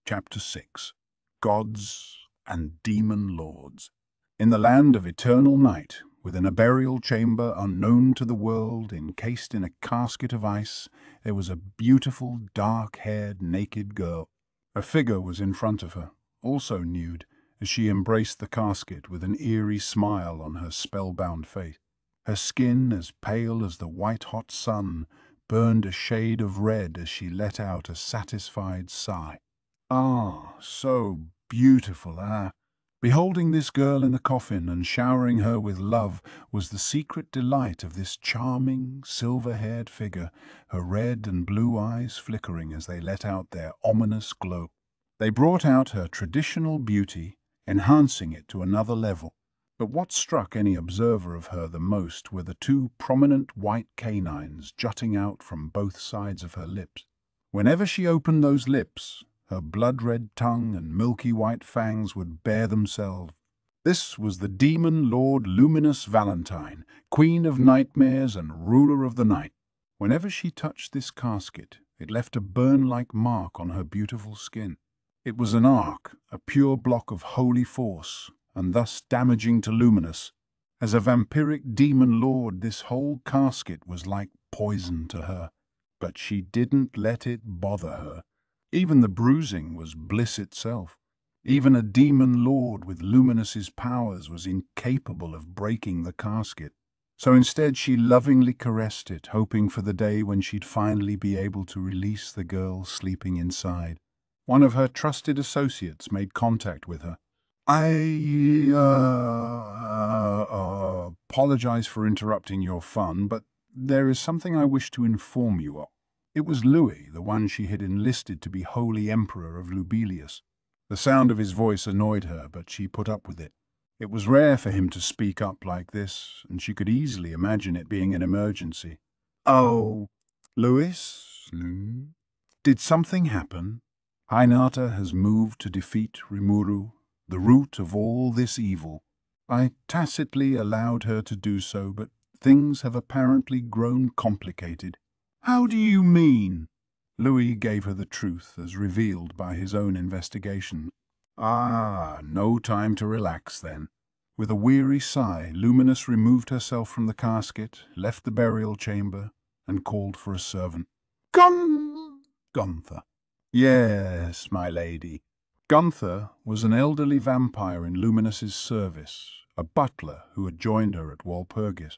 Chapter 6 Gods and Demon Lords. In the land of eternal night, within a burial chamber unknown to the world, encased in a casket of ice, there was a beautiful, dark-haired, naked girl. A figure was in front of her, also nude, as she embraced the casket with an eerie smile on her spellbound face. Her skin, as pale as the white-hot sun, burned a shade of red as she let out a satisfied sigh. Ah, so beautiful, ah! Beholding this girl in the coffin and showering her with love was the secret delight of this charming, silver-haired figure, her red and blue eyes flickering as they let out their ominous glow. They brought out her traditional beauty, enhancing it to another level. But what struck any observer of her the most were the two prominent white canines jutting out from both sides of her lips. Whenever she opened those lips, her blood-red tongue and milky white fangs would bare themselves. This was the demon lord Luminous Valentine, queen of nightmares and ruler of the night. Whenever she touched this casket, it left a burn-like mark on her beautiful skin. It was an arc, a pure block of holy force, and thus damaging to Luminous. As a vampiric demon lord, this whole casket was like poison to her. But she didn't let it bother her. Even the bruising was bliss itself. Even a demon lord with Luminous's powers was incapable of breaking the casket. So instead she lovingly caressed it, hoping for the day when she'd finally be able to release the girl sleeping inside. One of her trusted associates made contact with her. I apologize for interrupting your fun, but there is something I wish to inform you of. It was Louis, the one she had enlisted to be Holy Emperor of Lubelius. The sound of his voice annoyed her, but she put up with it. It was rare for him to speak up like this, and she could easily imagine it being an emergency. Oh, Louis? Did something happen? Hinata has moved to defeat Rimuru, the root of all this evil. I tacitly allowed her to do so, but things have apparently grown complicated. How do you mean? Louis gave her the truth, as revealed by his own investigation. Ah, no time to relax then. With a weary sigh, Luminous removed herself from the casket, left the burial chamber, and called for a servant. Gunther. Yes, my lady. Gunther was an elderly vampire in Luminous's service, a butler who had joined her at Walpurgis.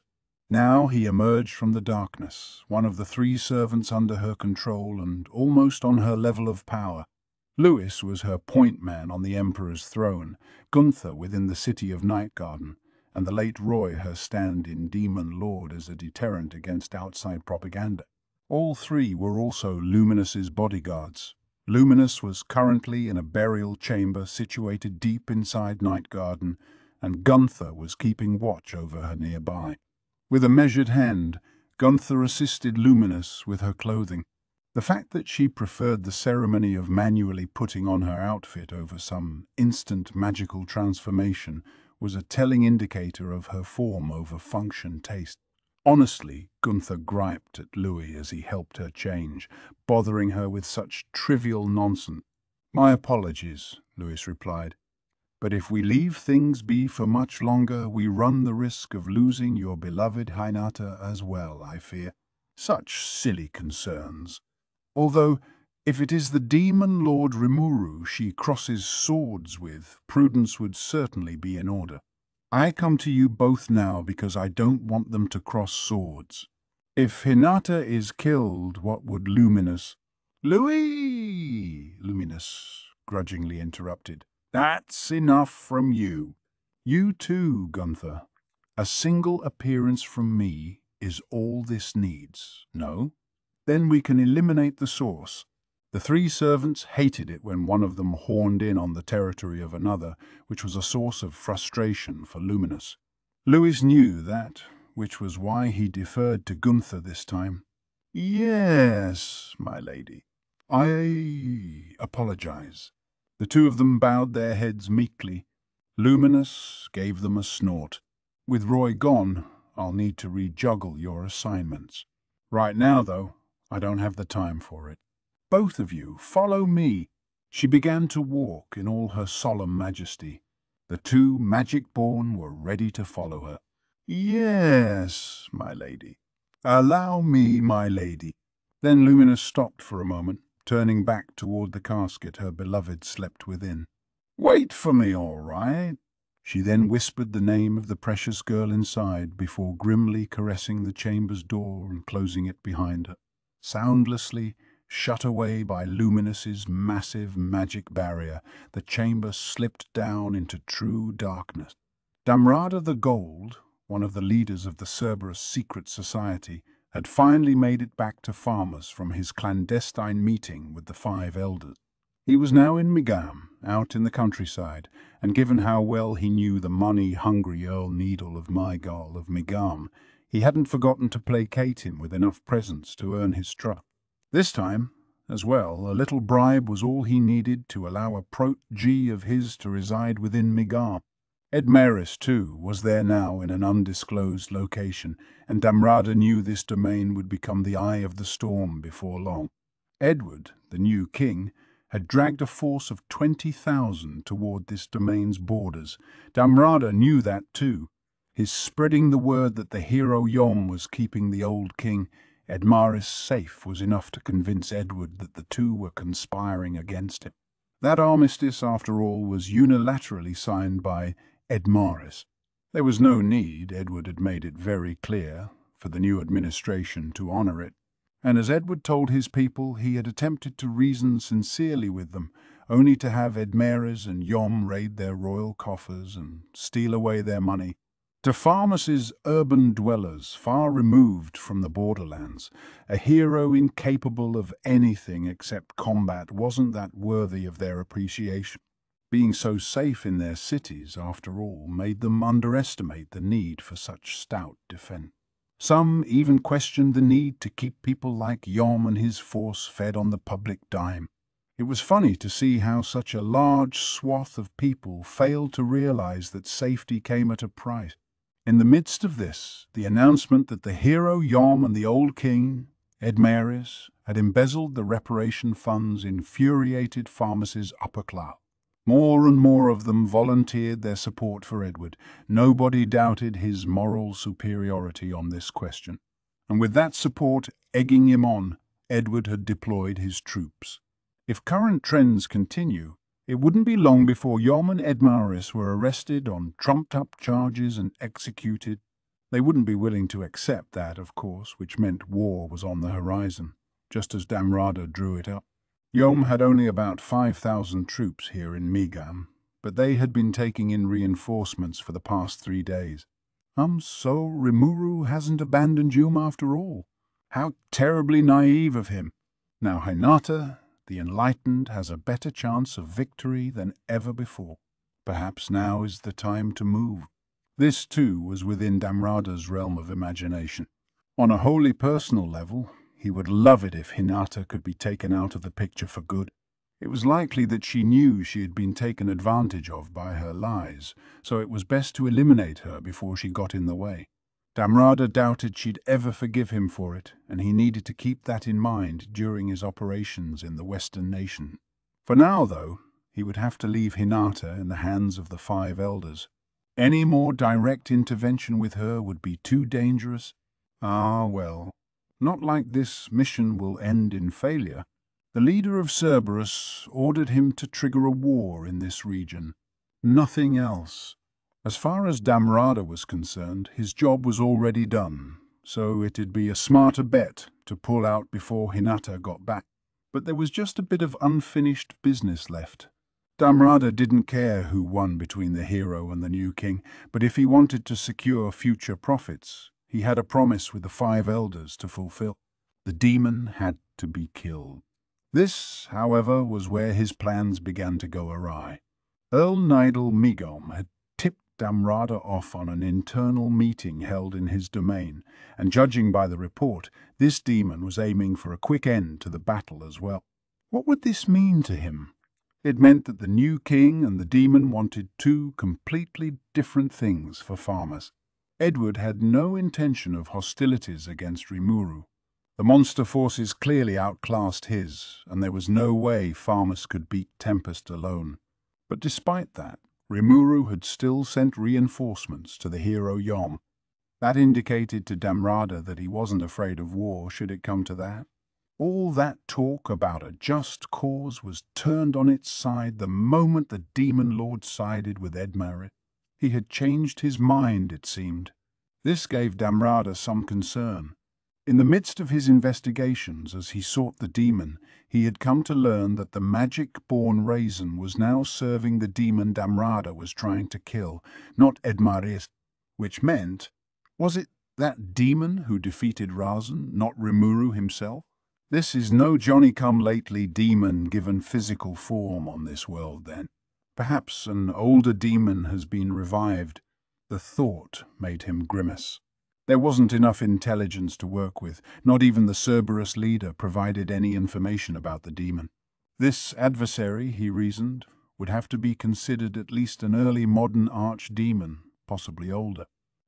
Now he emerged from the darkness, one of the three servants under her control and almost on her level of power. Louis was her point man on the Emperor's throne, Gunther within the city of Nightgarden, and the late Roy her stand-in demon lord as a deterrent against outside propaganda. All three were also Luminous's bodyguards. Luminous was currently in a burial chamber situated deep inside Nightgarden, and Gunther was keeping watch over her nearby. With a measured hand, Gunther assisted Luminous with her clothing. The fact that she preferred the ceremony of manually putting on her outfit over some instant magical transformation was a telling indicator of her form over function taste. Honestly, Gunther griped at Louis as he helped her change, bothering her with such trivial nonsense. My apologies, Louis replied. But if we leave things be for much longer, we run the risk of losing your beloved Hinata as well, I fear. Such silly concerns. Although, if it is the demon lord Rimuru she crosses swords with, prudence would certainly be in order. I come to you both now because I don't want them to cross swords. If Hinata is killed, what would Luminous... Louis! Luminous grudgingly interrupted. That's enough from you. You too, Gunther. A single appearance from me is all this needs, no? Then we can eliminate the source. The three servants hated it when one of them horned in on the territory of another, which was a source of frustration for Luminous. Louis knew that, which was why he deferred to Gunther this time. Yes, my lady. I apologize. The two of them bowed their heads meekly. Luminous gave them a snort. With Roy gone, I'll need to rejuggle your assignments. Right now, though, I don't have the time for it. Both of you, follow me. She began to walk in all her solemn majesty. The two magic-born were ready to follow her. "Yes, my lady. Allow me, my lady." Then Luminous stopped for a moment, turning back toward the casket her beloved slept within. "Wait for me, all right?" She then whispered the name of the precious girl inside before grimly caressing the chamber's door and closing it behind her. Soundlessly, shut away by Luminous's massive magic barrier, the chamber slipped down into true darkness. Damrada the Gold, one of the leaders of the Cerberus secret society, had finally made it back to Farmers from his clandestine meeting with the 5 elders. He was now in Migam, out in the countryside, and given how well he knew the money-hungry Earl Needle of Mygal of Migam, he hadn't forgotten to placate him with enough presents to earn his trust. This time, as well, a little bribe was all he needed to allow a protege of his to reside within Migam. Edmaris, too, was there now in an undisclosed location, and Damrada knew this domain would become the eye of the storm before long. Edward, the new king, had dragged a force of 20,000 toward this domain's borders. Damrada knew that too. His spreading the word that the hero Yom was keeping the old king, Edmaris, safe was enough to convince Edward that the two were conspiring against him. That armistice, after all, was unilaterally signed by Edmaris. There was no need, Edward had made it very clear, for the new administration to honor it. And as Edward told his people, he had attempted to reason sincerely with them, only to have Edmaris and Yom raid their royal coffers and steal away their money. To Farmas's urban dwellers, far removed from the borderlands, a hero incapable of anything except combat wasn't that worthy of their appreciation. Being so safe in their cities, after all, made them underestimate the need for such stout defense. Some even questioned the need to keep people like Yom and his force fed on the public dime. It was funny to see how such a large swath of people failed to realize that safety came at a price. In the midst of this, the announcement that the hero Yom and the old king, Edmaris, had embezzled the reparation funds infuriated Farmas's upper class. More and more of them volunteered their support for Edward. Nobody doubted his moral superiority on this question. And with that support egging him on, Edward had deployed his troops. If current trends continue, it wouldn't be long before Yom and Edmaris were arrested on trumped-up charges and executed. They wouldn't be willing to accept that, of course, which meant war was on the horizon, just as Damrada drew it up. Yom had only about 5,000 troops here in Migam, but they had been taking in reinforcements for the past 3 days. So Rimuru hasn't abandoned Yom after all. How terribly naive of him. Now Hinata, the enlightened, has a better chance of victory than ever before. Perhaps now is the time to move. This, too, was within Damrada's realm of imagination. On a wholly personal level, he would love it if Hinata could be taken out of the picture for good. It was likely that she knew she had been taken advantage of by her lies, so it was best to eliminate her before she got in the way. Damrada doubted she'd ever forgive him for it, and he needed to keep that in mind during his operations in the Western nation. For now, though, he would have to leave Hinata in the hands of the 5 elders. Any more direct intervention with her would be too dangerous. Well, not like this mission will end in failure. The leader of Cerberus ordered him to trigger a war in this region. Nothing else. As far as Damrada was concerned, his job was already done, so it'd be a smarter bet to pull out before Hinata got back. But there was just a bit of unfinished business left. Damrada didn't care who won between the hero and the new king, but if he wanted to secure future profits, he had a promise with the 5 elders to fulfill. The demon had to be killed. This, however, was where his plans began to go awry. Earl Nidal Migom had tipped Damrada off on an internal meeting held in his domain, and judging by the report, this demon was aiming for a quick end to the battle as well. What would this mean to him? It meant that the new king and the demon wanted 2 completely different things for Farmers. Edward had no intention of hostilities against Rimuru. The monster forces clearly outclassed his, and there was no way Farmus could beat Tempest alone. But despite that, Rimuru had still sent reinforcements to the hero Yom. That indicated to Damrada that he wasn't afraid of war, should it come to that. All that talk about a just cause was turned on its side the moment the Demon Lord sided with Edmarit. He had changed his mind, it seemed. This gave Damrada some concern. In the midst of his investigations, as he sought the demon, he had come to learn that the magic-born Raisin was now serving the demon Damrada was trying to kill, not Edmarit, which meant, was it that demon who defeated Razan, not Rimuru himself? This is no Johnny-come-lately demon given physical form on this world, then. Perhaps an older demon has been revived. The thought made him grimace. There wasn't enough intelligence to work with. Not even the Cerberus leader provided any information about the demon. This adversary, he reasoned, would have to be considered at least an early modern archdemon, possibly older.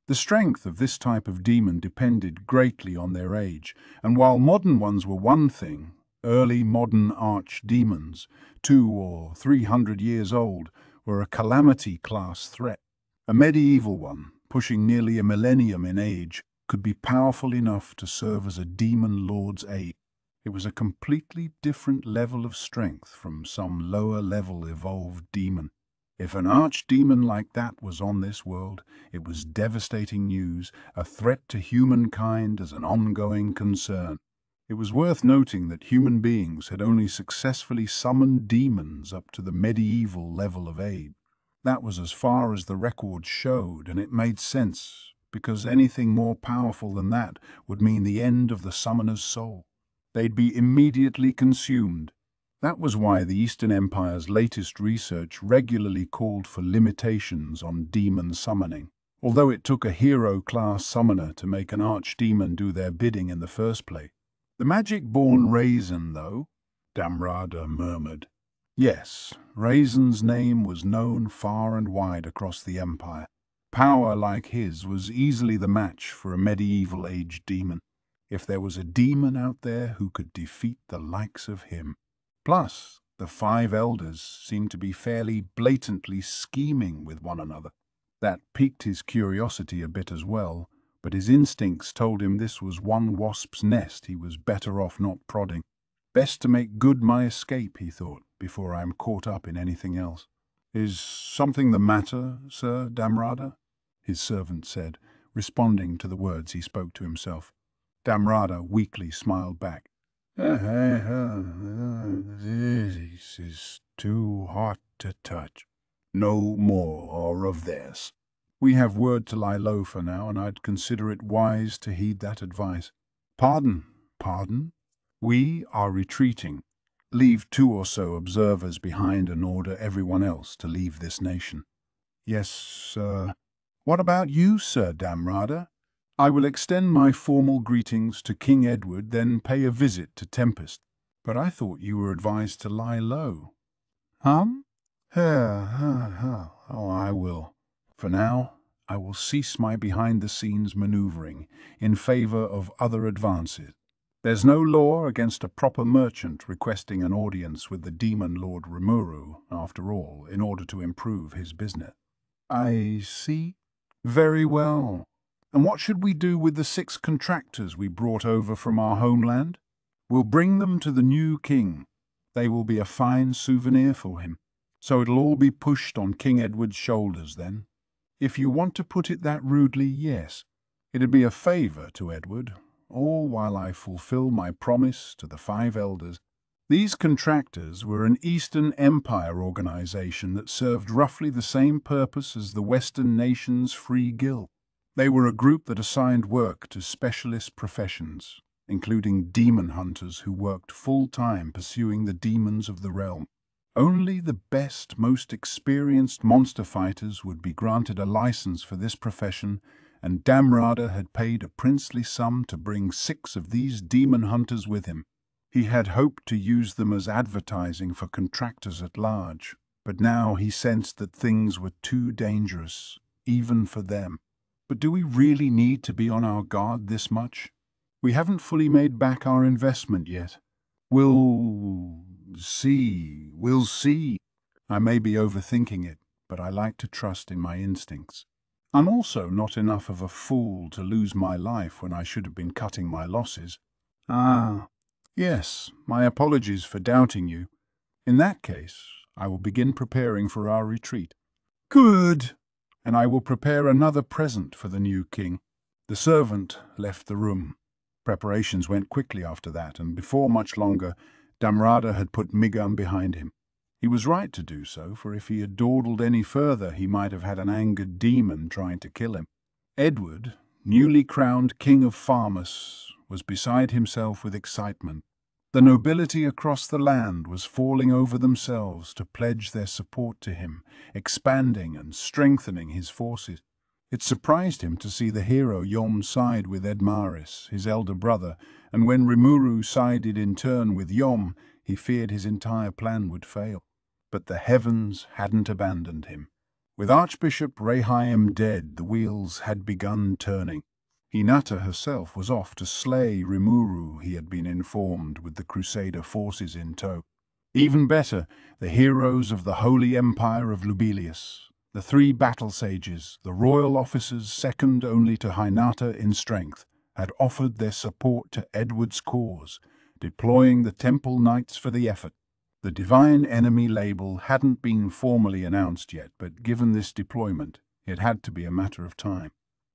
The strength of this type of demon depended greatly on their age, and while modern ones were one thing, early modern archdemons, 200 or 300 years old, were a calamity-class threat. A medieval one, pushing nearly a millennium in age, could be powerful enough to serve as a demon lord's aid. It was a completely different level of strength from some lower-level evolved demon. If an archdemon like that was on this world, it was devastating news, a threat to humankind as an ongoing concern. It was worth noting that human beings had only successfully summoned demons up to the medieval level of aid. That was as far as the records showed, and it made sense, because anything more powerful than that would mean the end of the summoner's soul. They'd be immediately consumed. That was why the Eastern Empire's latest research regularly called for limitations on demon summoning. Although it took a hero-class summoner to make an archdemon do their bidding in the first place. The magic-born Raisin, though, Damrada murmured. Yes, Raisin's name was known far and wide across the Empire. Power like his was easily the match for a medieval-age demon, if there was a demon out there who could defeat the likes of him. Plus, the 5 elders seemed to be fairly blatantly scheming with one another. That piqued his curiosity a bit as well, but his instincts told him this was one wasp's nest he was better off not prodding. Best to make good my escape, he thought, before I am caught up in anything else. Is something the matter, Sir Damrada? His servant said, responding to the words he spoke to himself. Damrada weakly smiled back. This is too hot to touch. No more of this. We have word to lie low for now, and I'd consider it wise to heed that advice. Pardon? We are retreating. Leave 2 or so observers behind and order everyone else to leave this nation. Yes, sir. What about you, Sir Damrada? I will extend my formal greetings to King Edward, then pay a visit to Tempest. But I thought you were advised to lie low. Oh, I will. For now, I will cease my behind-the-scenes maneuvering in favor of other advances. There's no law against a proper merchant requesting an audience with the Demon Lord Rimuru, after all, in order to improve his business. I see. Very well. And what should we do with the 6 contractors we brought over from our homeland? We'll bring them to the new king. They will be a fine souvenir for him. So it'll all be pushed on King Edward's shoulders then. If you want to put it that rudely, yes. It'd be a favour to Edward, all while I fulfill my promise to the 5 elders. These contractors were an Eastern Empire organization that served roughly the same purpose as the Western nations' Free Guild. They were a group that assigned work to specialist professions, including demon hunters who worked full-time pursuing the demons of the realm. Only the best, most experienced monster fighters would be granted a license for this profession, and Damrada had paid a princely sum to bring 6 of these demon hunters with him. He had hoped to use them as advertising for contractors at large, but now he sensed that things were too dangerous, even for them. But do we really need to be on our guard this much? We haven't fully made back our investment yet. We'll see. I may be overthinking it, but I like to trust in my instincts. I'm also not enough of a fool to lose my life when I should have been cutting my losses. Ah, yes, my apologies for doubting you. In that case, I will begin preparing for our retreat. Good! And I will prepare another present for the new king. The servant left the room. Preparations went quickly after that, and before much longer, Damrada had put Migam behind him. He was right to do so, for if he had dawdled any further, he might have had an angered demon trying to kill him. Edward, newly crowned King of Farmus, was beside himself with excitement. The nobility across the land was falling over themselves to pledge their support to him, expanding and strengthening his forces. It surprised him to see the hero Yom side with Edmaris, his elder brother, and when Rimuru sided in turn with Yom, he feared his entire plan would fail. But the heavens hadn't abandoned him. With Archbishop Rehaim dead, the wheels had begun turning. Hinata herself was off to slay Rimuru, he had been informed, with the Crusader forces in tow. Even better, the heroes of the Holy Empire of Lubelius, the 3 battle sages, the royal officers second only to Hinata in strength, had offered their support to Edward's cause, deploying the Temple Knights for the effort. The Divine Enemy label hadn't been formally announced yet, but given this deployment, it had to be a matter of time.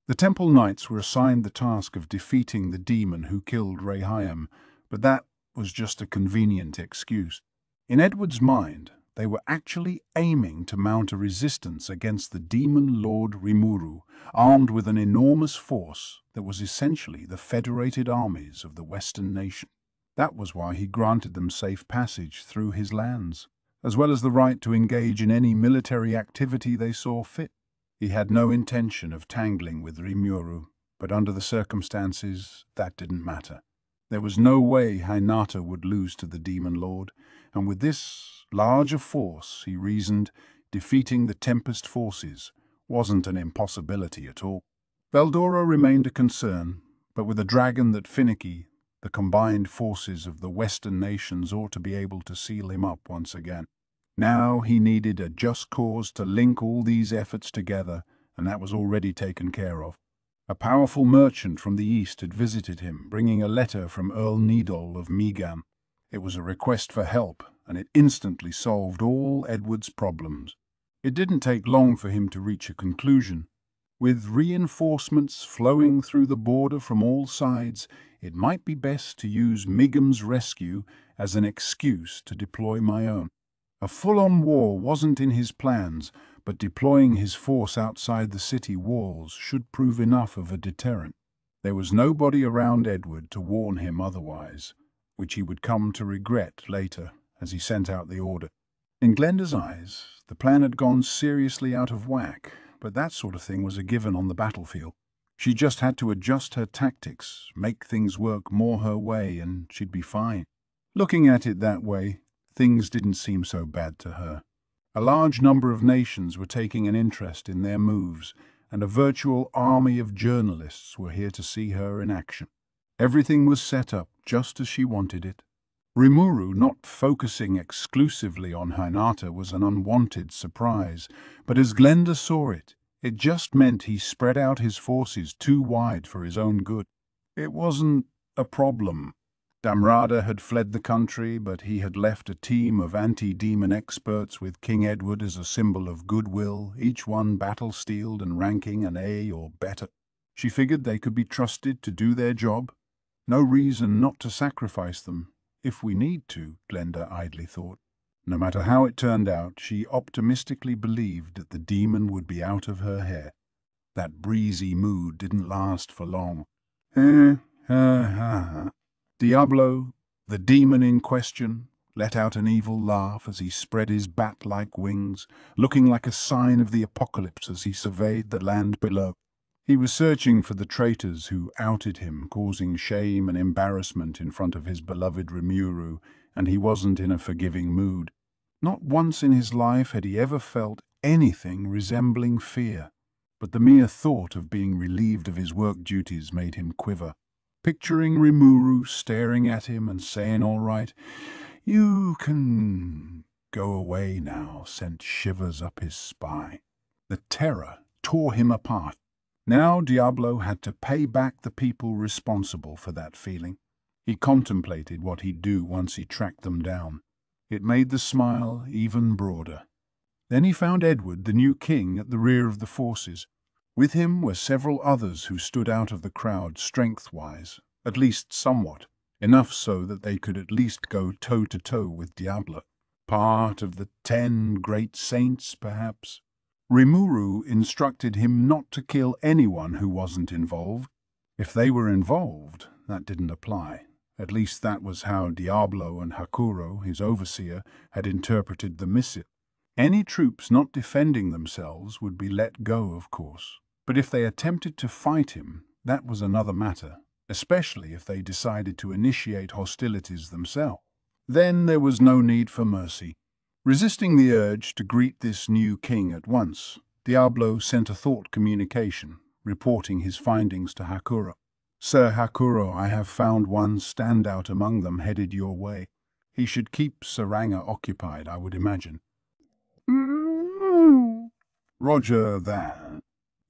The Temple Knights were assigned the task of defeating the demon who killed Rehaim, but that was just a convenient excuse. In Edward's mind, they were actually aiming to mount a resistance against the demon lord Rimuru, armed with an enormous force that was essentially the federated armies of the Western nation. That was why he granted them safe passage through his lands, as well as the right to engage in any military activity they saw fit. He had no intention of tangling with Rimuru, but under the circumstances, that didn't matter. There was no way Hinata would lose to the Demon Lord, and with this larger force, he reasoned, defeating the Tempest forces wasn't an impossibility at all. Veldora remained a concern, but with a dragon that finicky, the combined forces of the Western nations ought to be able to seal him up once again. Now he needed a just cause to link all these efforts together, and that was already taken care of. A powerful merchant from the east had visited him, bringing a letter from Earl Nidol of Migam. It was a request for help, and it instantly solved all Edward's problems. It didn't take long for him to reach a conclusion. With reinforcements flowing through the border from all sides, it might be best to use Migam's rescue as an excuse to deploy my own. A full-on war wasn't in his plans, but deploying his force outside the city walls should prove enough of a deterrent. There was nobody around Edward to warn him otherwise, which he would come to regret later as he sent out the order. In Glenda's eyes, the plan had gone seriously out of whack, but that sort of thing was a given on the battlefield. She just had to adjust her tactics, make things work more her way, and she'd be fine. Looking at it that way, things didn't seem so bad to her. A large number of nations were taking an interest in their moves, and a virtual army of journalists were here to see her in action. Everything was set up just as she wanted it. Rimuru not focusing exclusively on Hinata was an unwanted surprise, but as Glenda saw it, it just meant he spread out his forces too wide for his own good. It wasn't a problem. Damrada had fled the country, but he had left a team of anti-demon experts with King Edward as a symbol of goodwill, each one battle-steeled and ranking an A or better. She figured they could be trusted to do their job. No reason not to sacrifice them, if we need to, Glenda idly thought. No matter how it turned out, she optimistically believed that the demon would be out of her hair. That breezy mood didn't last for long. Diablo, the demon in question, let out an evil laugh as he spread his bat-like wings, looking like a sign of the apocalypse as he surveyed the land below. He was searching for the traitors who outed him, causing shame and embarrassment in front of his beloved Rimuru, and he wasn't in a forgiving mood. Not once in his life had he ever felt anything resembling fear, but the mere thought of being relieved of his work duties made him quiver. picturing Rimuru staring at him and saying, "All right, you can go away now," sent shivers up his spine. The terror tore him apart. Now Diablo had to pay back the people responsible for that feeling. He contemplated what he'd do once he tracked them down. It made the smile even broader. Then he found Edward, the new king, at the rear of the forces. With him were several others who stood out of the crowd strength-wise, at least somewhat, enough so that they could at least go toe-to-toe with Diablo. Part of the 10 great saints, perhaps? Rimuru instructed him not to kill anyone who wasn't involved. If they were involved, that didn't apply. At least that was how Diablo and Hakuro, his overseer, had interpreted the missive. Any troops not defending themselves would be let go, of course. But if they attempted to fight him, that was another matter, especially if they decided to initiate hostilities themselves. Then there was no need for mercy. Resisting the urge to greet this new king at once, Diablo sent a thought communication, reporting his findings to Hakuro. "Sir Hakuro, I have found one standout among them headed your way. He should keep Saranga occupied, I would imagine." "Roger that.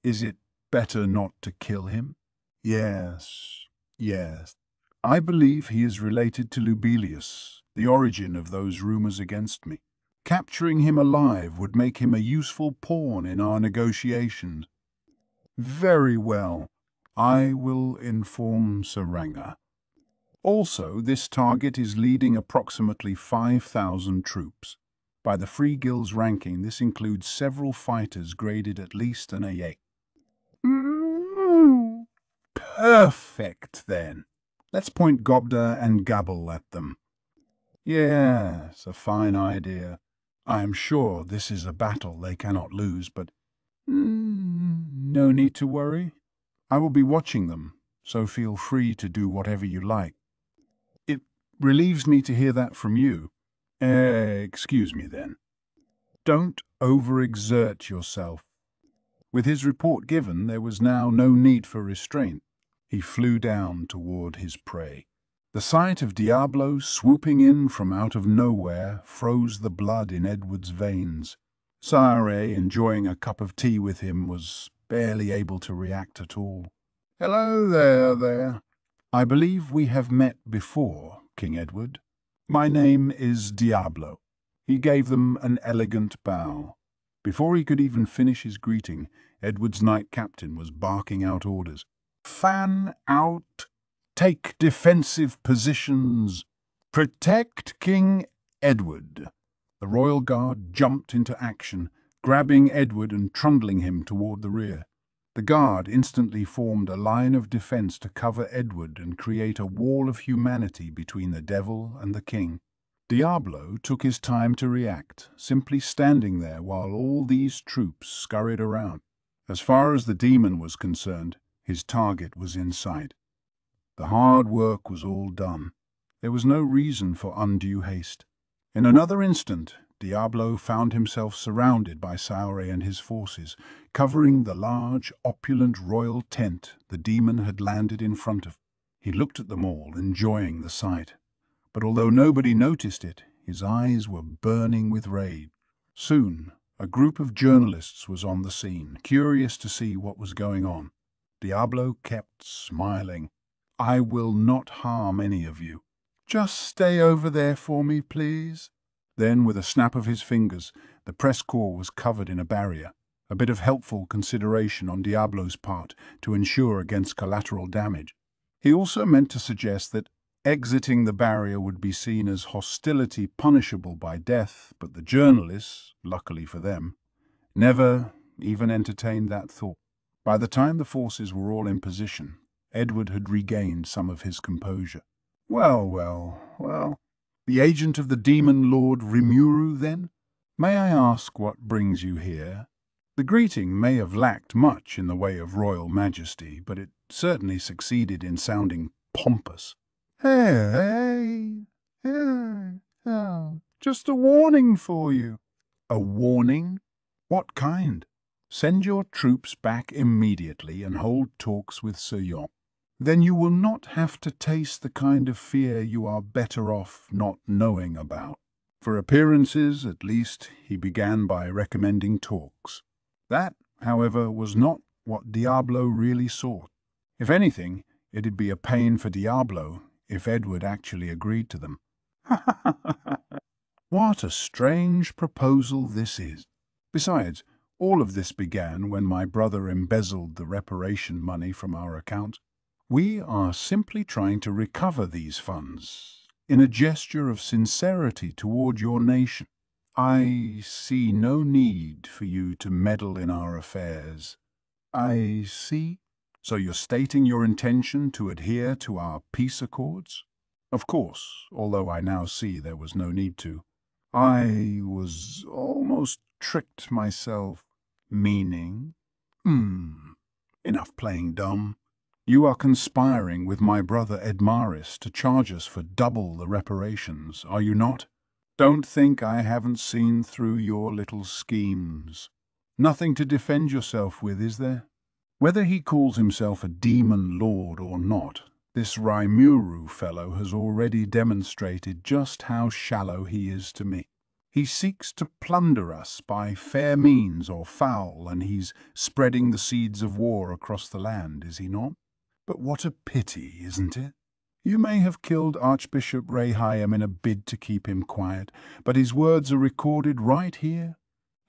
Is it better not to kill him?" Yes. I believe he is related to Lubelius, the origin of those rumors against me. Capturing him alive would make him a useful pawn in our negotiations." "Very well. I will inform Saranga. Also, this target is leading approximately 5,000 troops. By the Free Guild's ranking, this includes several fighters graded at least an A8. Perfect, then. Let's point Gobda and Gabble at them." "Yes, a fine idea. I am sure this is a battle they cannot lose, but no need to worry. I will be watching them, so feel free to do whatever you like." "It relieves me to hear that from you." Excuse me then. Don't overexert yourself." With his report given, there was now no need for restraint. He flew down toward his prey. The sight of Diablo swooping in from out of nowhere froze the blood in Edward's veins. Sayare, enjoying a cup of tea with him, was barely able to react at all. "Hello there. I believe we have met before, King Edward. My name is Diablo." He gave them an elegant bow. Before he could even finish his greeting, Edward's knight captain was barking out orders. "Fan out! Take defensive positions! Protect King Edward!" The royal guard jumped into action, grabbing Edward and trundling him toward the rear. The guard instantly formed a line of defense to cover Edward and create a wall of humanity between the devil and the king. Diablo took his time to react, simply standing there while all these troops scurried around. As far as the demon was concerned, his target was in sight. The hard work was all done. There was no reason for undue haste. In another instant, Diablo found himself surrounded by Sayare and his forces, covering the large, opulent royal tent the demon had landed in front of. He looked at them all, enjoying the sight. But although nobody noticed it, his eyes were burning with rage. Soon, a group of journalists was on the scene, curious to see what was going on. Diablo kept smiling. "I will not harm any of you. Just stay over there for me, please." Then, with a snap of his fingers, the press corps was covered in a barrier, a bit of helpful consideration on Diablo's part to ensure against collateral damage. He also meant to suggest that exiting the barrier would be seen as hostility punishable by death, but the journalists, luckily for them, never even entertained that thought. By the time the forces were all in position, Edward had regained some of his composure. Well. The agent of the demon lord Rimuru, then? May I ask what brings you here?" The greeting may have lacked much in the way of royal majesty, but it certainly succeeded in sounding pompous. Hey, just a warning for you." "A warning? What kind?" "Send your troops back immediately and hold talks with Sir Yon." then you will not have to taste the kind of fear you are better off not knowing about. For appearances, at least, he began by recommending talks. That, however, was not what Diablo really sought. If anything, it'd be a pain for Diablo if Edward actually agreed to them. What a strange proposal this is. Besides, all of this began when my brother embezzled the reparation money from our account. We are simply trying to recover these funds in a gesture of sincerity toward your nation. I see no need for you to meddle in our affairs. I see. So you're stating your intention to adhere to our peace accords? Of course, although I now see there was no need to. I was almost tricked myself. Meaning? Enough playing dumb. You are conspiring with my brother Edmaris to charge us for double the reparations, are you not? Don't think I haven't seen through your little schemes. Nothing to defend yourself with, is there? Whether he calls himself a demon lord or not, this Raimuru fellow has already demonstrated just how shallow he is to me. He seeks to plunder us by fair means or foul, and he's spreading the seeds of war across the land, is he not? But what a pity, isn't it? You may have killed Archbishop Rehaim in a bid to keep him quiet, but his words are recorded right here.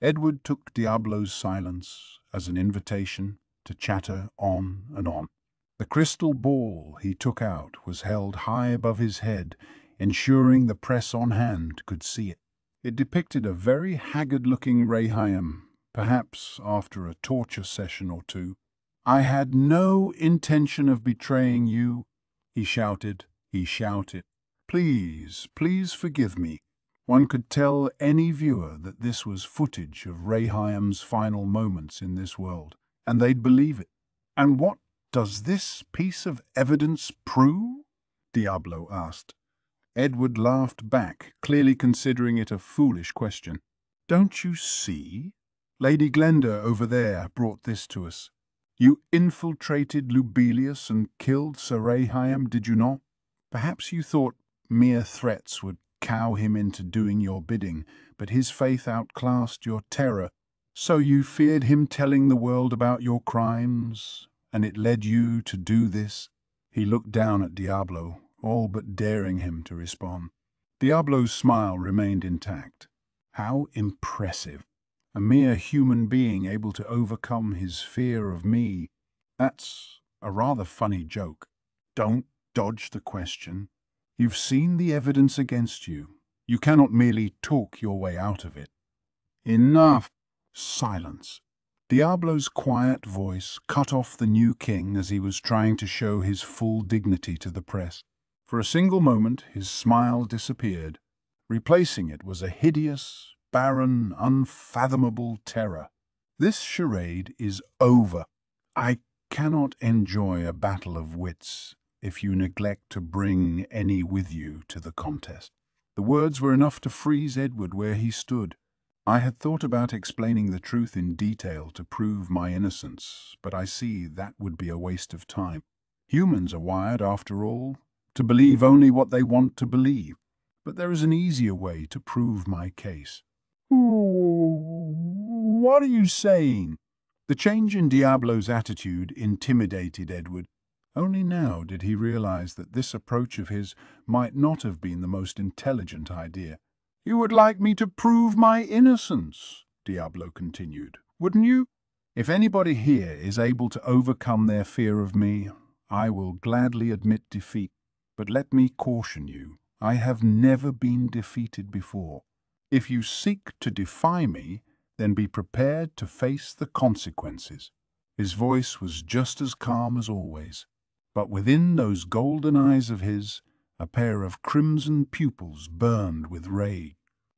Edward took Diablo's silence as an invitation to chatter on and on. The crystal ball he took out was held high above his head, ensuring the press on hand could see it. It depicted a very haggard-looking Rehaim, perhaps after a torture session or two. I had no intention of betraying you, he shouted. Please, please forgive me. One could tell any viewer that this was footage of Rehaim's final moments in this world, and they'd believe it. And what does this piece of evidence prove? Diablo asked. Edward laughed back, clearly considering it a foolish question. Don't you see? Lady Glenda over there brought this to us. You infiltrated Lubelius and killed Sir Rehaim, did you not? Perhaps you thought mere threats would cow him into doing your bidding, but his faith outclassed your terror. So you feared him telling the world about your crimes, and it led you to do this? He looked down at Diablo, all but daring him to respond. Diablo's smile remained intact. How impressive! A mere human being able to overcome his fear of me. That's a rather funny joke. Don't dodge the question. You've seen the evidence against you. You cannot merely talk your way out of it. Enough! Silence. Diablo's quiet voice cut off the new king as he was trying to show his full dignity to the press. For a single moment his smile disappeared. Replacing it was a hideous, barren, unfathomable terror. This charade is over. I cannot enjoy a battle of wits if you neglect to bring any with you to the contest. The words were enough to freeze Edward where he stood. I had thought about explaining the truth in detail to prove my innocence, but I see that would be a waste of time. Humans are wired, after all, to believe only what they want to believe. But there is an easier way to prove my case. What are you saying? The change in Diablo's attitude intimidated Edward. Only now did he realize that this approach of his might not have been the most intelligent idea. You would like me to prove my innocence, Diablo continued, wouldn't you? If anybody here is able to overcome their fear of me, I will gladly admit defeat. But let me caution you, I have never been defeated before. If you seek to defy me, then be prepared to face the consequences. His voice was just as calm as always, but within those golden eyes of his, a pair of crimson pupils burned with rage.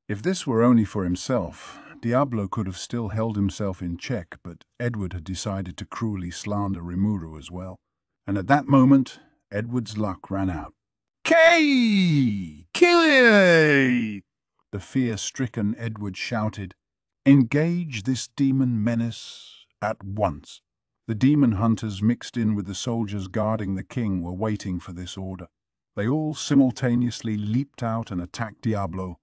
If this were only for himself, Diablo could have still held himself in check, but Edward had decided to cruelly slander Rimuru as well. And at that moment, Edward's luck ran out. Kay! Kill it! The fear-stricken Edward shouted. Engage this demon menace at once. The demon hunters mixed in with the soldiers guarding the king were waiting for this order. They all simultaneously leaped out and attacked Diablo.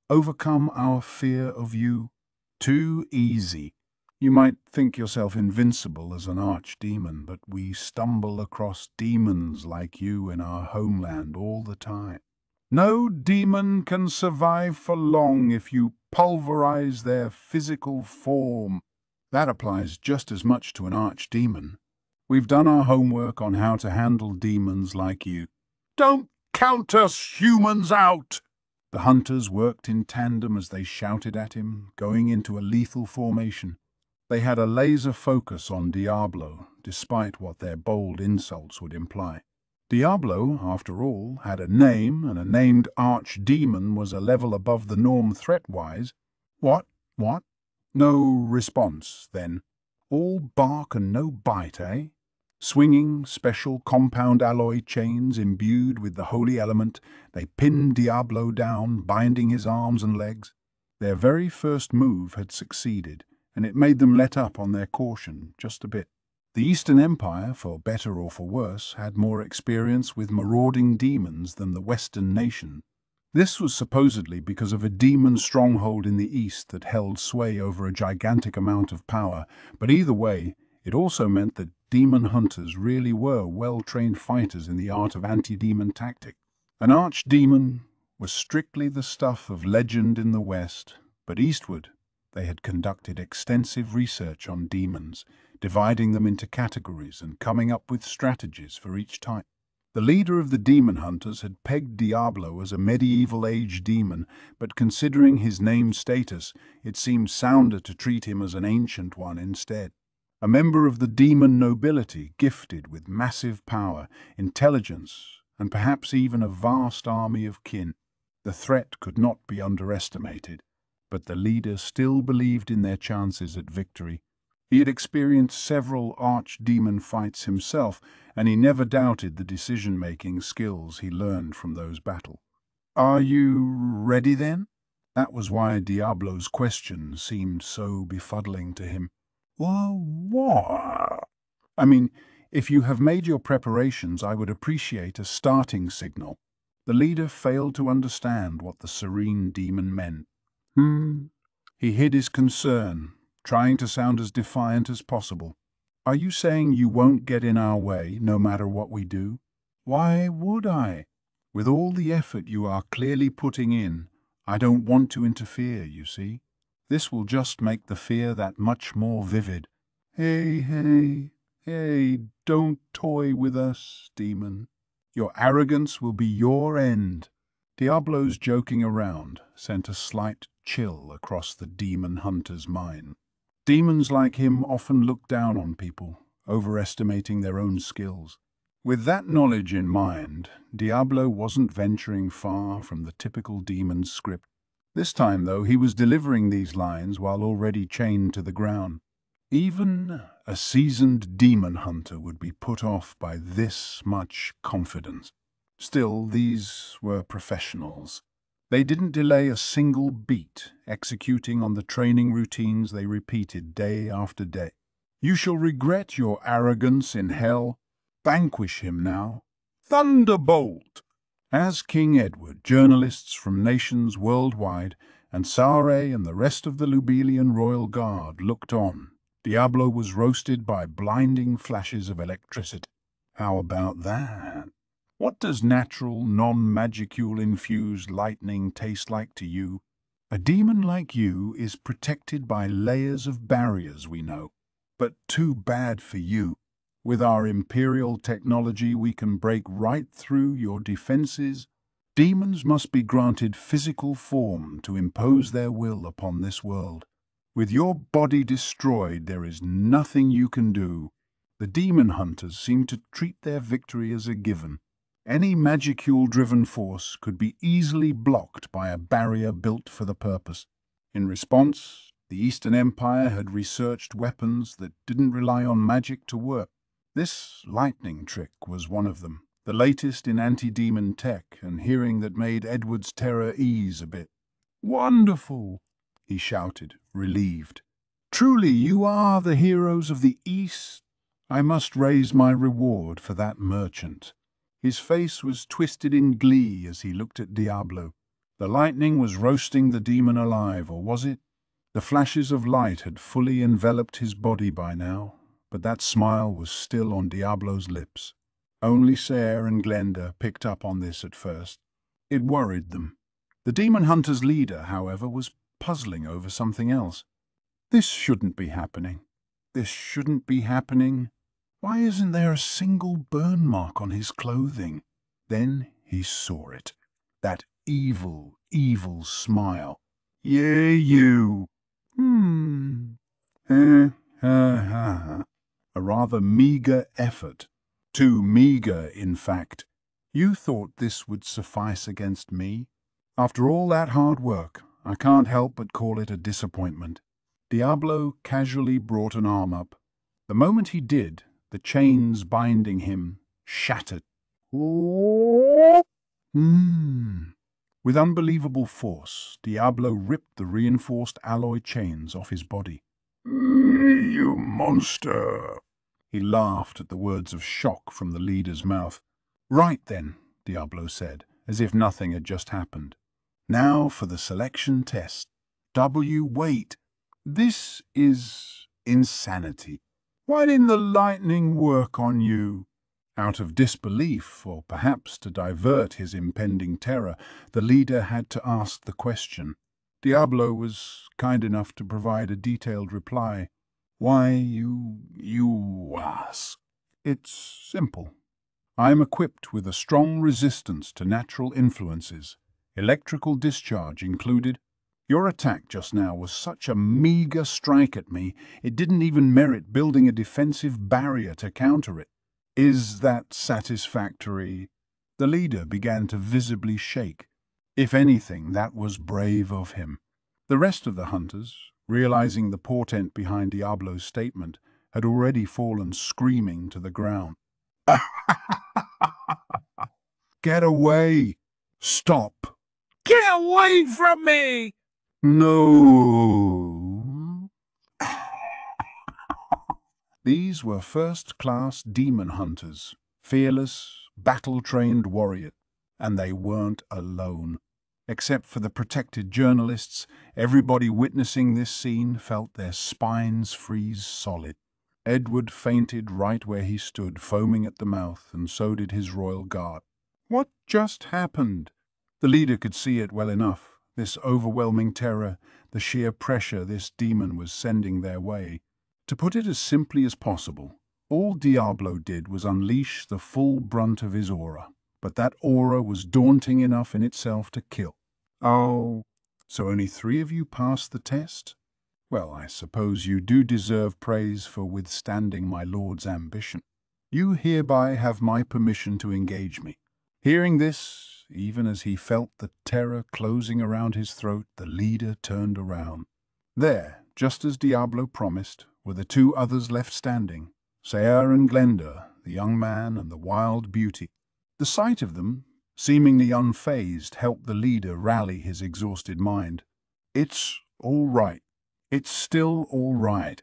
Overcome our fear of you? Too easy. You might think yourself invincible as an archdemon, but we stumble across demons like you in our homeland all the time. No demon can survive for long if you pulverize their physical form. That applies just as much to an archdemon. We've done our homework on how to handle demons like you. Don't count us humans out! The hunters worked in tandem as they shouted at him, going into a lethal formation. They had a laser focus on Diablo, despite what their bold insults would imply. Diablo, after all, had a name, and a named archdemon was a level above the norm threat-wise. What? No response, then. All bark and no bite, eh? Swinging special compound alloy chains imbued with the holy element, they pinned Diablo down, binding his arms and legs. Their very first move had succeeded, and it made them let up on their caution just a bit. The Eastern Empire, for better or for worse, had more experience with marauding demons than the Western nation. This was supposedly because of a demon stronghold in the East that held sway over a gigantic amount of power, but either way, it also meant that demon hunters really were well-trained fighters in the art of anti-demon tactics. An archdemon was strictly the stuff of legend in the West, but eastward they had conducted extensive research on demons, dividing them into categories and coming up with strategies for each type. The leader of the demon hunters had pegged Diablo as a medieval age demon, but considering his name status, it seemed sounder to treat him as an ancient one instead. A member of the demon nobility, gifted with massive power, intelligence, and perhaps even a vast army of kin. The threat could not be underestimated, but the leader still believed in their chances at victory. He had experienced several archdemon fights himself, and he never doubted the decision-making skills he learned from those battles. "Are you ready then?" That was why Diablo's question seemed so befuddling to him. What? I mean, if you have made your preparations, I would appreciate a starting signal. The leader failed to understand what the serene demon meant. He hid his concern, trying to sound as defiant as possible. "Are you saying you won't get in our way, no matter what we do?" "Why would I? With all the effort you are clearly putting in, I don't want to interfere, you see. This will just make the fear that much more vivid." Hey, don't toy with us, demon. Your arrogance will be your end." Diablo's joking around sent a slight chill across the demon hunter's mind. Demons like him often look down on people, overestimating their own skills. With that knowledge in mind, Diablo wasn't venturing far from the typical demon script. This time, though, he was delivering these lines while already chained to the ground. Even a seasoned demon hunter would be put off by this much confidence. Still, these were professionals. They didn't delay a single beat, executing on the training routines they repeated day after day. "You shall regret your arrogance in hell. Vanquish him now. Thunderbolt!" As King Edward, journalists from nations worldwide, and Sare and the rest of the Lubelian royal guard looked on, Diablo was roasted by blinding flashes of electricity. How about that? What does natural, non-magicule-infused lightning taste like to you? A demon like you is protected by layers of barriers, we know. But too bad for you. With our imperial technology, we can break right through your defenses. Demons must be granted physical form to impose their will upon this world. With your body destroyed, there is nothing you can do. The demon hunters seem to treat their victory as a given. Any magicule-driven force could be easily blocked by a barrier built for the purpose. In response, the Eastern Empire had researched weapons that didn't rely on magic to work. This lightning trick was one of them, the latest in anti-demon tech, and hearing that made Edward's terror ease a bit. "Wonderful!" he shouted, relieved. "Truly, you are the heroes of the East. I must raise my reward for that merchant." His face was twisted in glee as he looked at Diablo. The lightning was roasting the demon alive, or was it? The flashes of light had fully enveloped his body by now, but that smile was still on Diablo's lips. Only Sayre and Glenda picked up on this at first. It worried them. The demon hunter's leader, however, was puzzling over something else. This shouldn't be happening. This shouldn't be happening. Why isn't there a single burn mark on his clothing? Then he saw it. That evil, evil smile. "Yeah, you. A rather meagre effort. Too meagre, in fact. You thought this would suffice against me? After all that hard work, I can't help but call it a disappointment." Diablo casually brought an arm up. The moment he did, the chains binding him shattered. With unbelievable force, Diablo ripped the reinforced alloy chains off his body. "You monster!" He laughed at the words of shock from the leader's mouth. "Right then," Diablo said, as if nothing had just happened. "Now for the selection test. Wait. This is insanity. Why didn't the lightning work on you?" Out of disbelief, or perhaps to divert his impending terror, the leader had to ask the question. Diablo was kind enough to provide a detailed reply. "Why, you ask? It's simple. I am equipped with a strong resistance to natural influences, electrical discharge included. Your attack just now was such a meagre strike at me, it didn't even merit building a defensive barrier to counter it. Is that satisfactory?" The leader began to visibly shake. If anything, that was brave of him. The rest of the hunters, realizing the portent behind Diablo's statement, had already fallen screaming to the ground. "Get away! Stop! Get away from me! No!" These were first-class demon hunters, fearless, battle-trained warriors, and they weren't alone. Except for the protected journalists, everybody witnessing this scene felt their spines freeze solid. Edward fainted right where he stood, foaming at the mouth, and so did his royal guard. What just happened? The leader could see it well enough, this overwhelming terror, the sheer pressure this demon was sending their way. To put it as simply as possible, all Diablo did was unleash the full brunt of his aura, but that aura was daunting enough in itself to kill. "Oh, so only 3 of you passed the test? Well, I suppose you do deserve praise for withstanding my lord's ambition. You hereby have my permission to engage me." Hearing this, even as he felt the terror closing around his throat, the leader turned around. There, just as Diablo promised, were the 2 others left standing, Sayre and Glenda, the young man and the wild beauty. The sight of them, seemingly unfazed, helped the leader rally his exhausted mind. "It's all right. It's still all right.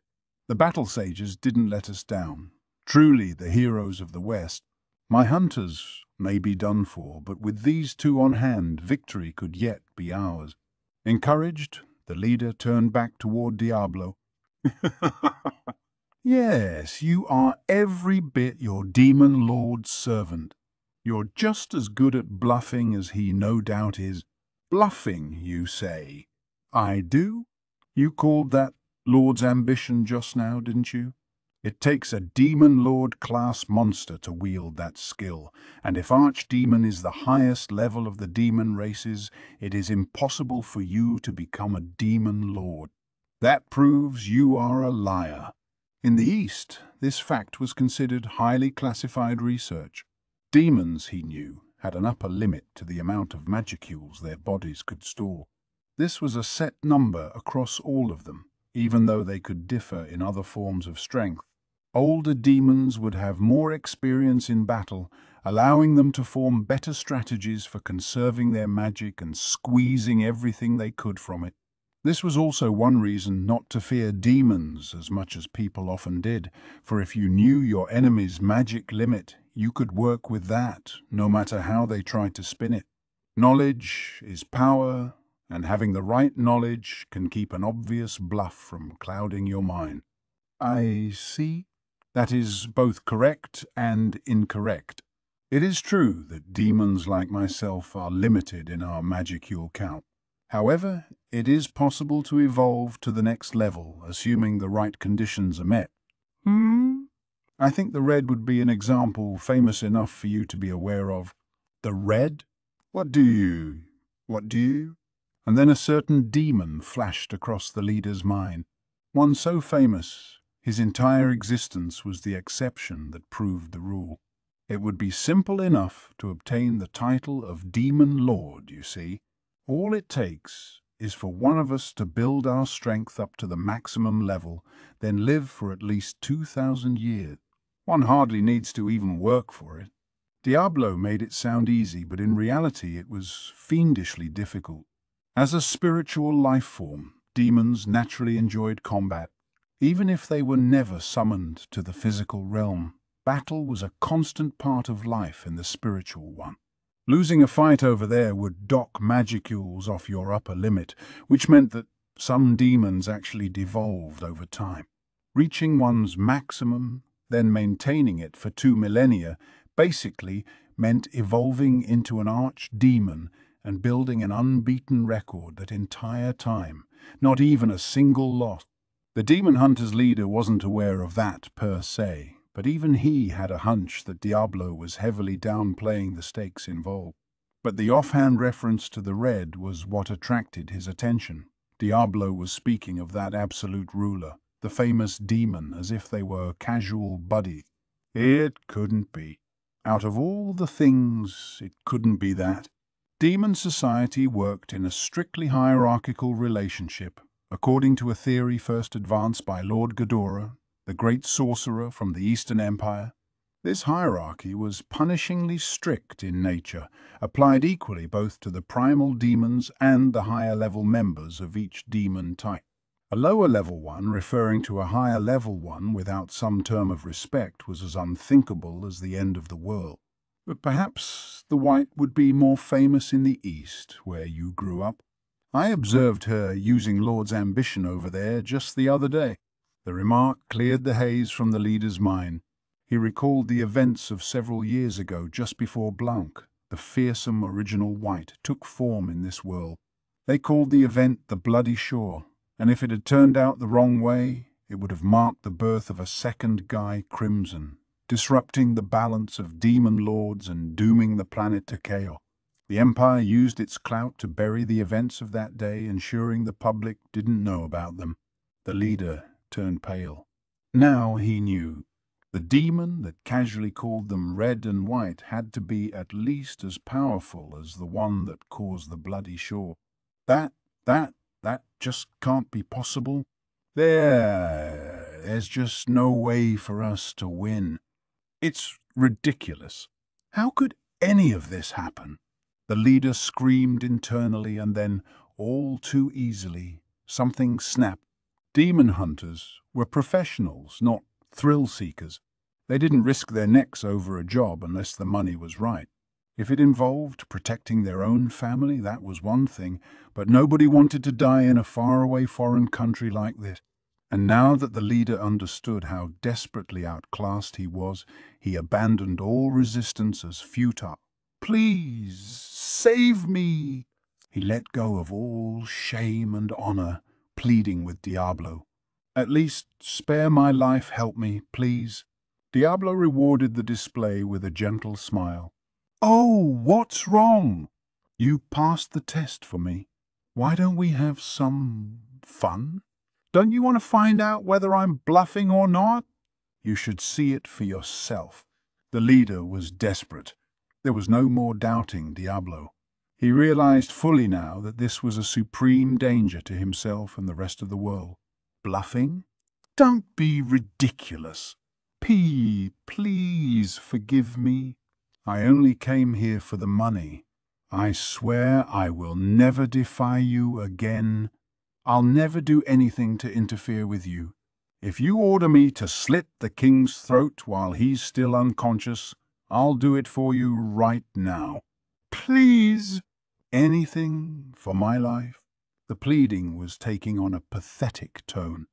The battle sages didn't let us down. Truly the heroes of the West. My hunters may be done for, but with these 2 on hand, victory could yet be ours." Encouraged, the leader turned back toward Diablo. "Yes, you are every bit your demon lord's servant. You're just as good at bluffing as he no doubt is." "Bluffing, you say?" "I do. You called that lord's ambition just now, didn't you? It takes a demon lord-class monster to wield that skill, and if archdemon is the highest level of the demon races, it is impossible for you to become a demon lord. That proves you are a liar." In the East, this fact was considered highly classified research. Demons, he knew, had an upper limit to the amount of magicules their bodies could store. This was a set number across all of them, even though they could differ in other forms of strength. Older demons would have more experience in battle, allowing them to form better strategies for conserving their magic and squeezing everything they could from it. This was also one reason not to fear demons as much as people often did, for if you knew your enemy's magic limit, you could work with that, no matter how they tried to spin it. Knowledge is power, and having the right knowledge can keep an obvious bluff from clouding your mind. I see. That is both correct and incorrect. It is true that demons like myself are limited in our magicule count. However, it is possible to evolve to the next level, assuming the right conditions are met. I think the red would be an example famous enough for you to be aware of. The red? What do you? And then a certain demon flashed across the leader's mind. One so famous, his entire existence was the exception that proved the rule. It would be simple enough to obtain the title of Demon Lord, you see. All it takes is for one of us to build our strength up to the maximum level, then live for at least 2,000 years. One hardly needs to even work for it. Diablo made it sound easy, but in reality it was fiendishly difficult. As a spiritual life form, demons naturally enjoyed combat. Even if they were never summoned to the physical realm, battle was a constant part of life in the spiritual one. Losing a fight over there would dock magicules off your upper limit, which meant that some demons actually devolved over time. Reaching one's maximum, then maintaining it for 2 millennia, basically meant evolving into an archdemon and building an unbeaten record that entire time, not even a single loss. The demon hunter's leader wasn't aware of that per se, but even he had a hunch that Diablo was heavily downplaying the stakes involved. But the offhand reference to the red was what attracted his attention. Diablo was speaking of that absolute ruler, the famous demon, as if they were casual buddies. It couldn't be. Out of all the things, it couldn't be that. Demon society worked in a strictly hierarchical relationship, according to a theory first advanced by Lord Ghidorah, the great sorcerer from the Eastern Empire. This hierarchy was punishingly strict in nature, applied equally both to the primal demons and the higher-level members of each demon type. A lower-level one, referring to a higher-level one without some term of respect, was as unthinkable as the end of the world. But perhaps the white would be more famous in the East, where you grew up. I observed her using Lord's ambition over there just the other day. The remark cleared the haze from the leader's mind. He recalled the events of several years ago, just before Blanc, the fearsome original white, took form in this world. They called the event the Bloody Shore, and if it had turned out the wrong way, it would have marked the birth of a second Guy Crimson, disrupting the balance of demon lords and dooming the planet to chaos. The Empire used its clout to bury the events of that day, ensuring the public didn't know about them. The leader turned pale. Now he knew. The demon that casually called them red and white had to be at least as powerful as the one that caused the Bloody Shore. That just can't be possible. There's just no way for us to win. It's ridiculous. How could any of this happen? The leader screamed internally, and then, all too easily, something snapped. Demon hunters were professionals, not thrill-seekers. They didn't risk their necks over a job unless the money was right. If it involved protecting their own family, that was one thing, but nobody wanted to die in a faraway foreign country like this. And now that the leader understood how desperately outclassed he was, he abandoned all resistance as futile. "Please, save me!" He let go of all shame and honor, pleading with Diablo. "At least spare my life, help me, please." Diablo rewarded the display with a gentle smile. "Oh, what's wrong? You passed the test for me. Why don't we have some fun? Don't you want to find out whether I'm bluffing or not? You should see it for yourself." The leader was desperate. There was no more doubting Diablo. He realized fully now that this was a supreme danger to himself and the rest of the world. Bluffing? Don't be ridiculous. Please forgive me. I only came here for the money. I swear I will never defy you again. I'll never do anything to interfere with you. If you order me to slit the king's throat while he's still unconscious, I'll do it for you right now. Please. Anything for my life? The pleading was taking on a pathetic tone.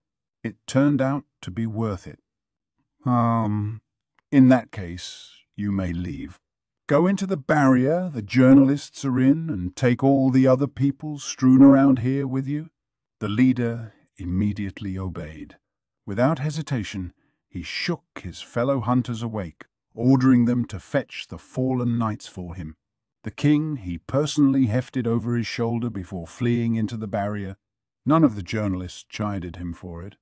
It turned out to be worth it. In that case, you may leave. Go into the barrier the journalists are in and take all the other people strewn around here with you. The leader immediately obeyed. Without hesitation, he shook his fellow hunters awake, ordering them to fetch the fallen knights for him. The king he personally hefted over his shoulder before fleeing into the barrier. None of the journalists chided him for it.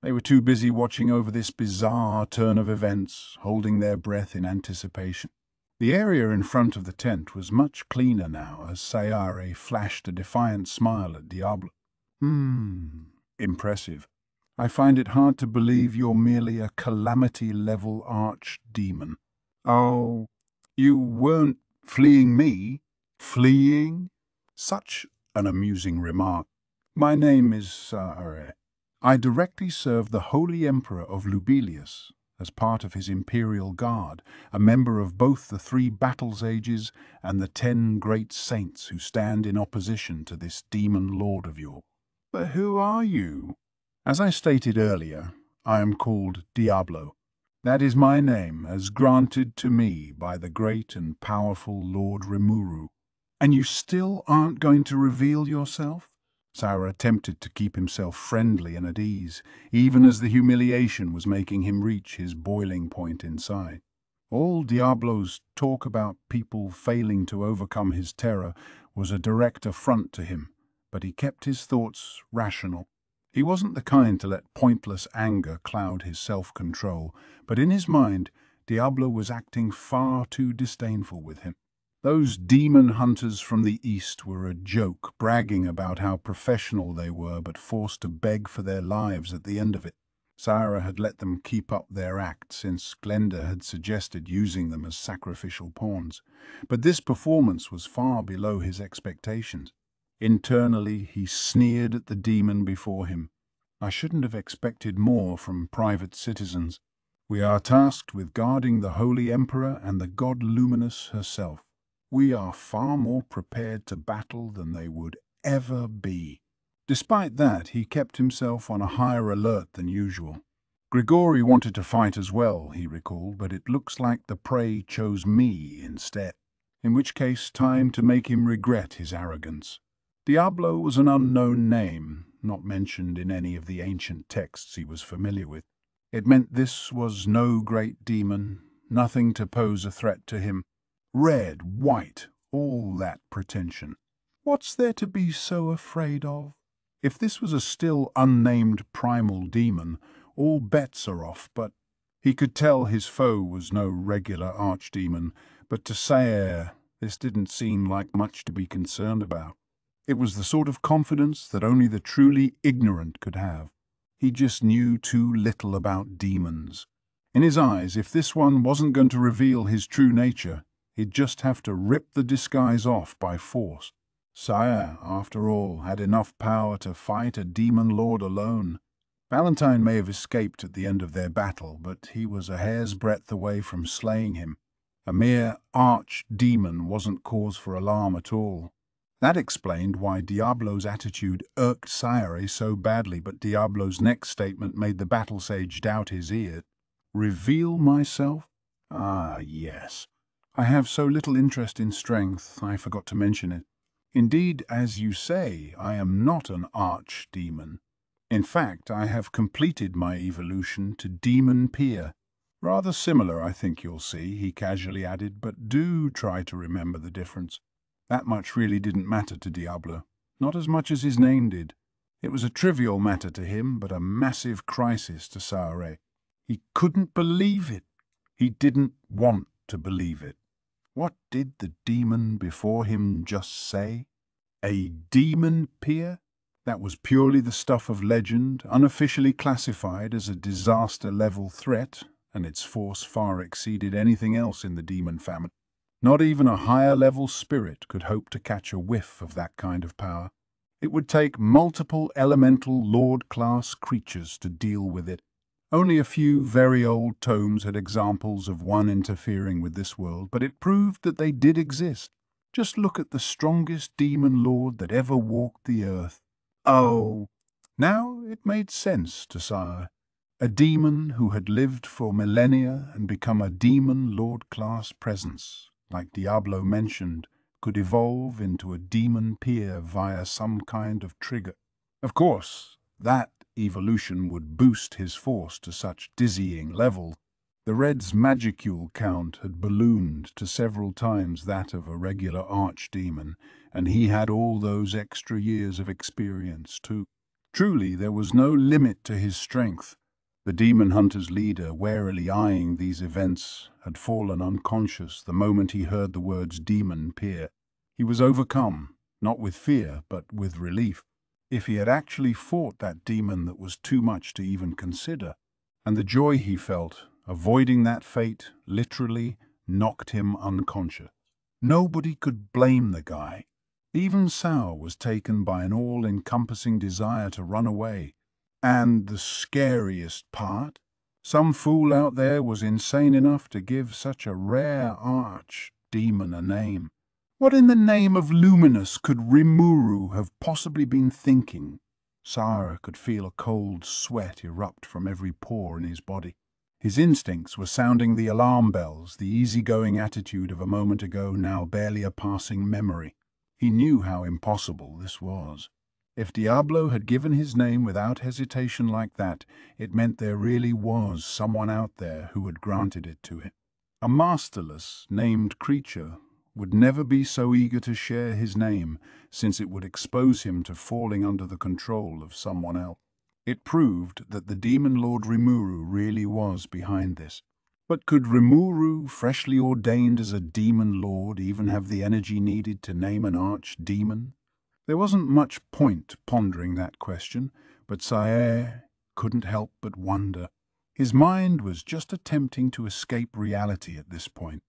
They were too busy watching over this bizarre turn of events, holding their breath in anticipation. The area in front of the tent was much cleaner now as Sayare flashed a defiant smile at Diablo. Impressive. I find it hard to believe you're merely a calamity-level archdemon. Oh, you weren't fleeing me? Fleeing? Such an amusing remark. My name is Sayare. I directly serve the Holy Emperor of Lubelius as part of his imperial guard, a member of both the 3 battles ages and the 10 great saints who stand in opposition to this demon lord of yours. But who are you? As I stated earlier, I am called Diablo. That is my name, as granted to me by the great and powerful Lord Rimuru. And you still aren't going to reveal yourself? Sarah attempted to keep himself friendly and at ease, even as the humiliation was making him reach his boiling point inside. All Diablo's talk about people failing to overcome his terror was a direct affront to him, but he kept his thoughts rational. He wasn't the kind to let pointless anger cloud his self-control, but in his mind, Diablo was acting far too disdainful with him. Those demon hunters from the east were a joke, bragging about how professional they were but forced to beg for their lives at the end of it. Sarah had let them keep up their act since Glenda had suggested using them as sacrificial pawns. But this performance was far below his expectations. Internally, he sneered at the demon before him. I shouldn't have expected more from private citizens. We are tasked with guarding the Holy Emperor and the God Luminous herself. We are far more prepared to battle than they would ever be. Despite that, he kept himself on a higher alert than usual. Grigori wanted to fight as well, he recalled, but it looks like the prey chose me instead, in which case time to make him regret his arrogance. Diablo was an unknown name, not mentioned in any of the ancient texts he was familiar with. It meant this was no great demon, nothing to pose a threat to him. Red, white, all that pretension. What's there to be so afraid of? If this was a still unnamed primal demon, all bets are off, but he could tell his foe was no regular archdemon, but to Sayre, this didn't seem like much to be concerned about. It was the sort of confidence that only the truly ignorant could have. He just knew too little about demons. In his eyes, if this one wasn't going to reveal his true nature, he'd just have to rip the disguise off by force. Sire, after all, had enough power to fight a demon lord alone. Valentine may have escaped at the end of their battle, but he was a hair's breadth away from slaying him. A mere arch-demon wasn't cause for alarm at all. That explained why Diablo's attitude irked Sayre so badly, but Diablo's next statement made the battle sage doubt his ear. Reveal myself? Ah, yes. I have so little interest in strength, I forgot to mention it. Indeed, as you say, I am not an archdemon. In fact, I have completed my evolution to demon peer. Rather similar, I think you'll see, he casually added, but do try to remember the difference. That much really didn't matter to Diablo, not as much as his name did. It was a trivial matter to him, but a massive crisis to Sayre. He couldn't believe it. He didn't want to believe it. What did the demon before him just say? A demon peer? That was purely the stuff of legend, unofficially classified as a disaster-level threat, and its force far exceeded anything else in the demon family. Not even a higher-level spirit could hope to catch a whiff of that kind of power. It would take multiple elemental Lord-class creatures to deal with it. Only a few very old tomes had examples of one interfering with this world, but it proved that they did exist. Just look at the strongest demon lord that ever walked the earth. Oh, now it made sense to Sire. A demon who had lived for millennia and become a demon lord-class presence, like Diablo mentioned, could evolve into a demon peer via some kind of trigger. Of course, that evolution would boost his force to such dizzying level. The Red's magicule count had ballooned to several times that of a regular archdemon, and he had all those extra years of experience too. Truly, there was no limit to his strength. The demon hunter's leader, warily eyeing these events, had fallen unconscious the moment he heard the words demon peer. He was overcome, not with fear, but with relief. If he had actually fought that demon that was too much to even consider, and the joy he felt, avoiding that fate, literally knocked him unconscious. Nobody could blame the guy. Even Sao was taken by an all-encompassing desire to run away. And the scariest part? Some fool out there was insane enough to give such a rare arch-demon a name. What in the name of Luminous could Rimuru have possibly been thinking? Sara could feel a cold sweat erupt from every pore in his body. His instincts were sounding the alarm bells, the easygoing attitude of a moment ago now barely a passing memory. He knew how impossible this was. If Diablo had given his name without hesitation like that, it meant there really was someone out there who had granted it to him. A masterless, named creature would never be so eager to share his name, since it would expose him to falling under the control of someone else. It proved that the demon lord Rimuru really was behind this. But could Rimuru, freshly ordained as a demon lord, even have the energy needed to name an archdemon? There wasn't much point pondering that question, but Saer couldn't help but wonder. His mind was just attempting to escape reality at this point.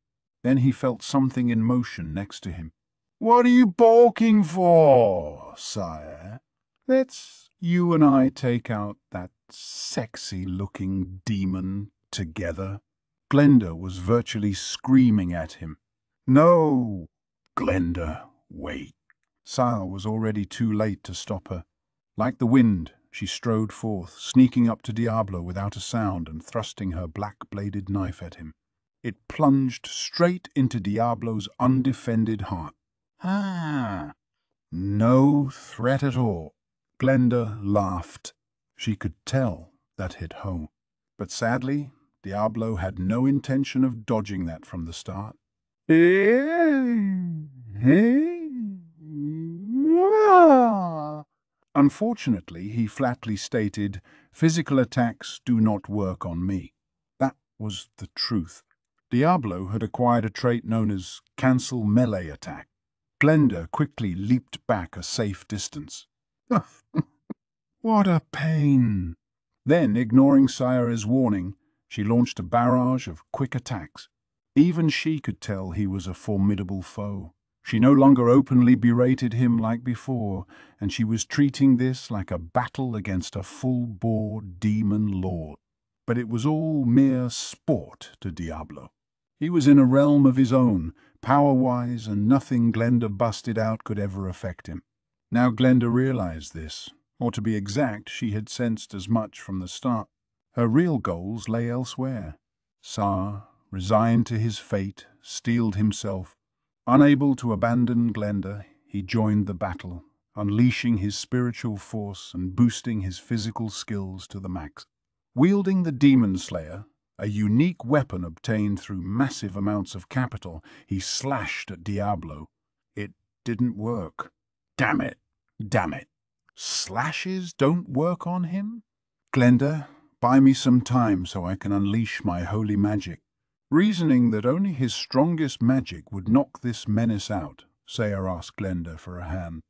Then he felt something in motion next to him. "What are you balking for, sire? Let's you and I take out that sexy-looking demon together." Glenda was virtually screaming at him. "No, Glenda, wait." Sire was already too late to stop her. Like the wind, she strode forth, sneaking up to Diablo without a sound and thrusting her black-bladed knife at him. It plunged straight into Diablo's undefended heart. No threat at all. Glenda laughed. She could tell that hit home. But sadly, Diablo had no intention of dodging that from the start. Unfortunately, he flatly stated, "Physical attacks do not work on me." That was the truth. Diablo had acquired a trait known as Cancel Melee Attack. Glenda quickly leaped back a safe distance. What a pain! Then, ignoring Sayara's warning, she launched a barrage of quick attacks. Even she could tell he was a formidable foe. She no longer openly berated him like before, and she was treating this like a battle against a full-bore demon lord. But it was all mere sport to Diablo. He was in a realm of his own, power-wise, and nothing Glenda busted out could ever affect him. Now Glenda realized this, or to be exact, she had sensed as much from the start. Her real goals lay elsewhere. Sar, resigned to his fate, steeled himself. Unable to abandon Glenda, he joined the battle, unleashing his spiritual force and boosting his physical skills to the max. Wielding the Demon Slayer, a unique weapon obtained through massive amounts of capital, he slashed at Diablo. It didn't work. Damn it! Damn it! Slashes don't work on him? Glenda, buy me some time so I can unleash my holy magic. Reasoning that only his strongest magic would knock this menace out, Sayer asked Glenda for a hand.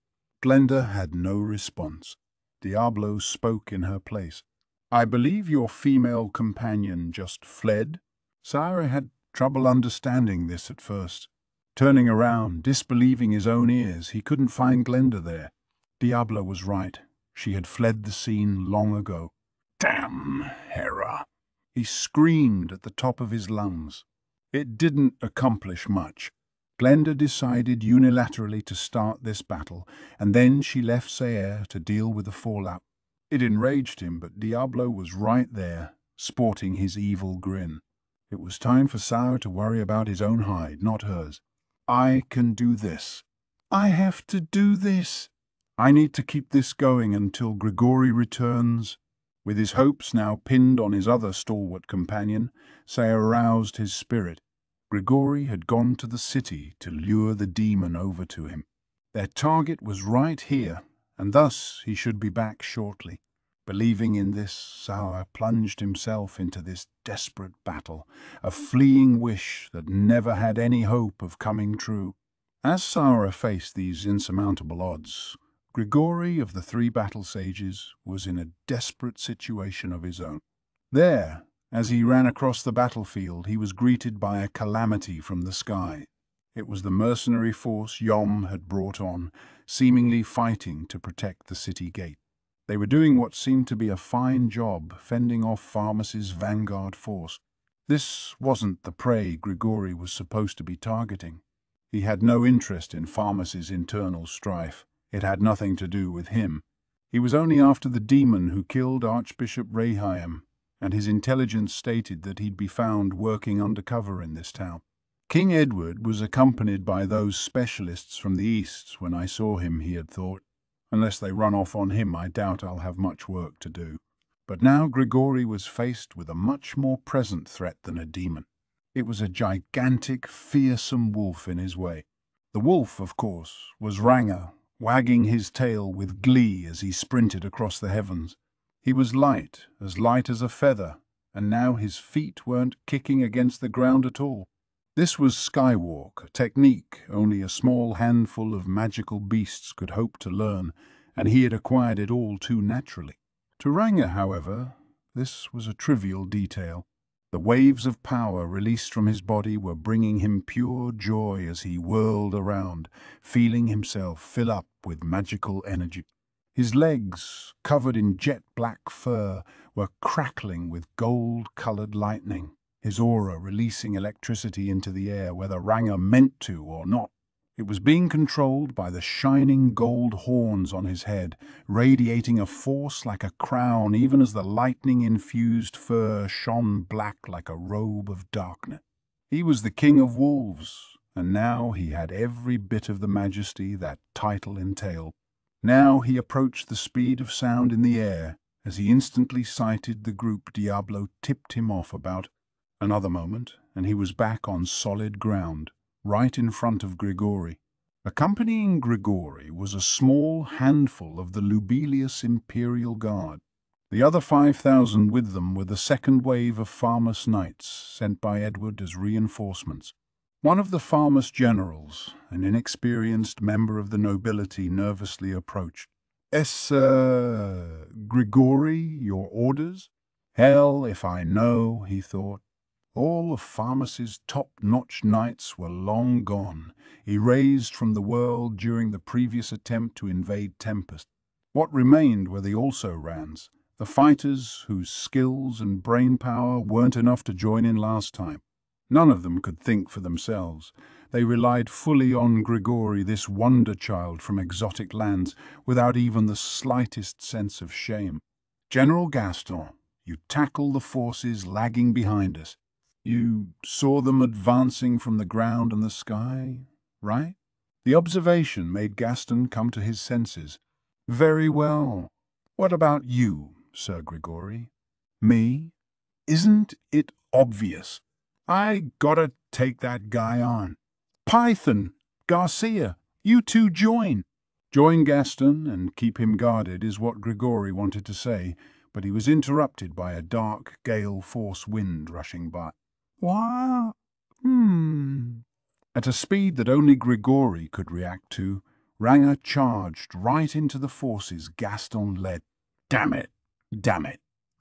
Glenda had no response. Diablo spoke in her place. "I believe your female companion just fled?" Sayer had trouble understanding this at first. Turning around, disbelieving his own ears, he couldn't find Glenda there. Diablo was right. She had fled the scene long ago. Damn Hera! He screamed at the top of his lungs. It didn't accomplish much. Glenda decided unilaterally to start this battle, and then she left Sayer to deal with the fallout. It enraged him, but Diablo was right there, sporting his evil grin. It was time for Sayer to worry about his own hide, not hers. I can do this. I have to do this. I need to keep this going until Grigori returns. With his hopes now pinned on his other stalwart companion, Sayer aroused his spirit. Grigori had gone to the city to lure the demon over to him. Their target was right here, and thus he should be back shortly. Believing in this, Sayer plunged himself into this desperate battle, a fleeting wish that never had any hope of coming true. As Sayer faced these insurmountable odds, Grigori of the three battle sages was in a desperate situation of his own. There, as he ran across the battlefield, he was greeted by a calamity from the sky. It was the mercenary force Yom had brought on, seemingly fighting to protect the city gate. They were doing what seemed to be a fine job, fending off Pharmas's vanguard force. This wasn't the prey Grigori was supposed to be targeting. He had no interest in Pharmas's internal strife. It had nothing to do with him. He was only after the demon who killed Archbishop Rehaim, and his intelligence stated that he'd be found working undercover in this town. King Edward was accompanied by those specialists from the east. When I saw him, he had thought, unless they run off on him, I doubt I'll have much work to do. But now Grigori was faced with a much more present threat than a demon. It was a gigantic, fearsome wolf in his way. The wolf, of course, was Ranga, wagging his tail with glee as he sprinted across the heavens. He was light as a feather, and now his feet weren't kicking against the ground at all. This was skywalk, a technique only a small handful of magical beasts could hope to learn, and he had acquired it all too naturally. To Ranga, however, this was a trivial detail. The waves of power released from his body were bringing him pure joy as he whirled around, feeling himself fill up with magical energy. His legs, covered in jet-black fur, were crackling with gold-colored lightning, his aura releasing electricity into the air whether Ranga meant to or not. It was being controlled by the shining gold horns on his head, radiating a force like a crown even as the lightning-infused fur shone black like a robe of darkness. He was the king of wolves, and now he had every bit of the majesty that title entailed. Now he approached the speed of sound in the air. As he instantly sighted the group, Diablo tipped him off about. Another moment, and he was back on solid ground, right in front of Grigori. Accompanying Grigori was a small handful of the Lubelius Imperial Guard. The other 5,000 with them were the second wave of Pharmas Knights sent by Edward as reinforcements. One of the Pharmas generals, an inexperienced member of the nobility, nervously approached. Grigori, your orders? Hell if I know, he thought. All of Pharmas's top-notch knights were long gone, erased from the world during the previous attempt to invade Tempest. What remained were the also-rans, the fighters whose skills and brain power weren't enough to join in last time. None of them could think for themselves. They relied fully on Grigori, this wonder child from exotic lands, without even the slightest sense of shame. General Gaston, you tackle the forces lagging behind us. You saw them advancing from the ground and the sky, right? The observation made Gaston come to his senses. Very well. What about you, Sir Grigori? Me? Isn't it obvious? I gotta take that guy on. Python, Garcia, you two join. Join Gaston and keep him guarded is what Grigori wanted to say, but he was interrupted by a dark, gale-force wind rushing by. What? At a speed that only Grigori could react to, Ranga charged right into the forces Gaston led. Damn it! Damn it!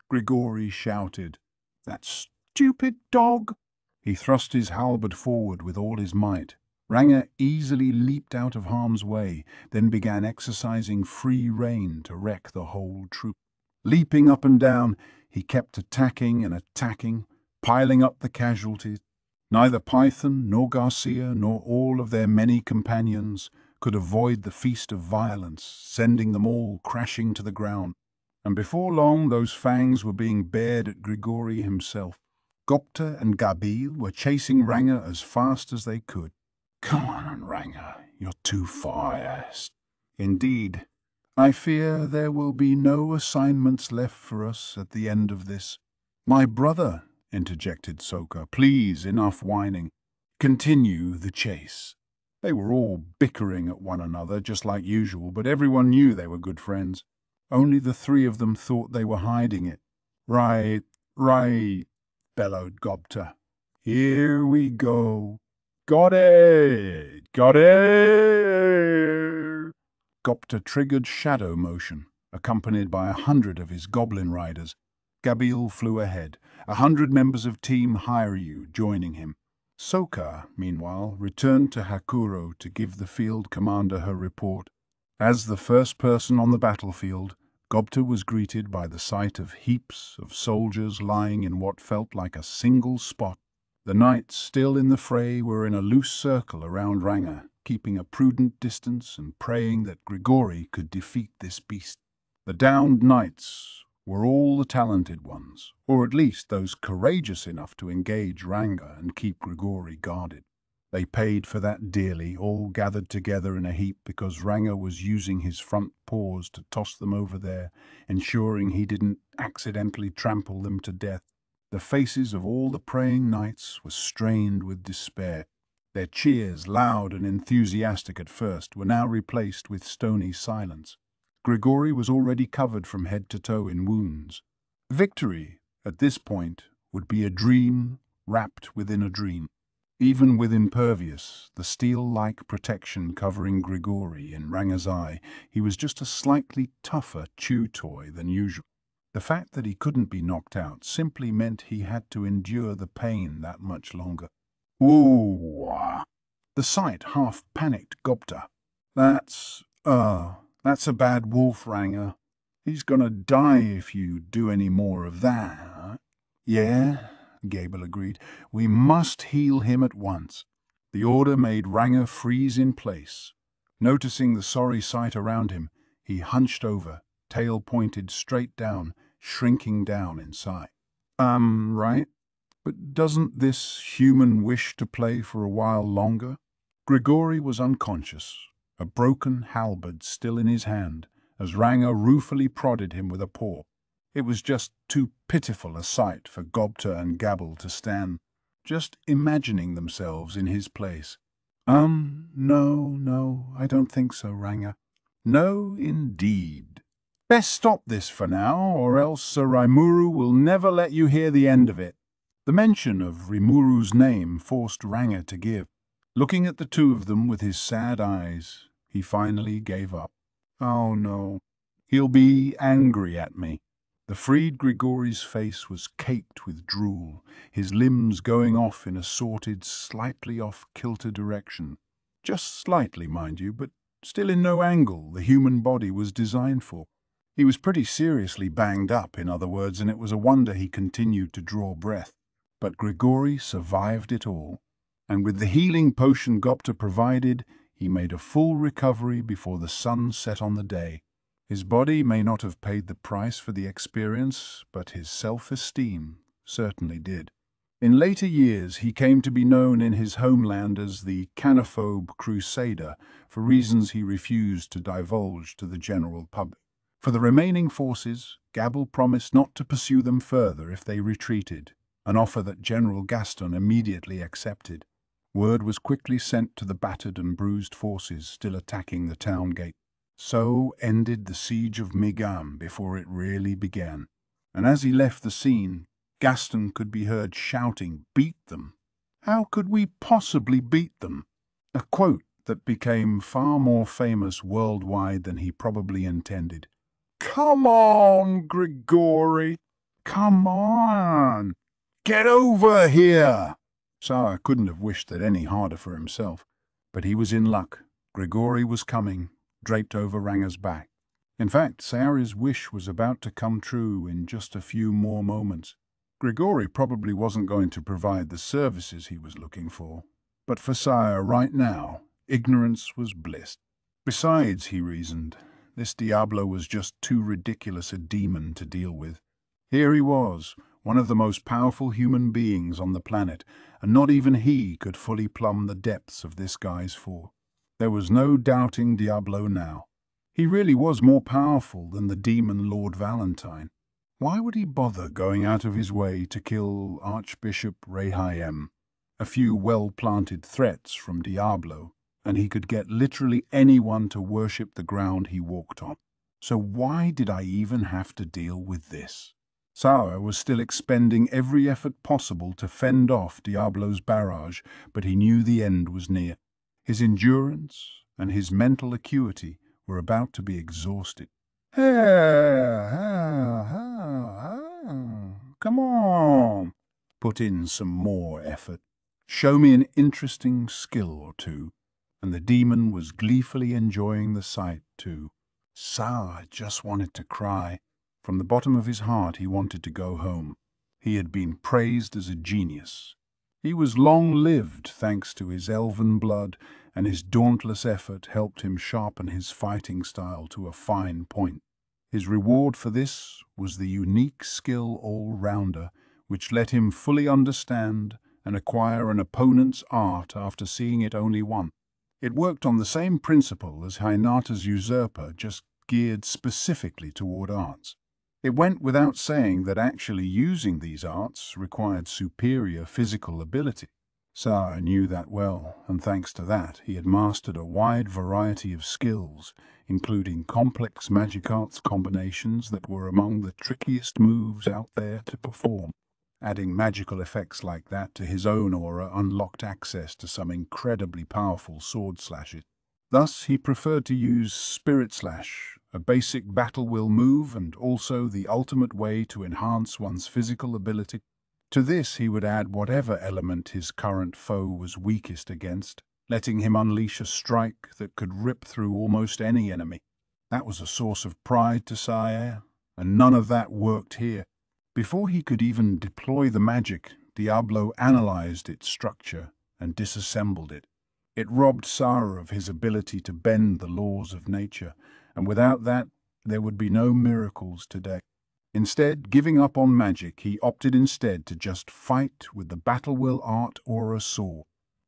Grigori shouted. That stupid dog! He thrust his halberd forward with all his might. Ranga easily leaped out of harm's way, then began exercising free rein to wreck the whole troop. Leaping up and down, he kept attacking and attacking, piling up the casualties. Neither Python, nor Garcia, nor all of their many companions could avoid the feast of violence, sending them all crashing to the ground. And before long, those fangs were being bared at Grigori himself. Gupta and Gabil were chasing Ranga as fast as they could. "Come on, Ranga, you're too fast." "Indeed. I fear there will be no assignments left for us at the end of this." "My brother," interjected Soka, "please, enough whining. Continue the chase." They were all bickering at one another, just like usual, but everyone knew they were good friends. Only the three of them thought they were hiding it. Right, bellowed Gupta. "Here we go." "Got it! Got it!" Gupta triggered shadow motion, accompanied by 100 of his goblin riders. Gabil flew ahead, 100 members of Team Hiryu joining him. Soka, meanwhile, returned to Hakuro to give the field commander her report. As the first person on the battlefield, Gupta was greeted by the sight of heaps of soldiers lying in what felt like a single spot. The knights still in the fray were in a loose circle around Ranga, keeping a prudent distance and praying that Grigori could defeat this beast. The downed knights were all the talented ones, or at least those courageous enough to engage Ranga and keep Grigori guarded. They paid for that dearly, all gathered together in a heap because Ranga was using his front paws to toss them over there, ensuring he didn't accidentally trample them to death. The faces of all the praying knights were strained with despair. Their cheers, loud and enthusiastic at first, were now replaced with stony silence. Grigori was already covered from head to toe in wounds. Victory, at this point, would be a dream wrapped within a dream. Even with impervious, the steel-like protection covering Grigori in Ranga's eye, he was just a slightly tougher chew toy than usual. The fact that he couldn't be knocked out simply meant he had to endure the pain that much longer. "Ooh!" The sight half-panicked Gupta. That's a bad wolf, Ranga. He's gonna die if you do any more of that." "Yeah," Gable agreed. "We must heal him at once." The order made Ranga freeze in place. Noticing the sorry sight around him, he hunched over, tail pointed straight down, shrinking down inside. Right? But doesn't this human wish to play for a while longer?" Grigori was unconscious, a broken halberd still in his hand, as Ranga ruefully prodded him with a paw. It was just too pitiful a sight for Gupta and Gabble to stand, just imagining themselves in his place. No, I don't think so, Ranga." "No, indeed. Best stop this for now, or else Sir Rimuru will never let you hear the end of it." The mention of Rimuru's name forced Ranga to give. Looking at the two of them with his sad eyes, he finally gave up. "Oh no, he'll be angry at me." The freed Grigori's face was caked with drool, his limbs going off in a sorted, slightly off-kilter direction. Just slightly, mind you, but still in no angle the human body was designed for. He was pretty seriously banged up, in other words, and it was a wonder he continued to draw breath. But Grigori survived it all, and with the healing potion Gupta provided, he made a full recovery before the sun set on the day. His body may not have paid the price for the experience, but his self-esteem certainly did. In later years, he came to be known in his homeland as the Canophobe Crusader for reasons he refused to divulge to the general public. For the remaining forces, Gabble promised not to pursue them further if they retreated, an offer that General Gaston immediately accepted. Word was quickly sent to the battered and bruised forces still attacking the town gate. So ended the siege of Migam before it really began. And as he left the scene, Gaston could be heard shouting, "Beat them! How could we possibly beat them?" A quote that became far more famous worldwide than he probably intended. "Come on, Grigori! Come on! Get over here!" Sara couldn't have wished that any harder for himself. But he was in luck. Grigori was coming, draped over Ranga's back. In fact, Sayari's wish was about to come true in just a few more moments. Grigori probably wasn't going to provide the services he was looking for. But for Saya right now, ignorance was bliss. Besides, he reasoned, this Diablo was just too ridiculous a demon to deal with. Here he was, one of the most powerful human beings on the planet, and not even he could fully plumb the depths of this guy's force. There was no doubting Diablo now. He really was more powerful than the demon Lord Valentine. Why would he bother going out of his way to kill Archbishop Rehaim? A few well-planted threats from Diablo, and he could get literally anyone to worship the ground he walked on. So why did I even have to deal with this? Saya was still expending every effort possible to fend off Diablo's barrage, but he knew the end was near. His endurance and his mental acuity were about to be exhausted. Come on, put in some more effort. Show me an interesting skill or two. And the demon was gleefully enjoying the sight too. Saya just wanted to cry. From the bottom of his heart he wanted to go home. He had been praised as a genius. He was long-lived thanks to his elven blood, and his dauntless effort helped him sharpen his fighting style to a fine point. His reward for this was the unique skill all-rounder, which let him fully understand and acquire an opponent's art after seeing it only once. It worked on the same principle as Hinata's usurper, just geared specifically toward arts. It went without saying that actually using these arts required superior physical ability. Saya knew that well, and thanks to that he had mastered a wide variety of skills, including complex magic arts combinations that were among the trickiest moves out there to perform. Adding magical effects like that to his own aura unlocked access to some incredibly powerful sword slashes. Thus, he preferred to use Spirit Slash, a basic battle will move and also the ultimate way to enhance one's physical ability. To this he would add whatever element his current foe was weakest against, letting him unleash a strike that could rip through almost any enemy. That was a source of pride to Saya, and none of that worked here. Before he could even deploy the magic, Diablo analyzed its structure and disassembled it. It robbed Saya of his ability to bend the laws of nature, and without that, there would be no miracles today. Instead, giving up on magic, he opted instead to just fight with the battle will art or a sword.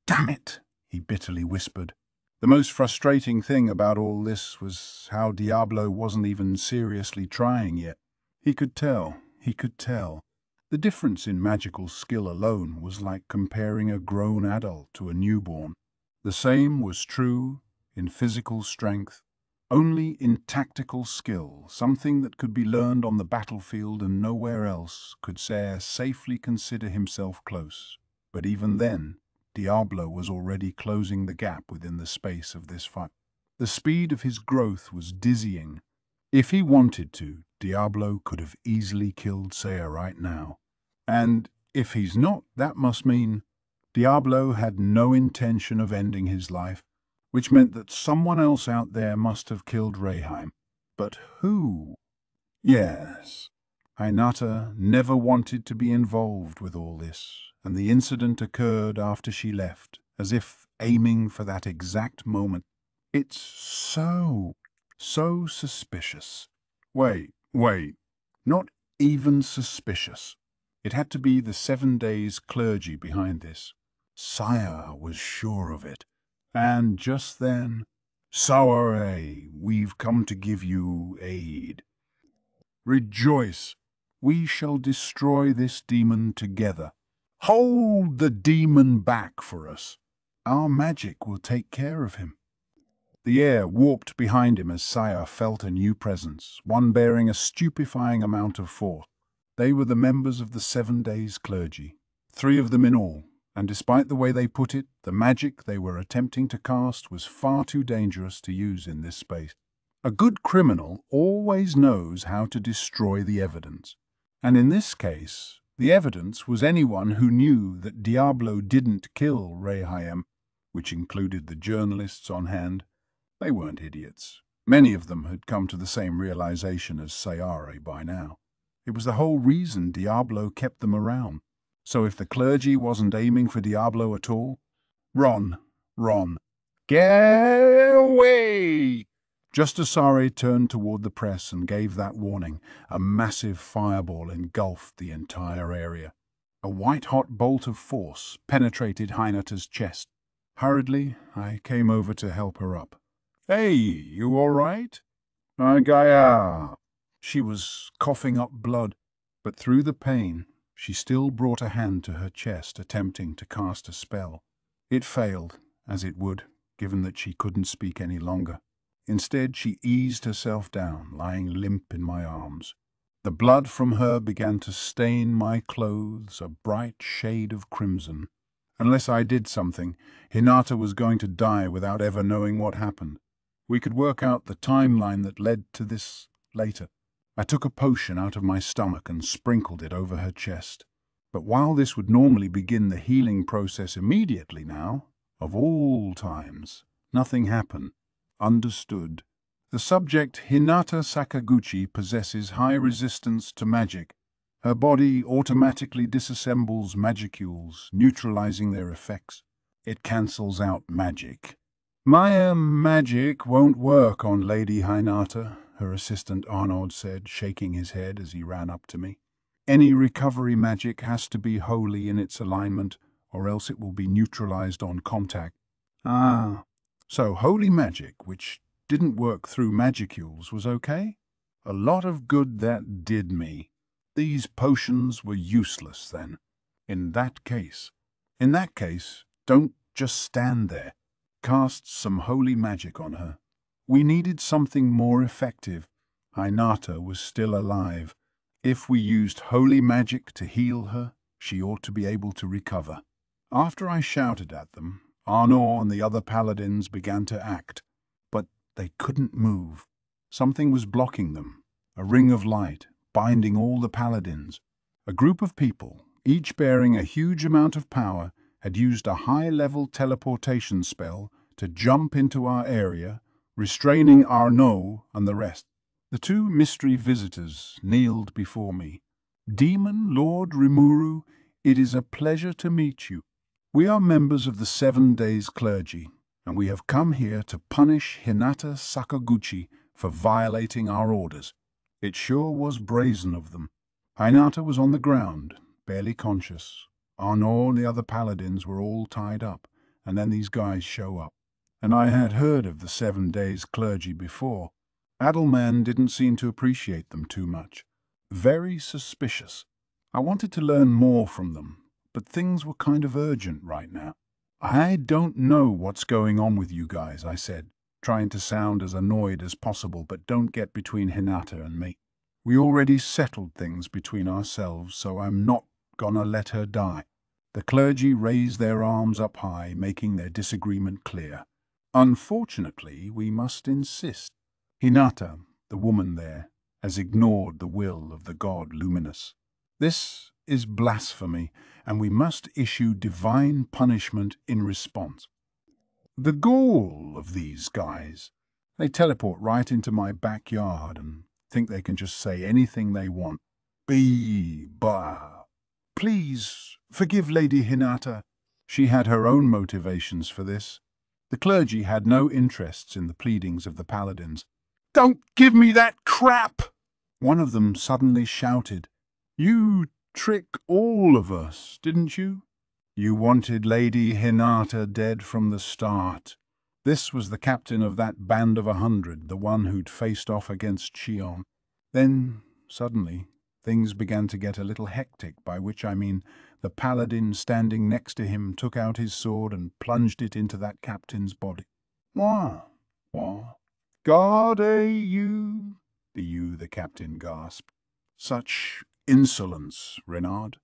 "Damn it!" he bitterly whispered. The most frustrating thing about all this was how Diablo wasn't even seriously trying yet. He could tell. The difference in magical skill alone was like comparing a grown adult to a newborn. The same was true in physical strength. Only in tactical skill, something that could be learned on the battlefield and nowhere else, could Saya safely consider himself close. But even then, Diablo was already closing the gap within the space of this fight. The speed of his growth was dizzying. If he wanted to, Diablo could have easily killed Saya right now. And if he's not, that must mean Diablo had no intention of ending his life, which meant that someone else out there must have killed Rehaim. But who? Yes, Hinata never wanted to be involved with all this, and the incident occurred after she left, as if aiming for that exact moment. It's so suspicious. Wait, not even suspicious. It had to be the 7 days clergy behind this. Saya was sure of it. And just then, "Saware, we've come to give you aid. Rejoice, we shall destroy this demon together. Hold the demon back for us. Our magic will take care of him." The air warped behind him as Saya felt a new presence, one bearing a stupefying amount of force. They were the members of the 7 days clergy, 3 of them in all, and despite the way they put it, the magic they were attempting to cast was far too dangerous to use in this space. A good criminal always knows how to destroy the evidence, and in this case, the evidence was anyone who knew that Diablo didn't kill Rehaim. which included the journalists on hand. They weren't idiots. Many of them had come to the same realization as Sayare by now. It was the whole reason Diablo kept them around. So if the clergy wasn't aiming for Diablo at all, Ron, get away! Just as Sare turned toward the press and gave that warning, a massive fireball engulfed the entire area. A white-hot bolt of force penetrated Hinata's chest. Hurriedly, I came over to help her up. "Hey, you all right?" "Gaia." She was coughing up blood, but through the pain, she still brought a hand to her chest, attempting to cast a spell. It failed, as it would, given that she couldn't speak any longer. Instead, she eased herself down, lying limp in my arms. The blood from her began to stain my clothes a bright shade of crimson. Unless I did something, Hinata was going to die without ever knowing what happened. We could work out the timeline that led to this later. I took a potion out of my stomach and sprinkled it over her chest. But while this would normally begin the healing process immediately now, of all times, nothing happened. Understood. The subject, Hinata Sakaguchi, possesses high resistance to magic. Her body automatically disassembles magicules, neutralizing their effects. It cancels out magic. "My magic won't work on Lady Hinata," her assistant Arnaud said, shaking his head as he ran up to me. "Any recovery magic has to be wholly in its alignment, or else it will be neutralized on contact." So holy magic, which didn't work through magicules, was okay? A lot of good that did me. These potions were useless then. In that case, don't just stand there. Cast some holy magic on her. We needed something more effective. Hinata was still alive. If we used holy magic to heal her, she ought to be able to recover. After I shouted at them, Arnaud and the other paladins began to act, but they couldn't move. Something was blocking them, a ring of light, binding all the paladins. A group of people, each bearing a huge amount of power, had used a high-level teleportation spell to jump into our area, restraining Arnaud and the rest. The two mystery visitors kneeled before me. "Demon Lord Rimuru, it is a pleasure to meet you. We are members of the 7 Days clergy, and we have come here to punish Hinata Sakaguchi for violating our orders." It sure was brazen of them. Hinata was on the ground, barely conscious. Arnaud and the other paladins were all tied up, and then these guys show up. And I had heard of the 7 Days clergy before. Adelman didn't seem to appreciate them too much. Very suspicious. I wanted to learn more from them, but things were kind of urgent right now. "I don't know what's going on with you guys," I said, trying to sound as annoyed as possible, but don't get between Hinata and me. "We already settled things between ourselves, so I'm not gonna let her die." The clergy raised their arms up high, making their disagreement clear. "Unfortunately, we must insist. Hinata, the woman there, has ignored the will of the god Luminous. This is blasphemy, and we must issue divine punishment in response." The gall of these guys. They teleport right into my backyard and think they can just say anything they want. Bah. "Please, forgive Lady Hinata." She had her own motivations for this. The clergy had no interests in the pleadings of the paladins. "Don't give me that crap!" One of them suddenly shouted. "You tricked all of us, didn't you? You wanted Lady Hinata dead from the start." This was the captain of that band of 100, the one who'd faced off against Shion. Then, suddenly, things began to get a little hectic, by which I mean the paladin standing next to him took out his sword and plunged it into that captain's body. "What? God, you?" the captain gasped. "Such insolence, Renard.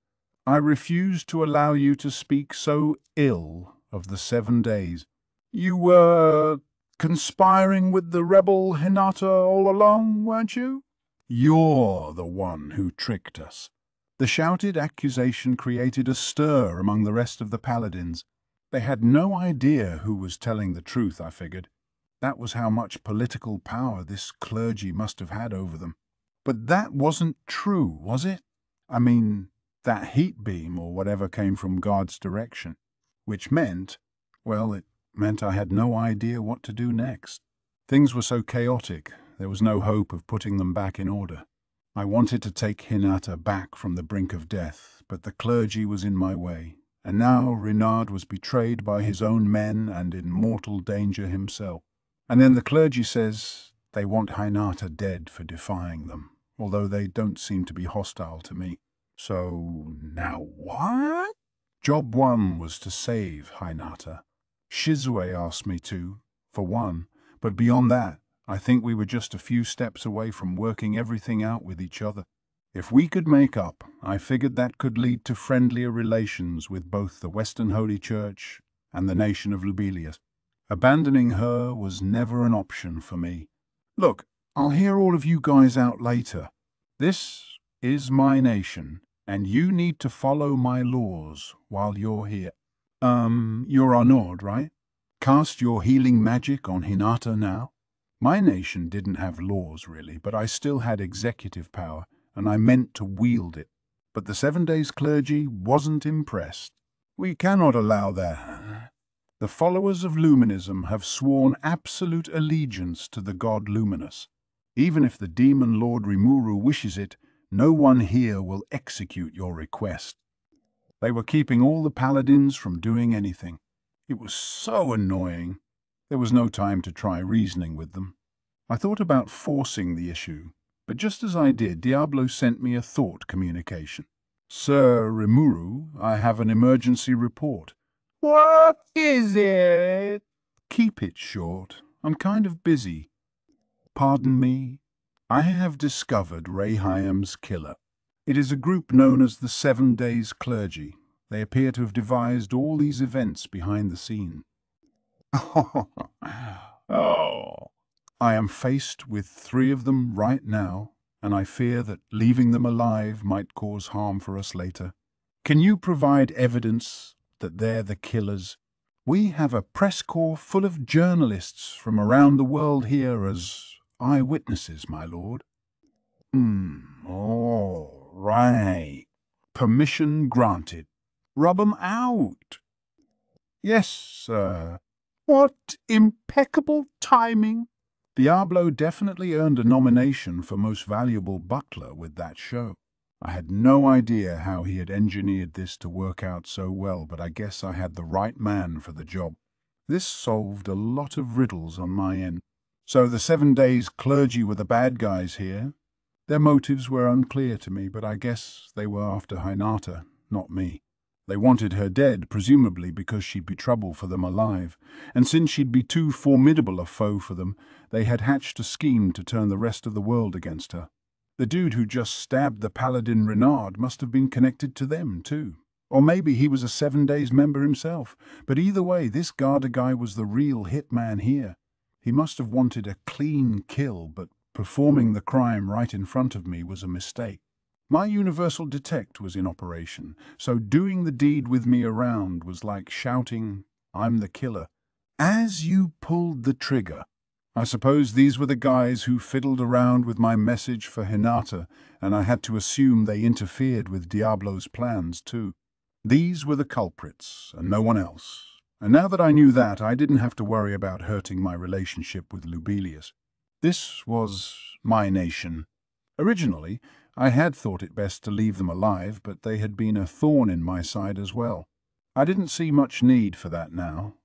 I refuse to allow you to speak so ill of the 7 Days. You were conspiring with the rebel Hinata all along, weren't you? You're the one who tricked us." The shouted accusation created a stir among the rest of the paladins. They had no idea who was telling the truth, I figured. That was how much political power this clergy must have had over them. But that wasn't true, was it? I mean, that heat beam or whatever came from God's direction, which meant, well, it meant I had no idea what to do next. Things were so chaotic, there was no hope of putting them back in order. I wanted to take Hinata back from the brink of death, but the clergy was in my way, and now Renard was betrayed by his own men and in mortal danger himself. And then the clergy says they want Hinata dead for defying them, although they don't seem to be hostile to me. So now what? Job 1 was to save Hinata. Shizue asked me to, for one, but beyond that, I think we were just a few steps away from working everything out with each other. If we could make up, I figured that could lead to friendlier relations with both the Western Holy Church and the nation of Lubelius. Abandoning her was never an option for me. Look, I'll hear all of you guys out later. This is my nation, and you need to follow my laws while you're here. You're Arnaud, right? Cast your healing magic on Hinata now? My nation didn't have laws, really, but I still had executive power, and I meant to wield it. But the 7 Days clergy wasn't impressed. We cannot allow that. The followers of Luminism have sworn absolute allegiance to the god Luminous. Even if the demon lord Rimuru wishes it, no one here will execute your request. They were keeping all the paladins from doing anything. It was so annoying. There was no time to try reasoning with them. I thought about forcing the issue, but just as I did, Diablo sent me a thought communication. Sir Rimuru, I have an emergency report. What is it? Keep it short. I'm kind of busy. Pardon me? I have discovered Rayheim's killer. It is a group known as the 7 Days Clergy. They appear to have devised all these events behind the scene. Oh. I am faced with 3 of them right now, and I fear that leaving them alive might cause harm for us later. Can you provide evidence that they're the killers? We have a press corps full of journalists from around the world here as eyewitnesses, my lord. All right. Permission granted. Rub 'em out. Yes, sir. What impeccable timing. Diablo definitely earned a nomination for Most Valuable Butler with that show. I had no idea how he had engineered this to work out so well, but I guess I had the right man for the job. This solved a lot of riddles on my end. So the 7 Days clergy were the bad guys here. Their motives were unclear to me, but I guess they were after Hinata, not me. They wanted her dead, presumably because she'd be trouble for them alive, and since she'd be too formidable a foe for them, they had hatched a scheme to turn the rest of the world against her. The dude who just stabbed the paladin Renard must have been connected to them, too. Or maybe he was a 7 Days member himself, but either way, this Garda guy was the real hitman here. He must have wanted a clean kill, but performing the crime right in front of me was a mistake. My universal detect was in operation, so doing the deed with me around was like shouting, "I'm the killer," as you pulled the trigger. I suppose these were the guys who fiddled around with my message for Hinata, and I had to assume they interfered with Diablo's plans too. These were the culprits, and no one else. And now that I knew that, I didn't have to worry about hurting my relationship with Lubelius. This was my nation. Originally, I had thought it best to leave them alive, but they had been a thorn in my side as well. I didn't see much need for that now.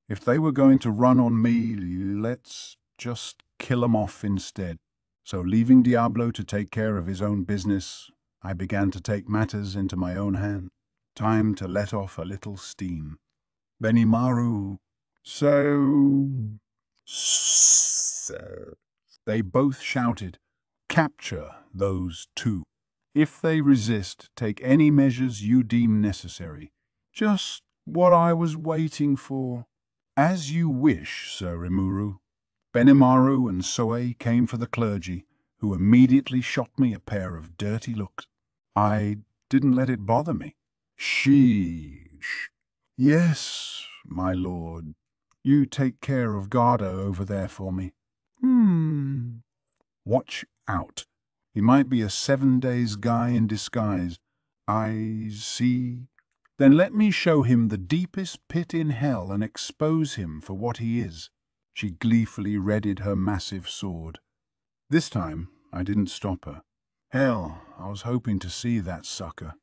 If they were going to run on me, let's just kill 'em off instead. So leaving Diablo to take care of his own business, I began to take matters into my own hand. Time to let off a little steam. Benimaru. So... They both shouted, "Capture those 2. If they resist, take any measures you deem necessary." Just what I was waiting for. As you wish, Sir Rimuru. Benimaru and Soe came for the clergy, who immediately shot me a pair of dirty looks. I didn't let it bother me. Sheesh. Yes, my lord. You take care of Garda over there for me. Watch out. He might be a 7 days guy in disguise. I see. Then let me show him the deepest pit in hell and expose him for what he is. She gleefully readied her massive sword. This time, I didn't stop her. Hell, I was hoping to see that sucker.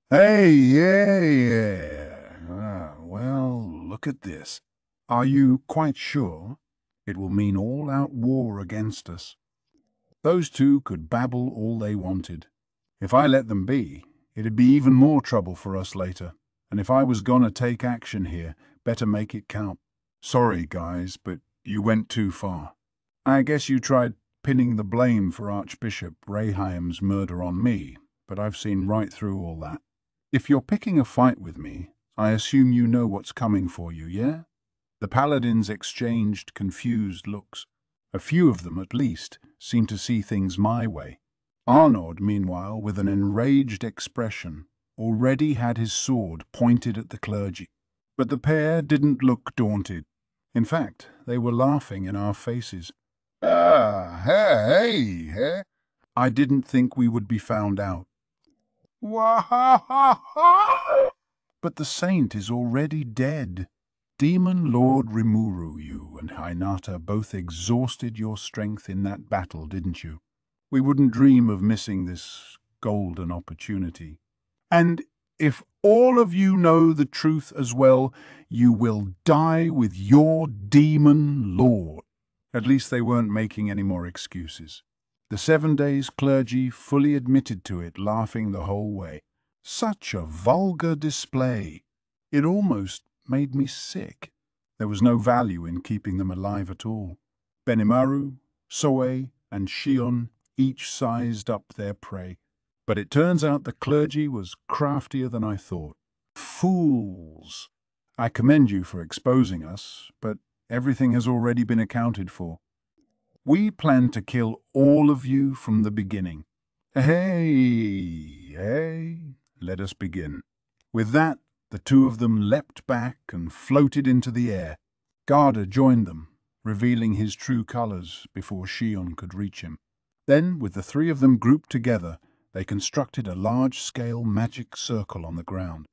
Hey, yeah. Well, look at this. Are you quite sure? It will mean all-out war against us. Those two could babble all they wanted. If I let them be, it'd be even more trouble for us later. And if I was gonna take action here, better make it count. Sorry, guys, but you went too far. I guess you tried pinning the blame for Archbishop Rehaim's murder on me, but I've seen right through all that. If you're picking a fight with me, I assume you know what's coming for you, yeah? The paladins exchanged confused looks. A few of them, at least, seemed to see things my way. Arnaud, meanwhile, with an enraged expression, already had his sword pointed at the clergy. But the pair didn't look daunted. In fact, they were laughing in our faces. Hey. I didn't think we would be found out. Wahahaha! But the saint is already dead. Demon Lord Rimuru, you and Hinata both exhausted your strength in that battle, didn't you? We wouldn't dream of missing this golden opportunity. And if all of you know the truth as well, you will die with your demon lord. At least they weren't making any more excuses. The 7 days clergy fully admitted to it, laughing the whole way. Such a vulgar display. It almost made me sick. There was no value in keeping them alive at all. Benimaru, Soe, and Shion each sized up their prey. But it turns out the clergy was craftier than I thought. Fools! I commend you for exposing us, but everything has already been accounted for. We plan to kill all of you from the beginning. Hey, let us begin. With that, the two of them leapt back and floated into the air. Garda joined them, revealing his true colors before Shion could reach him. Then, with the three of them grouped together, they constructed a large-scale magic circle on the ground.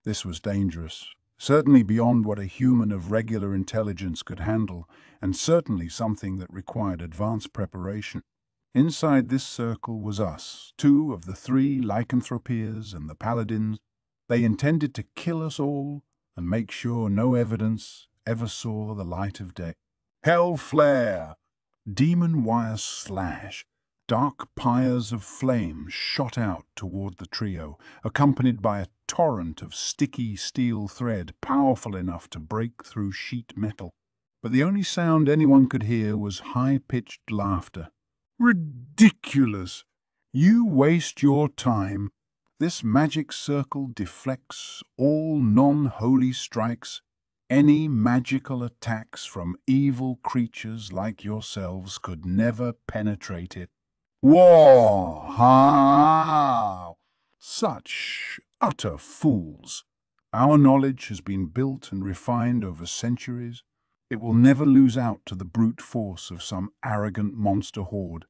This was dangerous, certainly beyond what a human of regular intelligence could handle, and certainly something that required advanced preparation. Inside this circle was us, 2 of the 3 lycanthropeers and the paladins. They intended to kill us all and make sure no evidence ever saw the light of day. Hell flare! Demon wire slash! Dark pyres of flame shot out toward the trio, accompanied by a torrent of sticky steel thread powerful enough to break through sheet metal. But the only sound anyone could hear was high-pitched laughter. Ridiculous! You waste your time. This magic circle deflects all non-holy strikes. Any magical attacks from evil creatures like yourselves could never penetrate it. Wow! Such utter fools. Our knowledge has been built and refined over centuries. It will never lose out to the brute force of some arrogant monster horde.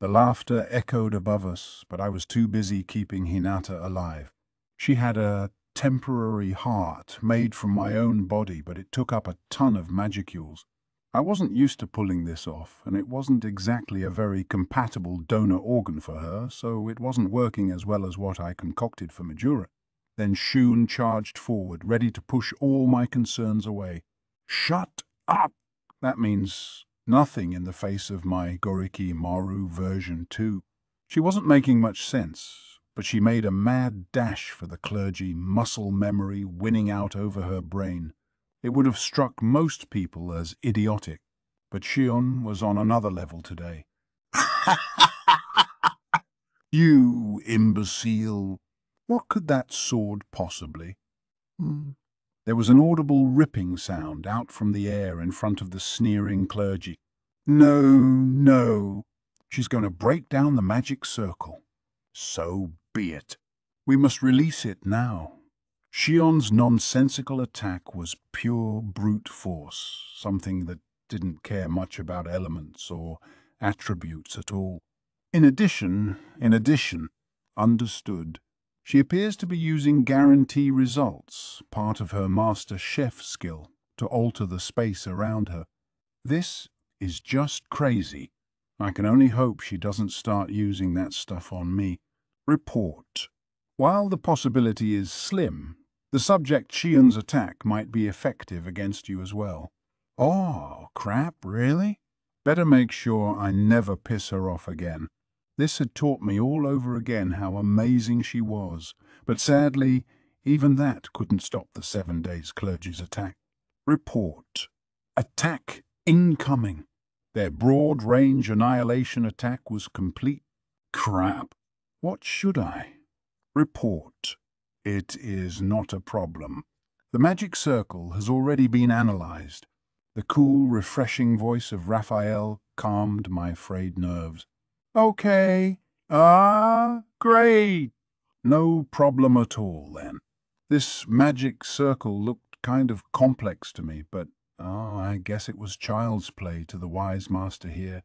The laughter echoed above us, but I was too busy keeping Hinata alive. She had a temporary heart made from my own body, but it took up a ton of magicules. I wasn't used to pulling this off, and it wasn't exactly a very compatible donor organ for her, so it wasn't working as well as what I concocted for Majura. Then Shun charged forward, ready to push all my concerns away. Shut up! That means nothing in the face of my Goriki Maru version 2. She wasn't making much sense, but she made a mad dash for the clergy, muscle memory winning out over her brain. It would have struck most people as idiotic, but Shion was on another level today. You imbecile! What could that sword possibly? There was an audible ripping sound out from the air in front of the sneering clergy. No. She's going to break down the magic circle. So be it. We must release it now. Shion's nonsensical attack was pure brute force, something that didn't care much about elements or attributes at all. In addition, understood, she appears to be using guarantee results, part of her master chef skill, to alter the space around her. This is just crazy. I can only hope she doesn't start using that stuff on me. Report. While the possibility is slim, the subject Shion's attack might be effective against you as well. Oh, crap, really? Better make sure I never piss her off again. This had taught me all over again how amazing she was, but sadly, even that couldn't stop the 7 days clergy's attack. Report. Attack incoming. Their broad-range annihilation attack was complete. Crap. What should I? Report. It is not a problem. The magic circle has already been analyzed. The cool, refreshing voice of Raphael calmed my frayed nerves. Okay. Great. No problem at all, then. This magic circle looked kind of complex to me, but I guess it was child's play to the wise master here.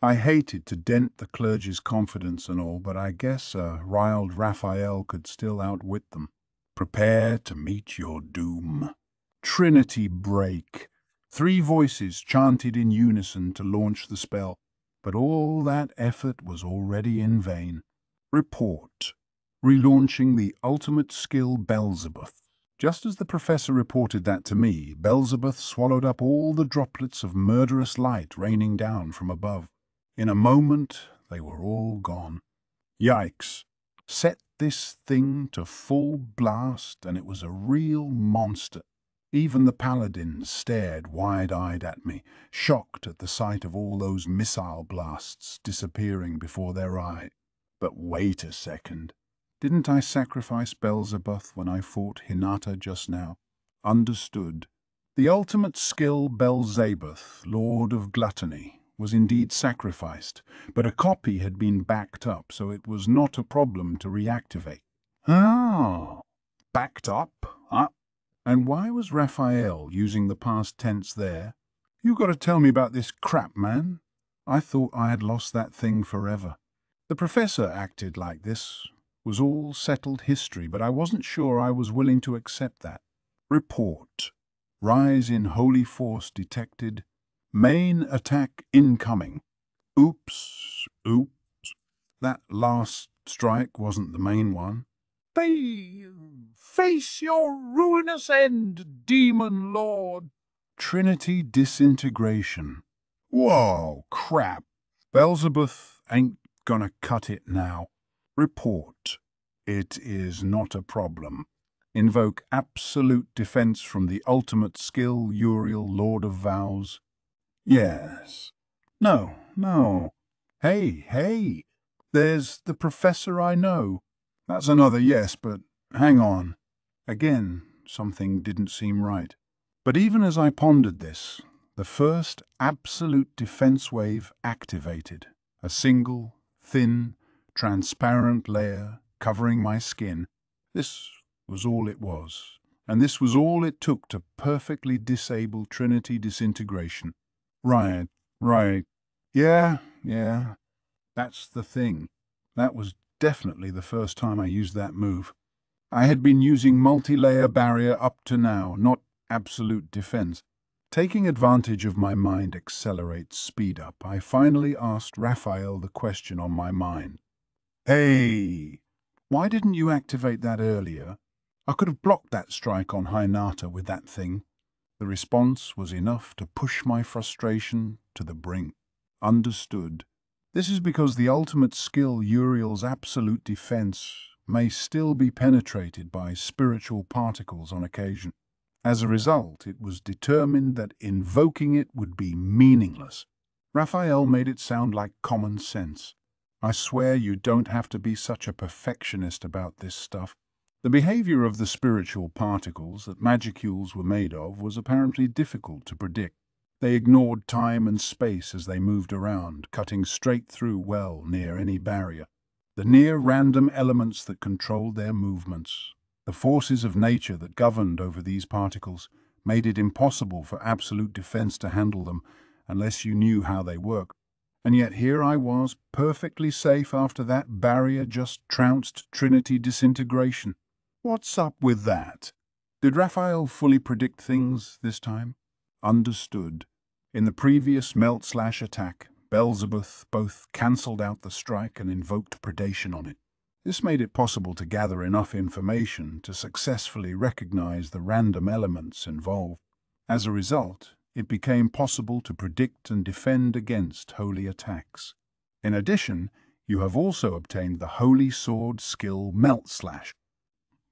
I hated to dent the clergy's confidence and all, but I guess riled Raphael could still outwit them. Prepare to meet your doom. Trinity break. 3 voices chanted in unison to launch the spell, but all that effort was already in vain. Report. Relaunching the ultimate skill Belzebuth. Just as the professor reported that to me, Belzebuth swallowed up all the droplets of murderous light raining down from above. In a moment, they were all gone. Yikes. Set this thing to full blast, and it was a real monster. Even the paladins stared wide-eyed at me, shocked at the sight of all those missile blasts disappearing before their eyes. But wait a second. Didn't I sacrifice Belzebuth when I fought Hinata just now? Understood. The ultimate skill Belzebuth, Lord of Gluttony, was indeed sacrificed, but a copy had been backed up, so it was not a problem to reactivate. Oh, backed up? And why was Raphael using the past tense there? You got to tell me about this crap, man. I thought I had lost that thing forever. The professor acted like this was all settled history, but I wasn't sure I was willing to accept that. Report. Rise in holy force detected. Main attack incoming. Oops. That last strike wasn't the main one. Face your ruinous end, demon lord. Trinity disintegration. Whoa, crap. Belzebuth ain't gonna cut it now. Report. It is not a problem. Invoke absolute defense from the ultimate skill Uriel, Lord of Vows. Yes. No. Hey. There's the professor I know. That's another yes, but hang on. Again, something didn't seem right. But even as I pondered this, the first absolute defense wave activated. A single, thin, transparent layer covering my skin. This was all it was, and this was all it took to perfectly disable Trinity disintegration. Right. Yeah, that's the thing. That was definitely the first time I used that move. I had been using multi-layer barrier up to now, not absolute defense. Taking advantage of my mind accelerates speed up, I finally asked Raphael the question on my mind. Hey, why didn't you activate that earlier? I could have blocked that strike on Hinata with that thing. The response was enough to push my frustration to the brink. Understood. This is because the ultimate skill Uriel's absolute defense may still be penetrated by spiritual particles on occasion. As a result, it was determined that invoking it would be meaningless. Raphael made it sound like common sense. I swear you don't have to be such a perfectionist about this stuff. The behavior of the spiritual particles that magicules were made of was apparently difficult to predict. They ignored time and space as they moved around, cutting straight through well near any barrier. The near-random elements that controlled their movements. The forces of nature that governed over these particles made it impossible for absolute defense to handle them unless you knew how they worked. And yet here I was, perfectly safe after that barrier just trounced Trinity disintegration. What's up with that? Did Raphael fully predict things this time? Understood. In the previous melt/attack, Beelzebub both cancelled out the strike and invoked predation on it. This made it possible to gather enough information to successfully recognize the random elements involved. As a result, it became possible to predict and defend against holy attacks. In addition, you have also obtained the Holy Sword skill Melt Slash.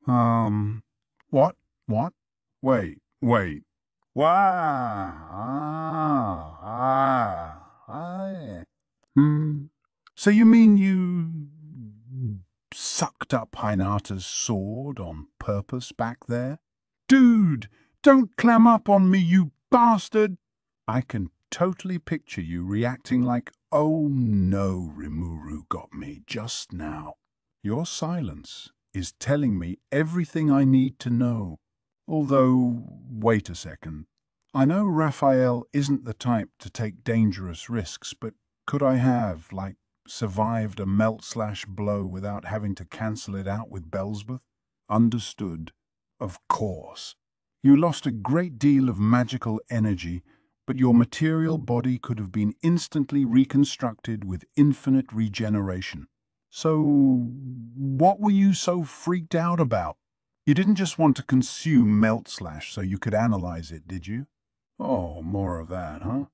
What? Wait. So you mean you sucked up Hinata's sword on purpose back there? Dude, don't clam up on me, you bastard! I can totally picture you reacting like, oh no, Rimuru got me just now. Your silence is telling me everything I need to know. Although, wait a second. I know Raphael isn't the type to take dangerous risks, but could I have, survived a melt/blow without having to cancel it out with Beelzebub? Understood. Of course. You lost a great deal of magical energy, but your material body could have been instantly reconstructed with infinite regeneration. So, what were you so freaked out about? You didn't just want to consume Melt Slash so you could analyze it, did you? Oh, more of that, huh?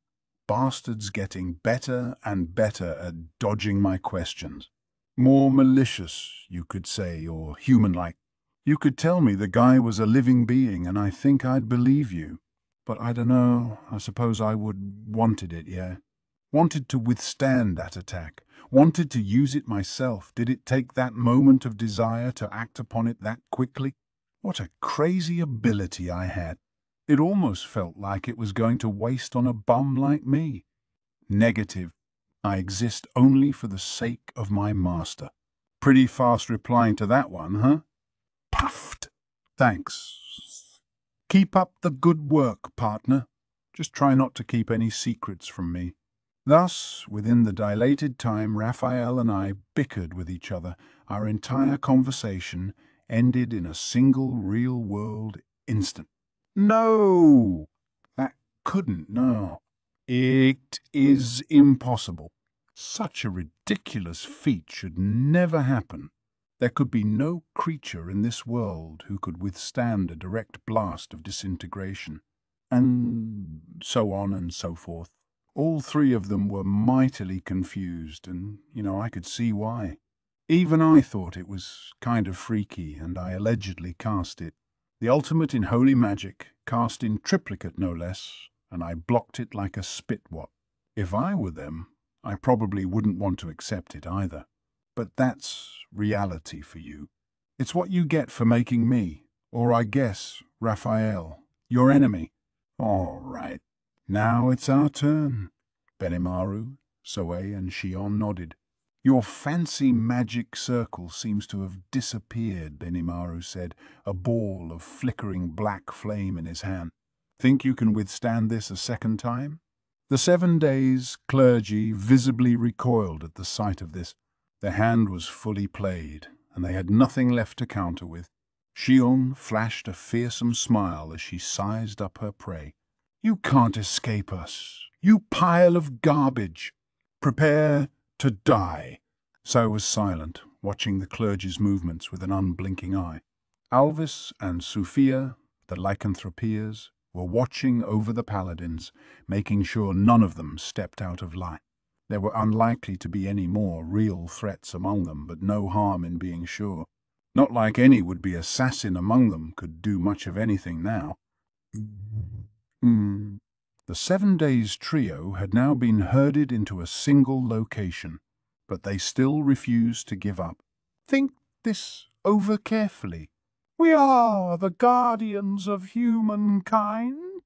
Bastards getting better and better at dodging my questions. More malicious, you could say, or human-like. You could tell me the guy was a living being and I think I'd believe you. But I don't know, I suppose I wanted it, yeah. Wanted to withstand that attack. Wanted to use it myself. Did it take that moment of desire to act upon it that quickly? What a crazy ability I had. It almost felt like it was going to waste on a bum like me. Negative. I exist only for the sake of my master. Pretty fast replying to that one, huh? Puffed. Thanks. Keep up the good work, partner. Just try not to keep any secrets from me. Thus, within the dilated time Raphael and I bickered with each other, our entire conversation ended in a single real-world instant. No! That couldn't, no. It is impossible. Such a ridiculous feat should never happen. There could be no creature in this world who could withstand a direct blast of disintegration. And so on and so forth. All three of them were mightily confused, and, I could see why. Even I thought it was kind of freaky, and I allegedly cast it. The ultimate in holy magic, cast in triplicate no less, and I blocked it like a spitwat. If I were them, I probably wouldn't want to accept it either. But that's reality for you. It's what you get for making me, or I guess, Raphael, your enemy. All right. Now it's our turn. Benimaru, Soe, and Shion nodded. Your fancy magic circle seems to have disappeared, Benimaru said, a ball of flickering black flame in his hand. Think you can withstand this a second time? The 7 days clergy visibly recoiled at the sight of this. Their hand was fully played, and they had nothing left to counter with. Shion flashed a fearsome smile as she sized up her prey. You can't escape us, you pile of garbage. Prepare to die. So was silent, watching the clergy's movements with an unblinking eye. Alvis and Sophia, the lycanthropeers, were watching over the paladins, making sure none of them stepped out of line. There were unlikely to be any more real threats among them, but no harm in being sure. Not like any would-be assassin among them could do much of anything now. The 7 days trio had now been herded into a single location, but they still refused to give up. Think this over carefully. We are the guardians of humankind.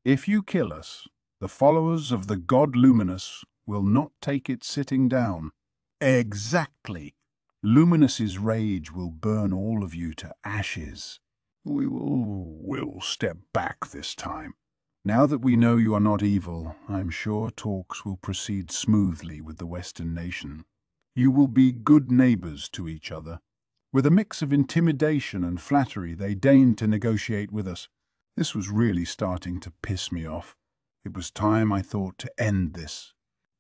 If you kill us, the followers of the God Luminous will not take it sitting down. Exactly. Luminous's rage will burn all of you to ashes. We'll step back this time. Now that we know you are not evil, I'm sure talks will proceed smoothly with the Western nation. You will be good neighbors to each other. With a mix of intimidation and flattery, they deigned to negotiate with us. This was really starting to piss me off. It was time, I thought, to end this.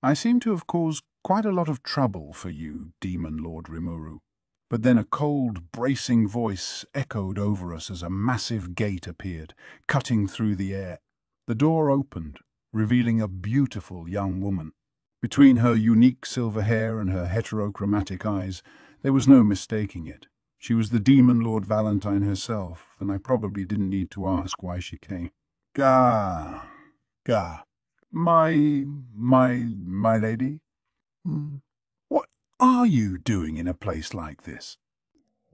I seem to have caused quite a lot of trouble for you, Demon Lord Rimuru. But then a cold, bracing voice echoed over us as a massive gate appeared, cutting through the air. The door opened, revealing a beautiful young woman. Between her unique silver hair and her heterochromatic eyes, there was no mistaking it. She was the Demon Lord Valentine herself, and I probably didn't need to ask why she came. Gah, my lady? What are you doing in a place like this?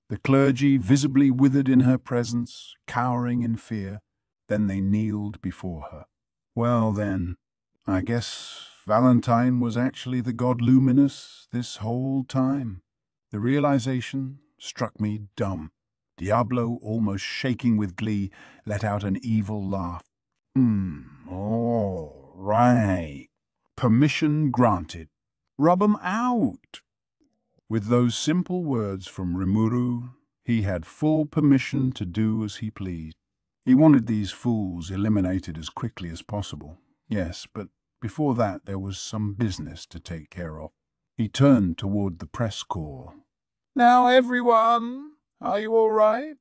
The clergy visibly withered in her presence, cowering in fear. Then they kneeled before her. Well then, I guess Valentine was actually the god Luminous this whole time. The realization struck me dumb. Diablo, almost shaking with glee, let out an evil laugh. All right. Permission granted. Rub 'em out. With those simple words from Rimuru, he had full permission to do as he pleased. He wanted these fools eliminated as quickly as possible. Yes, but before that there was some business to take care of. He turned toward the press corps. Now everyone, are you all right?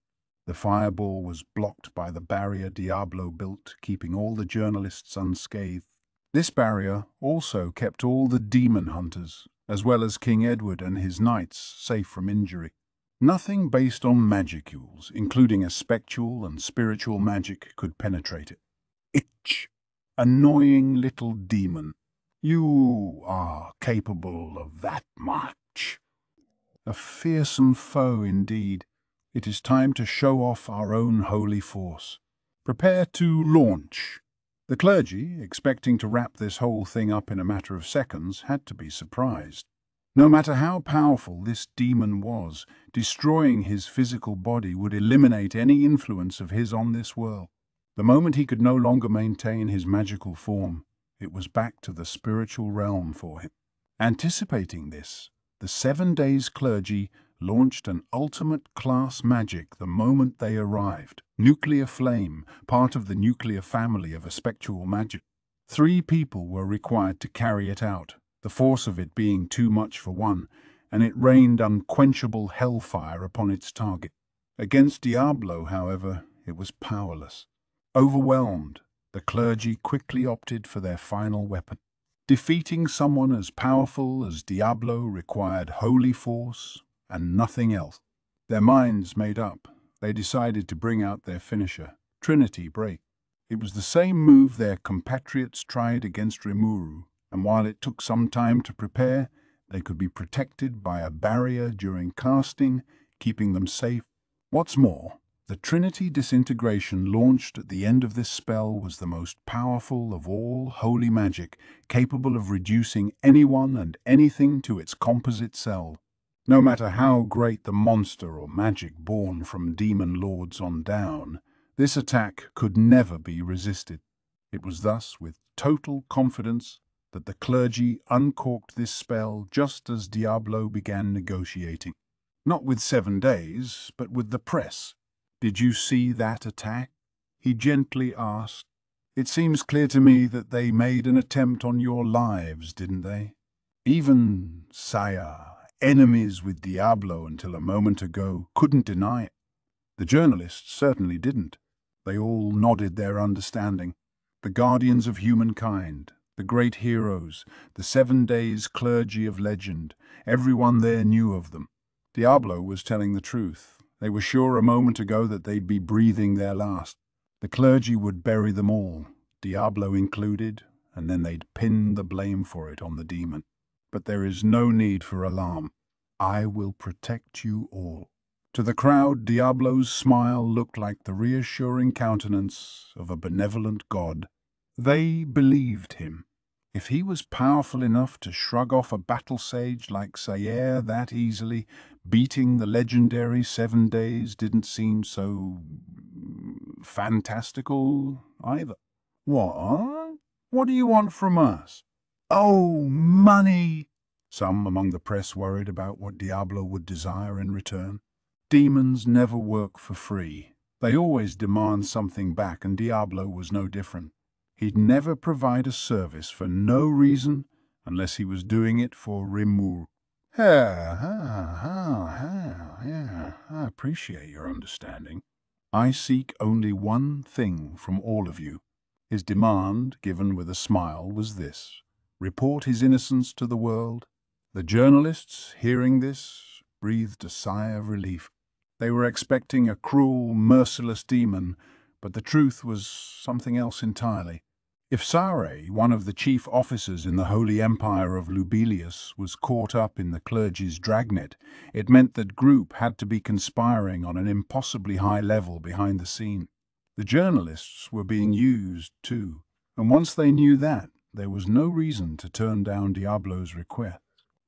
The fireball was blocked by the barrier Diablo built, keeping all the journalists unscathed. This barrier also kept all the demon hunters, as well as King Edward and his knights, safe from injury. Nothing based on magicules, including a spectral and spiritual magic, could penetrate it. Itch! Annoying little demon. You are capable of that much. A fearsome foe indeed. It is time to show off our own holy force. Prepare to launch. The clergy, expecting to wrap this whole thing up in a matter of seconds, had to be surprised. No matter how powerful this demon was, destroying his physical body would eliminate any influence of his on this world. The moment he could no longer maintain his magical form, it was back to the spiritual realm for him. Anticipating this, the 7 days clergy launched an ultimate class magic the moment they arrived. Nuclear flame, part of the nuclear family of a spectral magic. 3 people were required to carry it out, the force of it being too much for one, and it rained unquenchable hellfire upon its target. Against Diablo, however, it was powerless. Overwhelmed, the clergy quickly opted for their final weapon. Defeating someone as powerful as Diablo required holy force and nothing else. Their minds made up, they decided to bring out their finisher, Trinity Break. It was the same move their compatriots tried against Rimuru, and while it took some time to prepare, they could be protected by a barrier during casting, keeping them safe. What's more, the Trinity disintegration launched at the end of this spell was the most powerful of all holy magic, capable of reducing anyone and anything to its composite cell. No matter how great the monster or magic born from demon lords on down, this attack could never be resisted. It was thus with total confidence that the clergy uncorked this spell just as Diablo began negotiating. Not with 7 days, but with the press. Did you see that attack? He gently asked. It seems clear to me that they made an attempt on your lives, didn't they? Even, sire, enemies with Diablo until a moment ago couldn't deny it. The journalists certainly didn't. They all nodded their understanding. The guardians of humankind, the great heroes, the 7 days clergy of legend, everyone there knew of them. Diablo was telling the truth. They were sure a moment ago that they'd be breathing their last. The clergy would bury them all, Diablo included, and then they'd pin the blame for it on the demon. But there is no need for alarm. I will protect you all. To the crowd, Diablo's smile looked like the reassuring countenance of a benevolent god. They believed him. If he was powerful enough to shrug off a battle sage like Sayer that easily, Beating the legendary 7 days didn't seem so fantastical either. What? What do you want from us? Oh, money! Some among the press worried about what Diablo would desire in return. Demons never work for free. They always demand something back, and Diablo was no different. He'd never provide a service for no reason unless he was doing it for Rimur. Yeah, I appreciate your understanding. I seek only one thing from all of you. His demand, given with a smile, was this: report his innocence to the world. The journalists, hearing this, breathed a sigh of relief. They were expecting a cruel, merciless demon, but the truth was something else entirely. If Sare, one of the chief officers in the Holy Empire of Lubelius, was caught up in the clergy's dragnet, it meant that group had to be conspiring on an impossibly high level behind the scene. The journalists were being used, too, and once they knew that, there was no reason to turn down Diablo's request.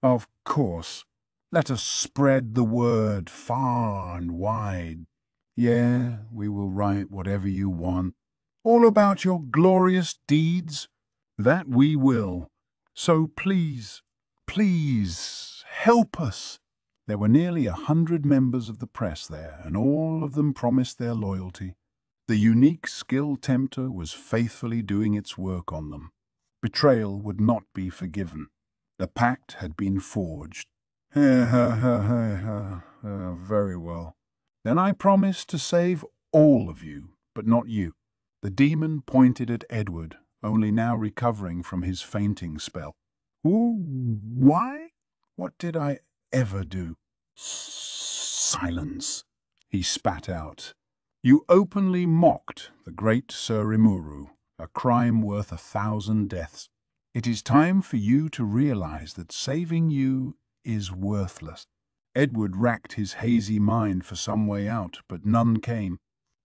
Of course. Let us spread the word far and wide. Yeah, we will write whatever you want. All about your glorious deeds? That we will. So please, please, help us. There were nearly 100 members of the press there, and all of them promised their loyalty. The unique skill tempter was faithfully doing its work on them. Betrayal would not be forgiven. The pact had been forged. Very well. Then I promise to save all of you, but not you. The demon pointed at Edward, only now recovering from his fainting spell. Why? What did I ever do? Silence, he spat out. You openly mocked the great Sir Rimuru, a crime worth 1,000 deaths. It is time for you to realize that saving you is worthless. Edward racked his hazy mind for some way out, but none came.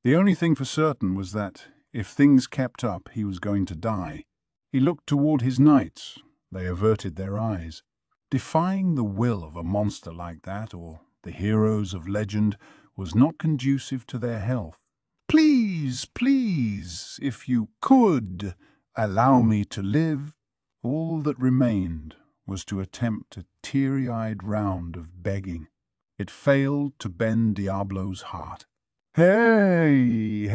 The only thing for certain was that, if things kept up, he was going to die. He looked toward his knights. They averted their eyes. Defying the will of a monster like that, or the heroes of legend, was not conducive to their health. Please, please, if you could, allow me to live. All that remained was to attempt a teary-eyed round of begging. It failed to bend Diablo's heart. He.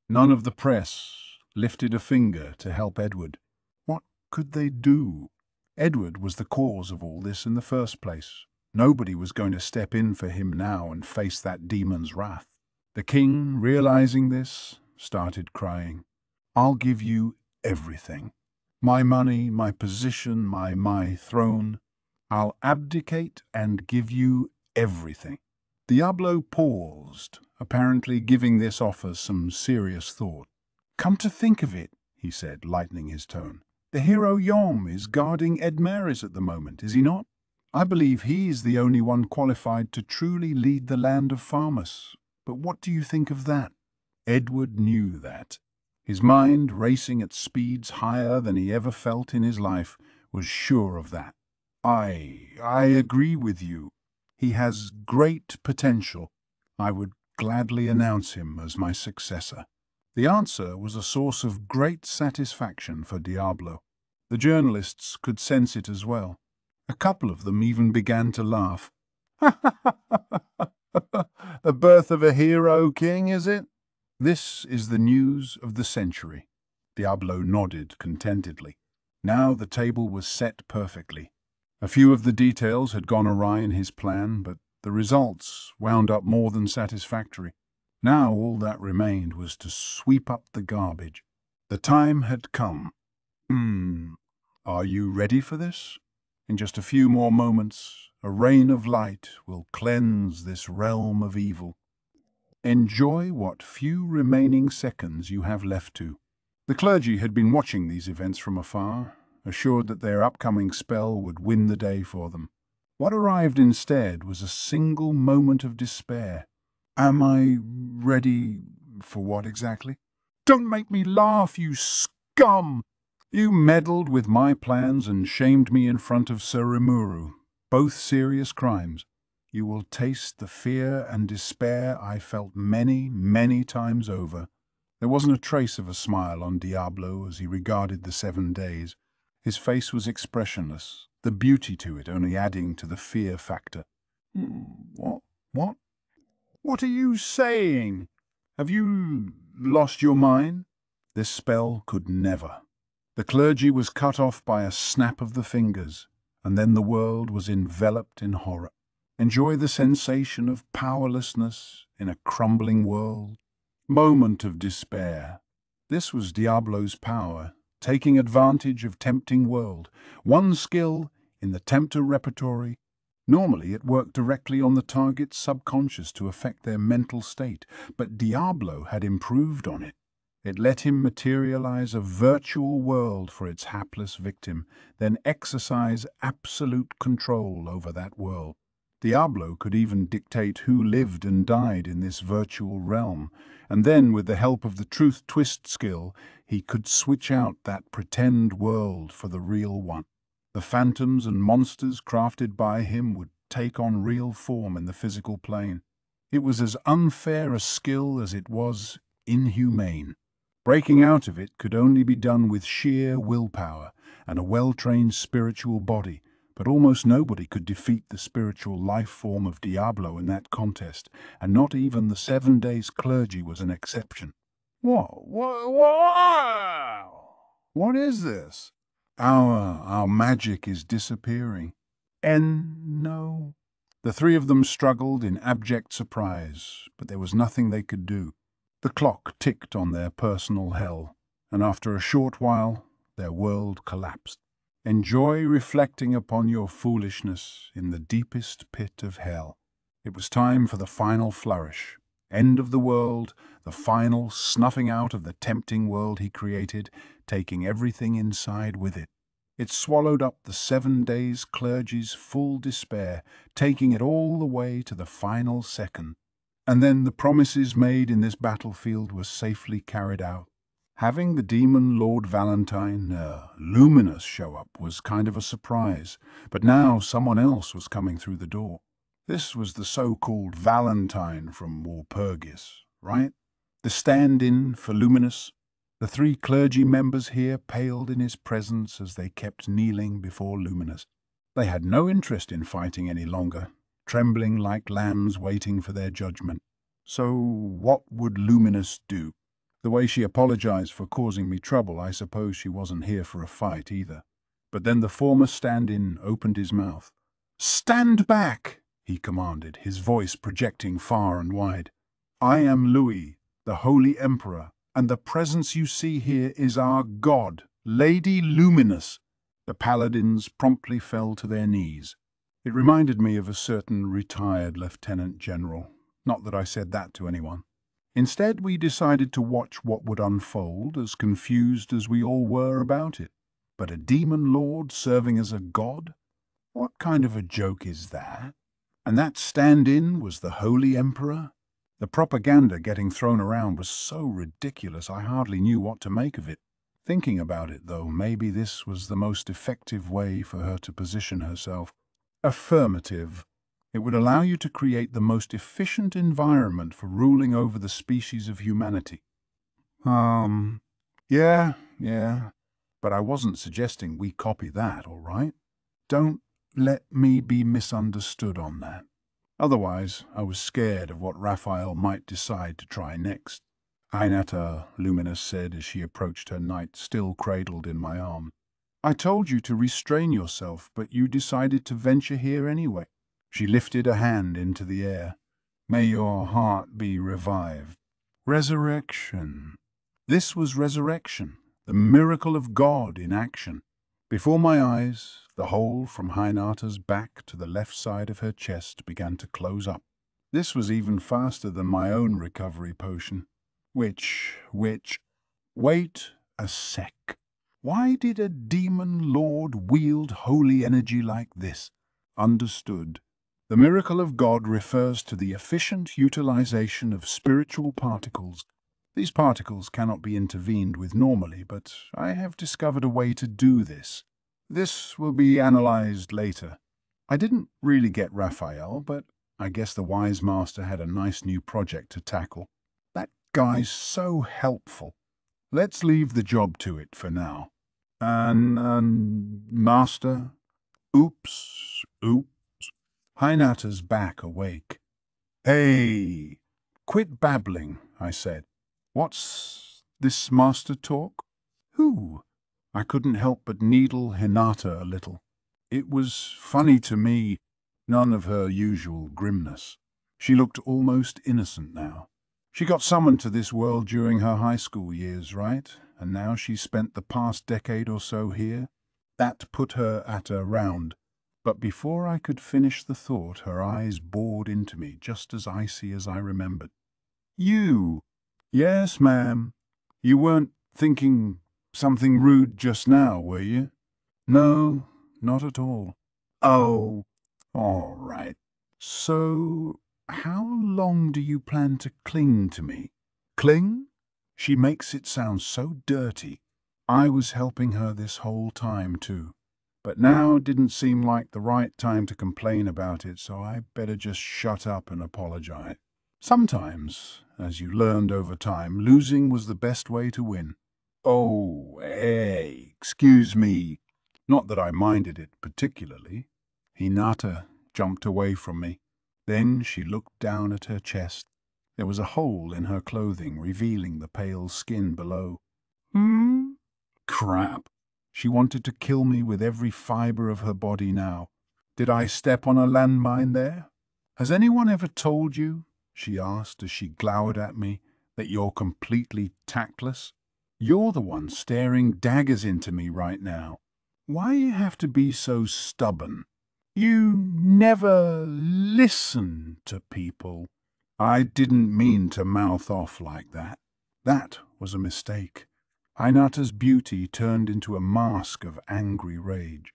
None of the press lifted a finger to help Edward. What could they do? Edward was the cause of all this in the first place. Nobody was going to step in for him now and face that demon's wrath. The king, realizing this, started crying. I'll give you everything. My money, my position, my throne. I'll abdicate and give you everything. Diablo paused, apparently giving this offer some serious thought. Come to think of it, he said, lightening his tone. The hero Yom is guarding Edmeris at the moment, is he not? I believe he is the only one qualified to truly lead the land of Farmus. But what do you think of that? Edward knew that. His mind, racing at speeds higher than he ever felt in his life, was sure of that. I agree with you. He has great potential. I would gladly announce him as my successor. The answer was a source of great satisfaction for Diablo. The journalists could sense it as well. A couple of them even began to laugh. The birth of a hero king, is it? This is the news of the century. Diablo nodded contentedly. Now the table was set perfectly. A few of the details had gone awry in his plan, but the results wound up more than satisfactory. Now all that remained was to sweep up the garbage. The time had come. Are you ready for this? In just a few more moments, a rain of light will cleanse this realm of evil. Enjoy what few remaining seconds you have left to. The clergy had been watching these events from afar, assured that their upcoming spell would win the day for them. What arrived instead was a single moment of despair. Am I ready for what exactly? Don't make me laugh, you scum! You meddled with my plans and shamed me in front of Sir Rimuru. Both serious crimes. You will taste the fear and despair I felt many, many times over." There wasn't a trace of a smile on Diablo as he regarded the 7 days. His face was expressionless, the beauty to it only adding to the fear factor. What? What are you saying? Have you lost your mind?" This spell could never. The clergy was cut off by a snap of the fingers, and then the world was enveloped in horror. Enjoy the sensation of powerlessness in a crumbling world. Moment of despair. This was Diablo's power, taking advantage of tempting world. One skill in the tempter repertory. Normally it worked directly on the target's subconscious to affect their mental state, but Diablo had improved on it. It let him materialize a virtual world for its hapless victim, then exercise absolute control over that world. Diablo could even dictate who lived and died in this virtual realm, and then, with the help of the truth twist skill, he could switch out that pretend world for the real one. The phantoms and monsters crafted by him would take on real form in the physical plane. It was as unfair a skill as it was inhumane. Breaking out of it could only be done with sheer willpower and a well-trained spiritual body, but almost nobody could defeat the spiritual life form of Diablo in that contest, and not even the 7 days clergy was an exception. What is this? Our magic is disappearing. No. The 3 of them struggled in abject surprise, but there was nothing they could do. The clock ticked on their personal hell, and after a short while, their world collapsed. Enjoy reflecting upon your foolishness in the deepest pit of hell. It was time for the final flourish. End of the world, the final snuffing out of the tempting world he created, taking everything inside with it. It swallowed up the 7 days clergy's full despair, taking it all the way to the final second. And then the promises made in this battlefield were safely carried out. Having the demon Lord Valentine, Luminous, show up was kind of a surprise, but now someone else was coming through the door. This was the so-called Valentine from Walpurgis, right? The stand-in for Luminous. The 3 clergy members here paled in his presence as they kept kneeling before Luminous. They had no interest in fighting any longer, trembling like lambs waiting for their judgment. So what would Luminous do? The way she apologized for causing me trouble, I suppose she wasn't here for a fight either. But then the former stand-in opened his mouth. "Stand back!" he commanded, his voice projecting far and wide. "I am Louis, the Holy Emperor, and the presence you see here is our god, Lady Luminous." The paladins promptly fell to their knees. It reminded me of a certain retired lieutenant general. Not that I said that to anyone. Instead, we decided to watch what would unfold, as confused as we all were about it. But a demon lord serving as a god? What kind of a joke is that? And that stand-in was the Holy Emperor? The propaganda getting thrown around was so ridiculous I hardly knew what to make of it. Thinking about it, though, maybe this was the most effective way for her to position herself. Affirmative. It would allow you to create the most efficient environment for ruling over the species of humanity. Yeah, but I wasn't suggesting we copy that, all right? Don't let me be misunderstood on that. Otherwise, I was scared of what Raphael might decide to try next. "Hinata," Luminous said as she approached her knight, still cradled in my arm. "I told you to restrain yourself, but you decided to venture here anyway." She lifted a hand into the air. "May your heart be revived." Resurrection. This was resurrection, the miracle of God in action. Before my eyes, the hole from Hinata's back to the left side of her chest began to close up. This was even faster than my own recovery potion. Wait a sec. Why did a demon lord wield holy energy like this? Understood. The miracle of God refers to the efficient utilization of spiritual particles These particles cannot be intervened with normally, but I have discovered a way to do this. This will be analyzed later. I didn't really get Raphael, but I guess the wise master had a nice new project to tackle. That guy's so helpful. Let's leave the job to it for now. Master? Oops. Hinata's back awake. Hey, quit babbling, I said. What's this master talk? Who? I couldn't help but needle Hinata a little. It was funny to me, none of her usual grimness. She looked almost innocent now. She got summoned to this world during her high school years, right? And now she's spent the past decade or so here? That put her at a round. But before I could finish the thought, her eyes bored into me, just as icy as I remembered. You? Yes, ma'am. You weren't thinking something rude just now, were you? No, not at all. Oh, all right. So, how long do you plan to cling to me? Cling? She makes it sound so dirty. I was helping her this whole time, too. But now didn't seem like the right time to complain about it, so I better just shut up and apologize. Sometimes, as you learned over time, losing was the best way to win. Oh, hey, excuse me. Not that I minded it particularly. Hinata jumped away from me. Then she looked down at her chest. There was a hole in her clothing, revealing the pale skin below. Crap. She wanted to kill me with every fiber of her body now. Did I step on a landmine there? Has anyone ever told you, she asked as she glowered at me, that you're completely tactless? You're the one staring daggers into me right now. Why you have to be so stubborn? You never listen to people. I didn't mean to mouth off like that. That was a mistake. Hinata's beauty turned into a mask of angry rage.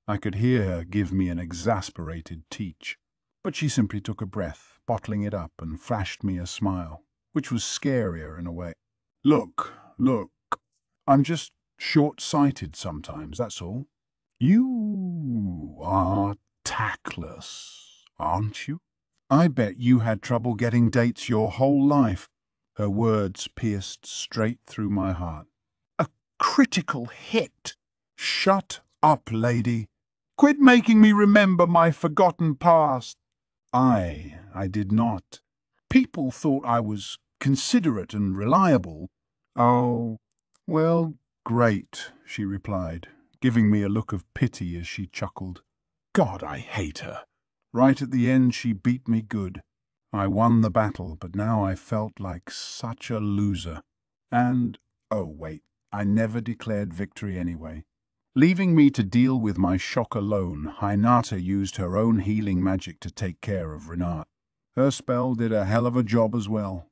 I could hear her give me an exasperated teach. But she simply took a breath, bottling it up, and flashed me a smile, which was scarier in a way. Look, I'm just short-sighted sometimes, that's all. You are tactless, aren't you? I bet you had trouble getting dates your whole life. Her words pierced straight through my heart. A critical hit. Shut up, lady. Quit making me remember my forgotten past. I did not. People thought I was considerate and reliable. Oh, well, great, she replied, giving me a look of pity as she chuckled. God, I hate her. Right at the end, she beat me good. I won the battle, but now I felt like such a loser. And, oh wait, I never declared victory anyway. Leaving me to deal with my shock alone, Hinata used her own healing magic to take care of Renard. Her spell did a hell of a job as well.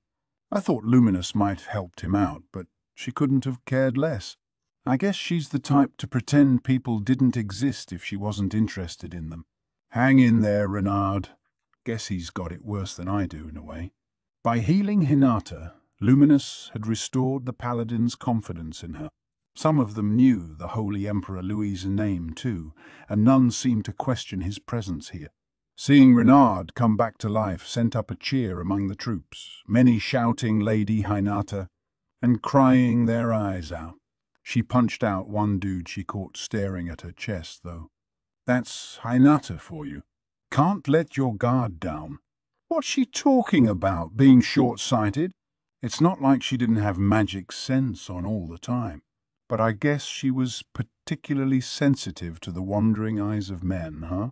I thought Luminous might have helped him out, but she couldn't have cared less. I guess she's the type to pretend people didn't exist if she wasn't interested in them. Hang in there, Renard. Guess he's got it worse than I do, in a way. By healing Hinata, Luminous had restored the paladin's confidence in her. Some of them knew the Holy Emperor Louis's name, too, and none seemed to question his presence here. Seeing Renard come back to life sent up a cheer among the troops, many shouting Lady Hinata and crying their eyes out. She punched out one dude she caught staring at her chest, though. That's Hinata for you. Can't let your guard down. What's she talking about, being short-sighted? It's not like she didn't have magic sense on all the time. But I guess she was particularly sensitive to the wandering eyes of men, huh?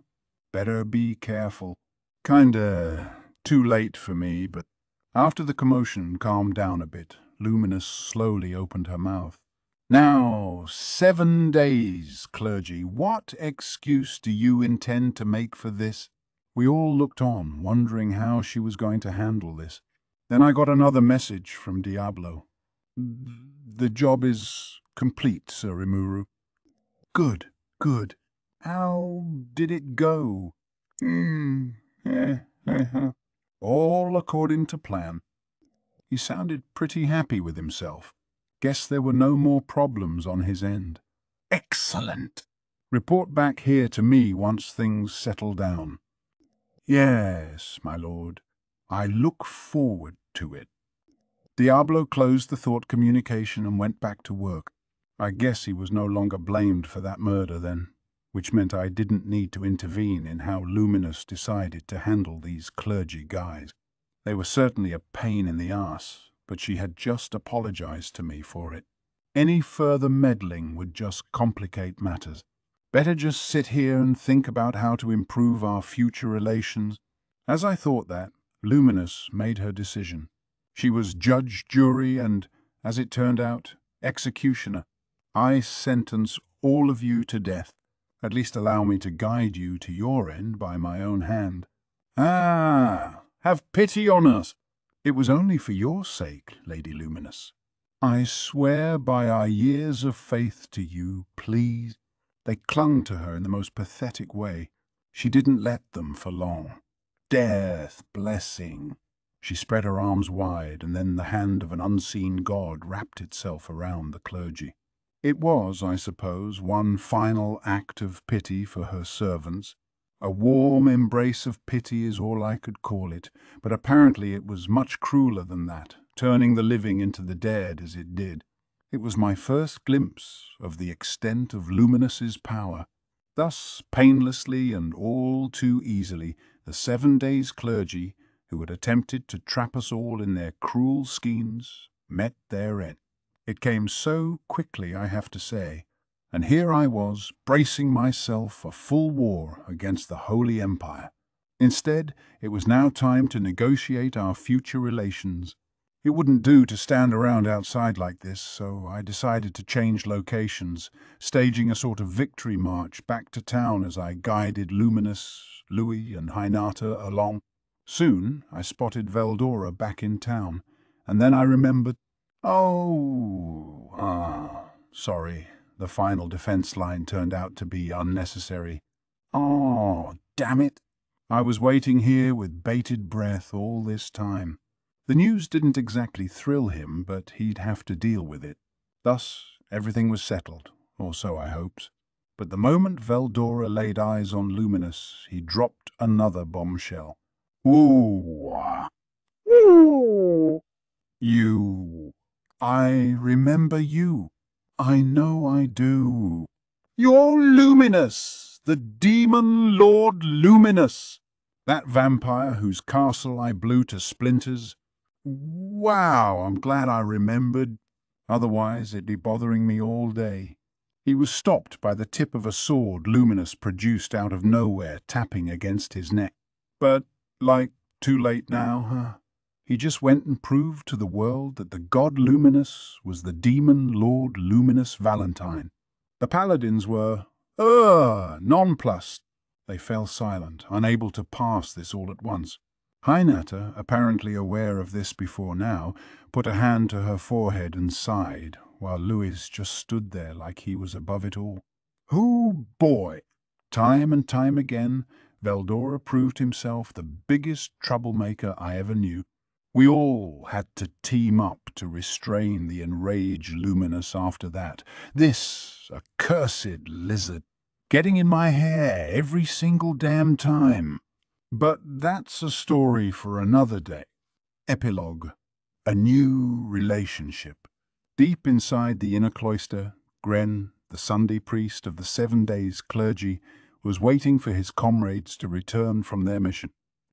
Better be careful. Kinda too late for me, but after the commotion calmed down a bit, Luminous slowly opened her mouth. Now, 7 days, clergy. What excuse do you intend to make for this? We all looked on, wondering how she was going to handle this. Then I got another message from Diablo. The job is complete, Sir Rimuru. Good. How did it go? All according to plan. He sounded pretty happy with himself. Guess there were no more problems on his end. Excellent. Report back here to me once things settle down. Yes, my lord. I look forward to it. Diablo closed the thought communication and went back to work. I guess he was no longer blamed for that murder then, which meant I didn't need to intervene in how Luminous decided to handle these clergy guys. They were certainly a pain in the ass, but she had just apologized to me for it. Any further meddling would just complicate matters. Better just sit here and think about how to improve our future relations. As I thought that, Luminous made her decision. She was judge, jury, and, as it turned out, executioner. I sentence all of you to death. At least allow me to guide you to your end by my own hand. Ah, have pity on us. It was only for your sake, Lady Luminous. I swear by our years of faith to you, please. They clung to her in the most pathetic way. She didn't let them for long. Death, blessing. She spread her arms wide, and then the hand of an unseen god wrapped itself around the clergy. It was, I suppose, one final act of pity for her servants. A warm embrace of pity is all I could call it, but apparently it was much crueler than that, turning the living into the dead as it did. It was my first glimpse of the extent of Luminous's power. Thus, painlessly and all too easily, the 7 days clergy, who had attempted to trap us all in their cruel schemes, met their end. It came so quickly, I have to say, and here I was, bracing myself for full war against the Holy Empire. Instead, it was now time to negotiate our future relations. It wouldn't do to stand around outside like this, so I decided to change locations, staging a sort of victory march back to town as I guided Luminous, Louis, and Hinata along. Soon I spotted Veldora back in town, and then I remembered, sorry, the final defense line turned out to be unnecessary. Oh, damn it. I was waiting here with bated breath all this time. The news didn't exactly thrill him, but he'd have to deal with it. Thus, everything was settled, or so I hoped. But the moment Veldora laid eyes on Luminous, he dropped another bombshell. Ooh. You. I remember you. I know I do. You're Luminous, the demon Lord Luminous. That vampire whose castle I blew to splinters. Wow, I'm glad I remembered. Otherwise, it'd be bothering me all day. He was stopped by the tip of a sword Luminous produced out of nowhere, tapping against his neck. But, too late now, huh? He just went and proved to the world that the god Luminous was the demon Lord Luminous Valentine. The paladins were, nonplussed. They fell silent, unable to pass this all at once. Hinata, apparently aware of this before now, put a hand to her forehead and sighed, while Louis just stood there like he was above it all. Oh boy! Time and time again, Veldora proved himself the biggest troublemaker I ever knew. We all had to team up to restrain the enraged Luminous after that. This accursed lizard, getting in my hair every single damn time. But that's a story for another day. Epilogue. A new relationship. Deep inside the inner cloister, Gren, the Sunday priest of the 7 days clergy, was waiting for his comrades to return from their mission.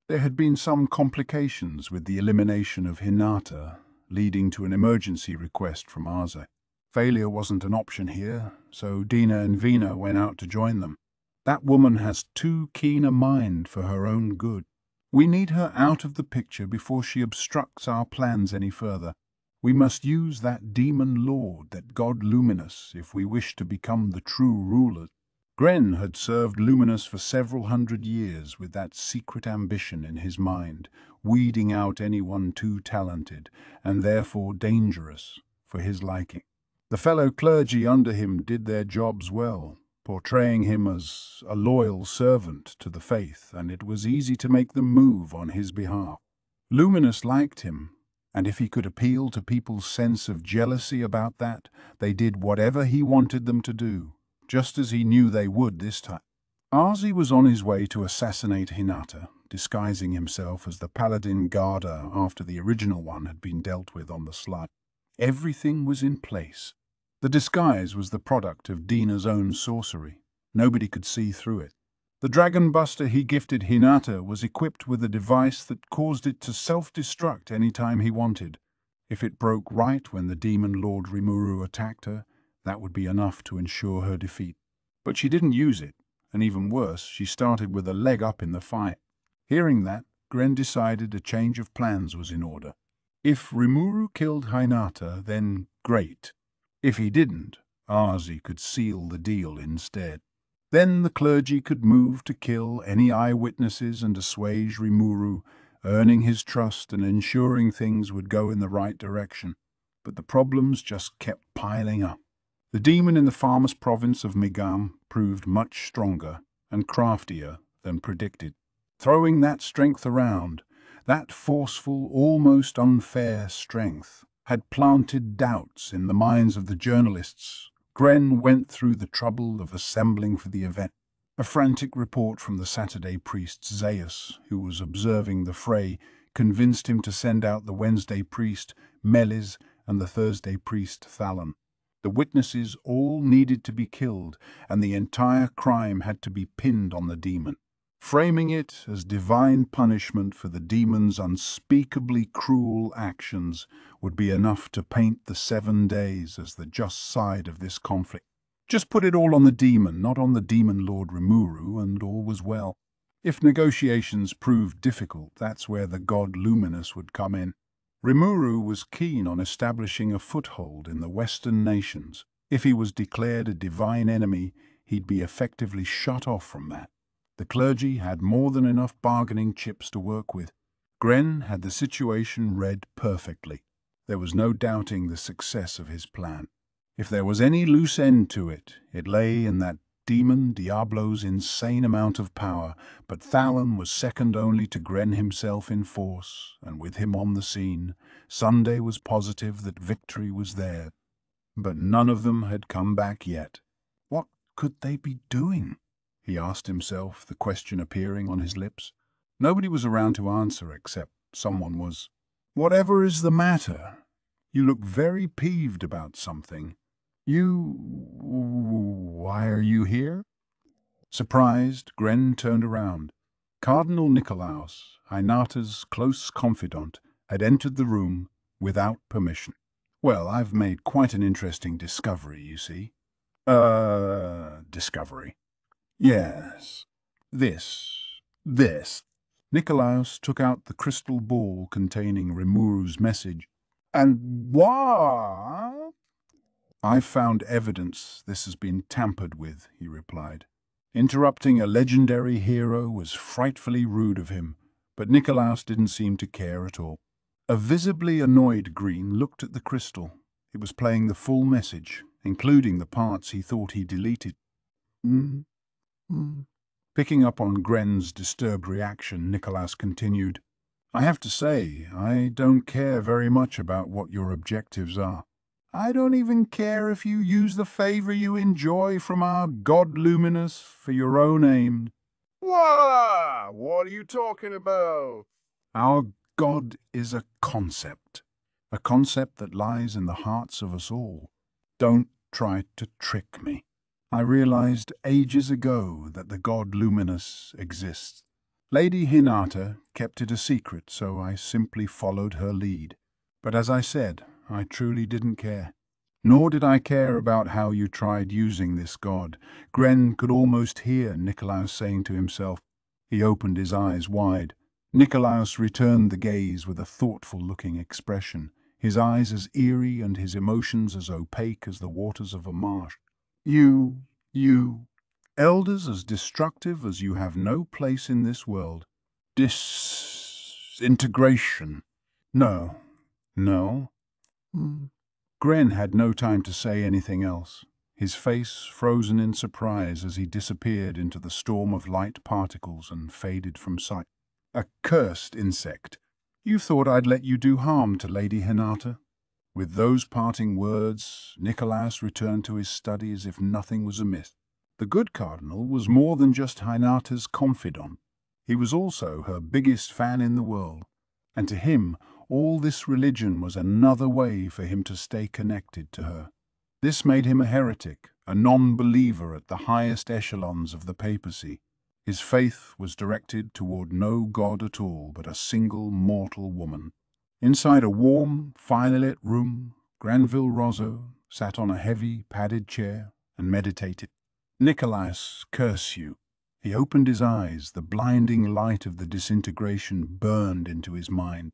There had been some complications with the elimination of Hinata, leading to an emergency request from Arze. Failure wasn't an option here, so Dina and Vina went out to join them. That woman has too keen a mind for her own good. We need her out of the picture before she obstructs our plans any further. We must use that demon lord, that god Luminous, if we wish to become the true rulers. Gren had served Luminous for several hundred years with that secret ambition in his mind, weeding out anyone too talented, and therefore dangerous, for his liking. The fellow clergy under him did their jobs well, portraying him as a loyal servant to the faith, and it was easy to make them move on his behalf. Luminous liked him, And if he could appeal to people's sense of jealousy about that, they did whatever he wanted them to do, just as he knew they would this time. Arzi was on his way to assassinate Hinata, disguising himself as the paladin Garda after the original one had been dealt with on the slide. Everything was in place. The disguise was the product of Dina's own sorcery. Nobody could see through it. The Dragon Buster he gifted Hinata was equipped with a device that caused it to self-destruct any time he wanted. If it broke right when the Demon Lord Rimuru attacked her, that would be enough to ensure her defeat. But she didn't use it, and even worse, she started with a leg up in the fight. Hearing that, Gren decided a change of plans was in order. If Rimuru killed Hinata, then great. If he didn't, Arzi could seal the deal instead. Then the clergy could move to kill any eyewitnesses and assuage Rimuru, earning his trust and ensuring things would go in the right direction. But the problems just kept piling up. The demon in the famous province of Megam proved much stronger and craftier than predicted. Throwing that strength around, that forceful, almost unfair strength, had planted doubts in the minds of the journalists. Gren went through the trouble of assembling for the event. A frantic report from the Saturday priest Zeus, who was observing the fray, convinced him to send out the Wednesday priest Melis and the Thursday priest Thalon. The witnesses all needed to be killed, and the entire crime had to be pinned on the demon. Framing it as divine punishment for the demon's unspeakably cruel actions would be enough to paint the 7 days as the just side of this conflict. Just put it all on the demon, not on the demon lord Rimuru, and all was well. If negotiations proved difficult, that's where the god Luminous would come in. Rimuru was keen on establishing a foothold in the Western nations. If he was declared a divine enemy, he'd be effectively shut off from that. The clergy had more than enough bargaining chips to work with. Gren had the situation read perfectly. There was no doubting the success of his plan. If there was any loose end to it, it lay in that demon Diablo's insane amount of power, but Thalon was second only to Gren himself in force, and with him on the scene, Sunday was positive that victory was there. But none of them had come back yet. What could they be doing? He asked himself, the question appearing on his lips. Nobody was around to answer except someone was. "Whatever is the matter? You look very peeved about something. Why are you here?" Surprised, Gren turned around. Cardinal Nicolaus, Hinata's close confidant, had entered the room without permission. "Well, I've made quite an interesting discovery, you see." Discovery? "Yes. This. Nicolaus took out the crystal ball containing Rimuru's message. "And what?" "I've found evidence this has been tampered with," he replied. Interrupting a legendary hero was frightfully rude of him, but Nicolaus didn't seem to care at all. A visibly annoyed Green looked at the crystal. It was playing the full message, including the parts he thought he deleted. Picking up on Gren's disturbed reaction, Nicolaus continued, "I have to say, I don't care very much about what your objectives are. I don't even care if you use the favor you enjoy from our God Luminous for your own aim." What are you talking about? Our God is a concept that lies in the hearts of us all. Don't try to trick me. I realized ages ago that the God Luminous exists. Lady Hinata kept it a secret, so I simply followed her lead. But as I said, I truly didn't care. Nor did I care about how you tried using this god. Gren could almost hear Nicolaus saying to himself. He opened his eyes wide. Nicolaus returned the gaze with a thoughtful-looking expression, his eyes as eerie and his emotions as opaque as the waters of a marsh. You, elders as destructive as you have no place in this world. Disintegration. No. Gren had no time to say anything else, his face frozen in surprise as he disappeared into the storm of light particles and faded from sight. A cursed insect. You thought I'd let you do harm to Lady Hinata? With those parting words, Nicholas returned to his study as if nothing was amiss. The good cardinal was more than just Hinata's confidant. He was also her biggest fan in the world, and to him all this religion was another way for him to stay connected to her. This made him a heretic, a non-believer at the highest echelons of the papacy. His faith was directed toward no god at all but a single mortal woman. Inside a warm, firelit room, Granville Rosso sat on a heavy, padded chair and meditated. "Nicholas, curse you." He opened his eyes. The blinding light of the disintegration burned into his mind.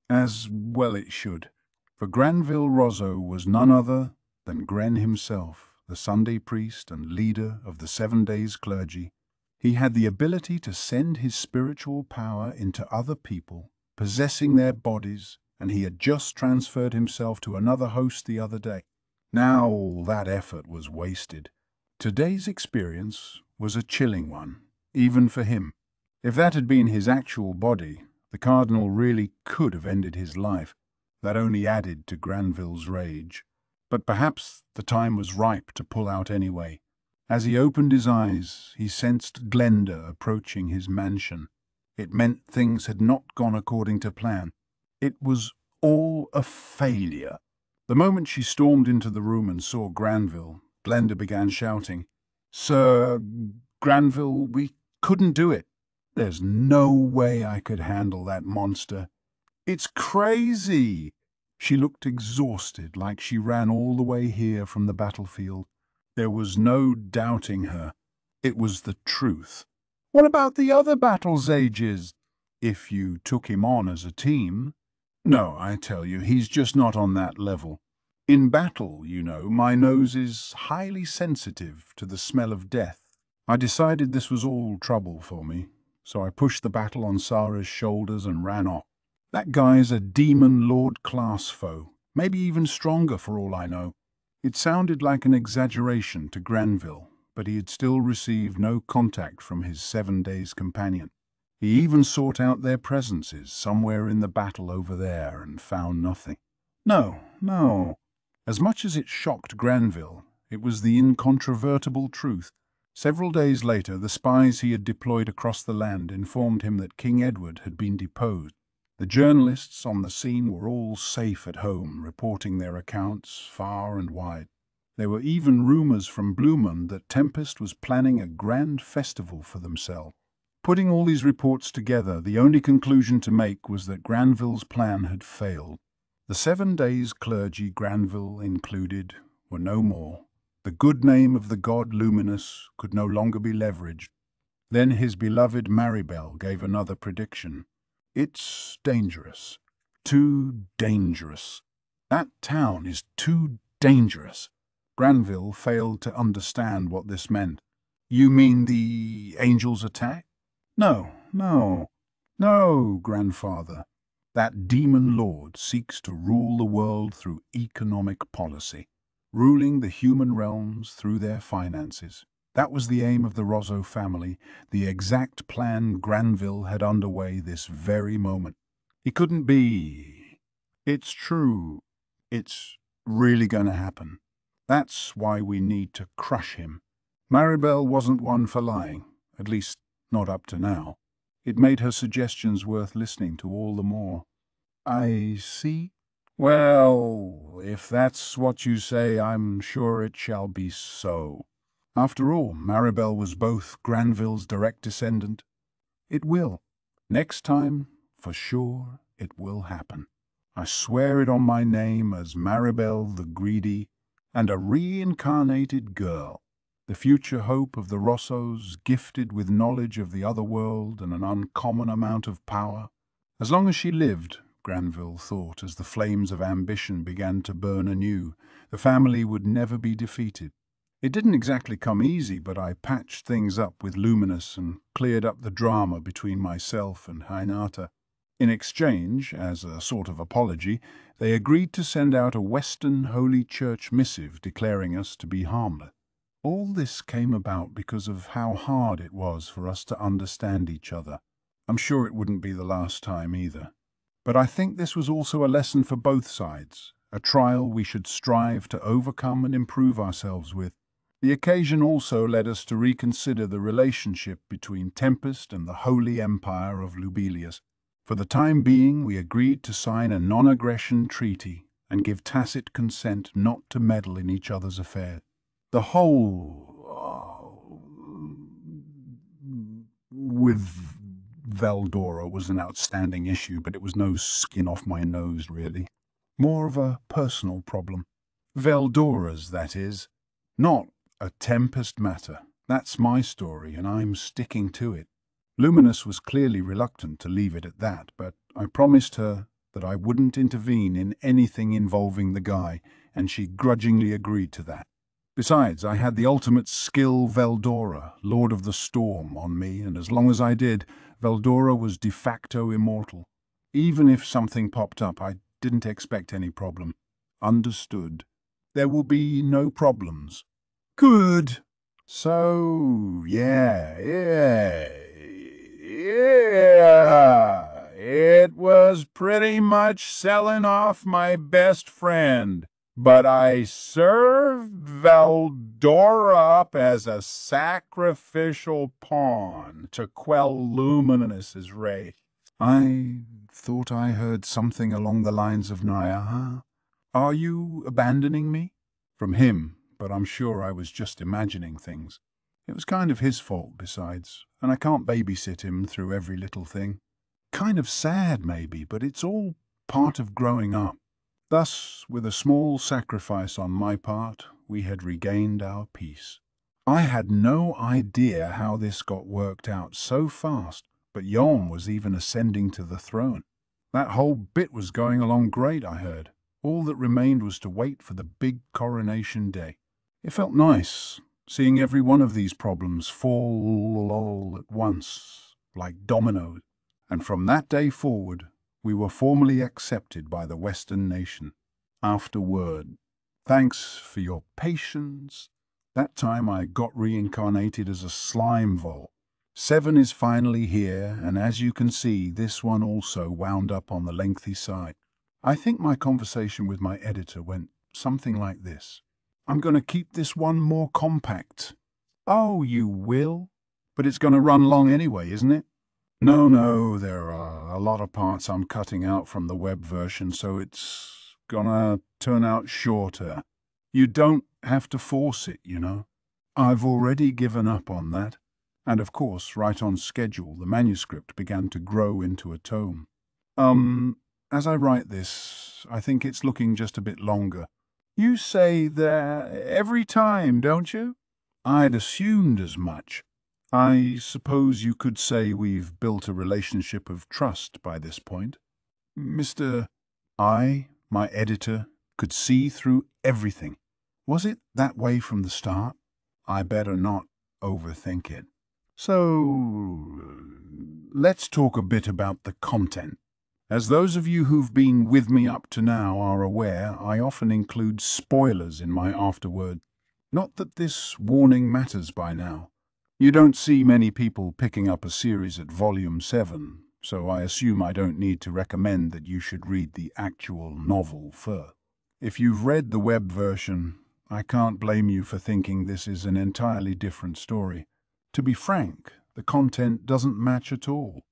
As well it should, for Granville Rosso was none other than Gren himself, the Sunday priest and leader of the 7 days clergy. He had the ability to send his spiritual power into other people, possessing their bodies, and he had just transferred himself to another host the other day. Now all that effort was wasted. Today's experience was a chilling one, even for him. If that had been his actual body, the cardinal really could have ended his life. That only added to Granville's rage. But perhaps the time was ripe to pull out anyway. As he opened his eyes, he sensed Glenda approaching his mansion. It meant things had not gone according to plan. It was all a failure. The moment she stormed into the room and saw Granville, Glenda began shouting, "Sir Granville, we couldn't do it. There's no way I could handle that monster. It's crazy." She looked exhausted, like she ran all the way here from the battlefield. There was no doubting her. It was the truth. "What about the other battle's ages? If you took him on as a team?" "No, I tell you, he's just not on that level. In battle, you know, my nose is highly sensitive to the smell of death. I decided this was all trouble for me, so I pushed the battle on Sarah's shoulders and ran off. That guy's a demon lord class foe, maybe even stronger for all I know." It sounded like an exaggeration to Granville, but he had still received no contact from his 7 days companion. He even sought out their presences somewhere in the battle over there and found nothing. No. As much as it shocked Granville, it was the incontrovertible truth. Several days later, the spies he had deployed across the land informed him that King Edward had been deposed. The journalists on the scene were all safe at home, reporting their accounts far and wide. There were even rumors from Blumen that Tempest was planning a grand festival for themselves. Putting all these reports together, the only conclusion to make was that Granville's plan had failed. The 7 days clergy, Granville included, were no more. The good name of the god Luminous could no longer be leveraged. Then his beloved Maribel gave another prediction. "It's dangerous. Too dangerous. That town is too dangerous." Granville failed to understand what this meant. "You mean the angels' attack?" No, grandfather. That demon lord seeks to rule the world through economic policy, ruling the human realms through their finances. That was the aim of the Rosso family, the exact plan Granville had underway this very moment. He couldn't be. It's true. It's really going to happen. That's why we need to crush him. Maribel wasn't one for lying, at least not up to now. It made her suggestions worth listening to all the more. "I see. Well, if that's what you say, I'm sure it shall be so." After all, Maribel was both Granville's direct descendant. It will. Next time, for sure, it will happen. I swear it on my name as Maribel the Greedy, and a reincarnated girl. The future hope of the Rossos, gifted with knowledge of the other world and an uncommon amount of power. As long as she lived, Granville thought, as the flames of ambition began to burn anew, the family would never be defeated. It didn't exactly come easy, but I patched things up with Luminous and cleared up the drama between myself and Hinata. In exchange, as a sort of apology, they agreed to send out a Western Holy Church missive declaring us to be harmless. All this came about because of how hard it was for us to understand each other. I'm sure it wouldn't be the last time either. But I think this was also a lesson for both sides, a trial we should strive to overcome and improve ourselves with. The occasion also led us to reconsider the relationship between Tempest and the Holy Empire of Lubelius. For the time being, we agreed to sign a non-aggression treaty and give tacit consent not to meddle in each other's affairs. The whole with Veldora was an outstanding issue, but it was no skin off my nose, really. More of a personal problem. Veldora's, that is. Not a Tempest matter. That's my story, and I'm sticking to it. Luminous was clearly reluctant to leave it at that, but I promised her that I wouldn't intervene in anything involving the guy, and she grudgingly agreed to that. Besides, I had the ultimate skill Veldora, Lord of the Storm, on me, and as long as I did, Veldora was de facto immortal. Even if something popped up, I didn't expect any problem. Understood. There will be no problems. Good. So, yeah. It was pretty much selling off my best friend. But I served Veldora up as a sacrificial pawn to quell Luminous's wrath. I thought I heard something along the lines of Naya. Are you abandoning me? From him, but I'm sure I was just imagining things. It was kind of his fault, besides, and I can't babysit him through every little thing. Kind of sad, maybe, but it's all part of growing up. Thus, with a small sacrifice on my part, we had regained our peace. I had no idea how this got worked out so fast, but Yom was even ascending to the throne. That whole bit was going along great, I heard. All that remained was to wait for the big coronation day. It felt nice, seeing every one of these problems fall all at once, like dominoes. And from that day forward, we were formally accepted by the Western nation. Afterword. Thanks for your patience. That time I got reincarnated as a slime vole. 7 is finally here, and as you can see, this one also wound up on the lengthy side. I think my conversation with my editor went something like this. I'm going to keep this one more compact. Oh, you will? But it's going to run long anyway, isn't it? No, there are a lot of parts I'm cutting out from the web version, so it's gonna turn out shorter. You don't have to force it, you know. I've already given up on that. And of course, right on schedule, the manuscript began to grow into a tome. As I write this, I think it's looking just a bit longer. You say that every time, don't you? I'd assumed as much. I suppose you could say we've built a relationship of trust by this point. I, my editor, could see through everything. Was it that way from the start? I better not overthink it. So, let's talk a bit about the content. As those of you who've been with me up to now are aware, I often include spoilers in my afterword. Not that this warning matters by now. You don't see many people picking up a series at Volume 7, so I assume I don't need to recommend that you should read the actual novel first. If you've read the web version, I can't blame you for thinking this is an entirely different story. To be frank, the content doesn't match at all.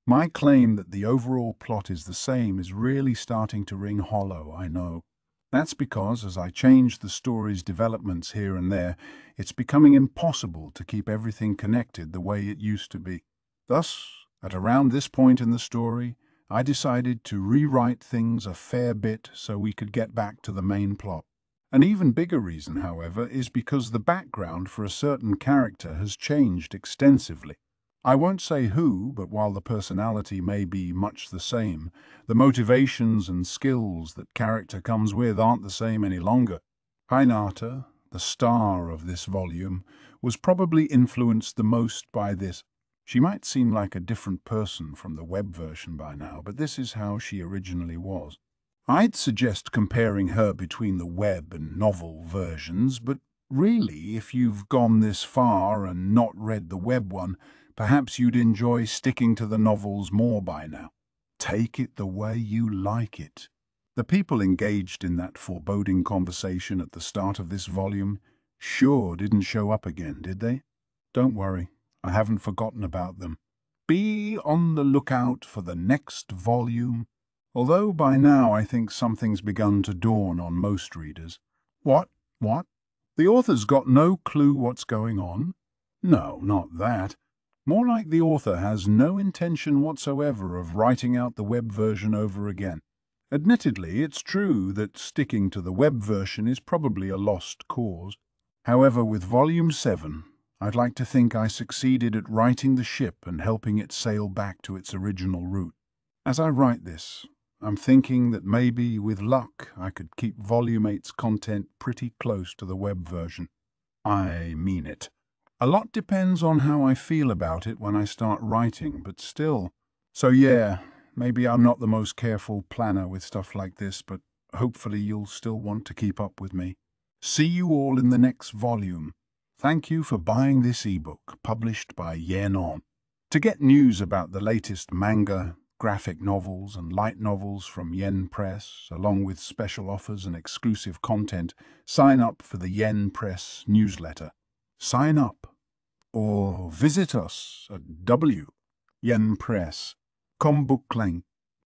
My claim that the overall plot is the same is really starting to ring hollow, I know. That's because, as I change the story's developments here and there, it's becoming impossible to keep everything connected the way it used to be. Thus, at around this point in the story, I decided to rewrite things a fair bit so we could get back to the main plot. An even bigger reason, however, is because the background for a certain character has changed extensively. I won't say who, but while the personality may be much the same, the motivations and skills that character comes with aren't the same any longer. Hinata, the star of this volume, was probably influenced the most by this. She might seem like a different person from the web version by now, but this is how she originally was. I'd suggest comparing her between the web and novel versions, but really, if you've gone this far and not read the web one, perhaps you'd enjoy sticking to the novels more by now. Take it the way you like it. The people engaged in that foreboding conversation at the start of this volume sure didn't show up again, did they? Don't worry, I haven't forgotten about them. Be on the lookout for the next volume, although by now I think something's begun to dawn on most readers. What? The author's got no clue what's going on? No, not that. More like the author has no intention whatsoever of writing out the web version over again. Admittedly, it's true that sticking to the web version is probably a lost cause. However, with Volume 7, I'd like to think I succeeded at righting the ship and helping it sail back to its original route. As I write this, I'm thinking that maybe, with luck, I could keep Volume 8's content pretty close to the web version. I mean it. A lot depends on how I feel about it when I start writing, but still. So yeah, maybe I'm not the most careful planner with stuff like this, but hopefully you'll still want to keep up with me. See you all in the next volume. Thank you for buying this ebook, published by Yen On. To get news about the latest manga, graphic novels and light novels from Yen Press, along with special offers and exclusive content, sign up for the Yen Press newsletter. Sign up or visit us at Yen Press. Book link.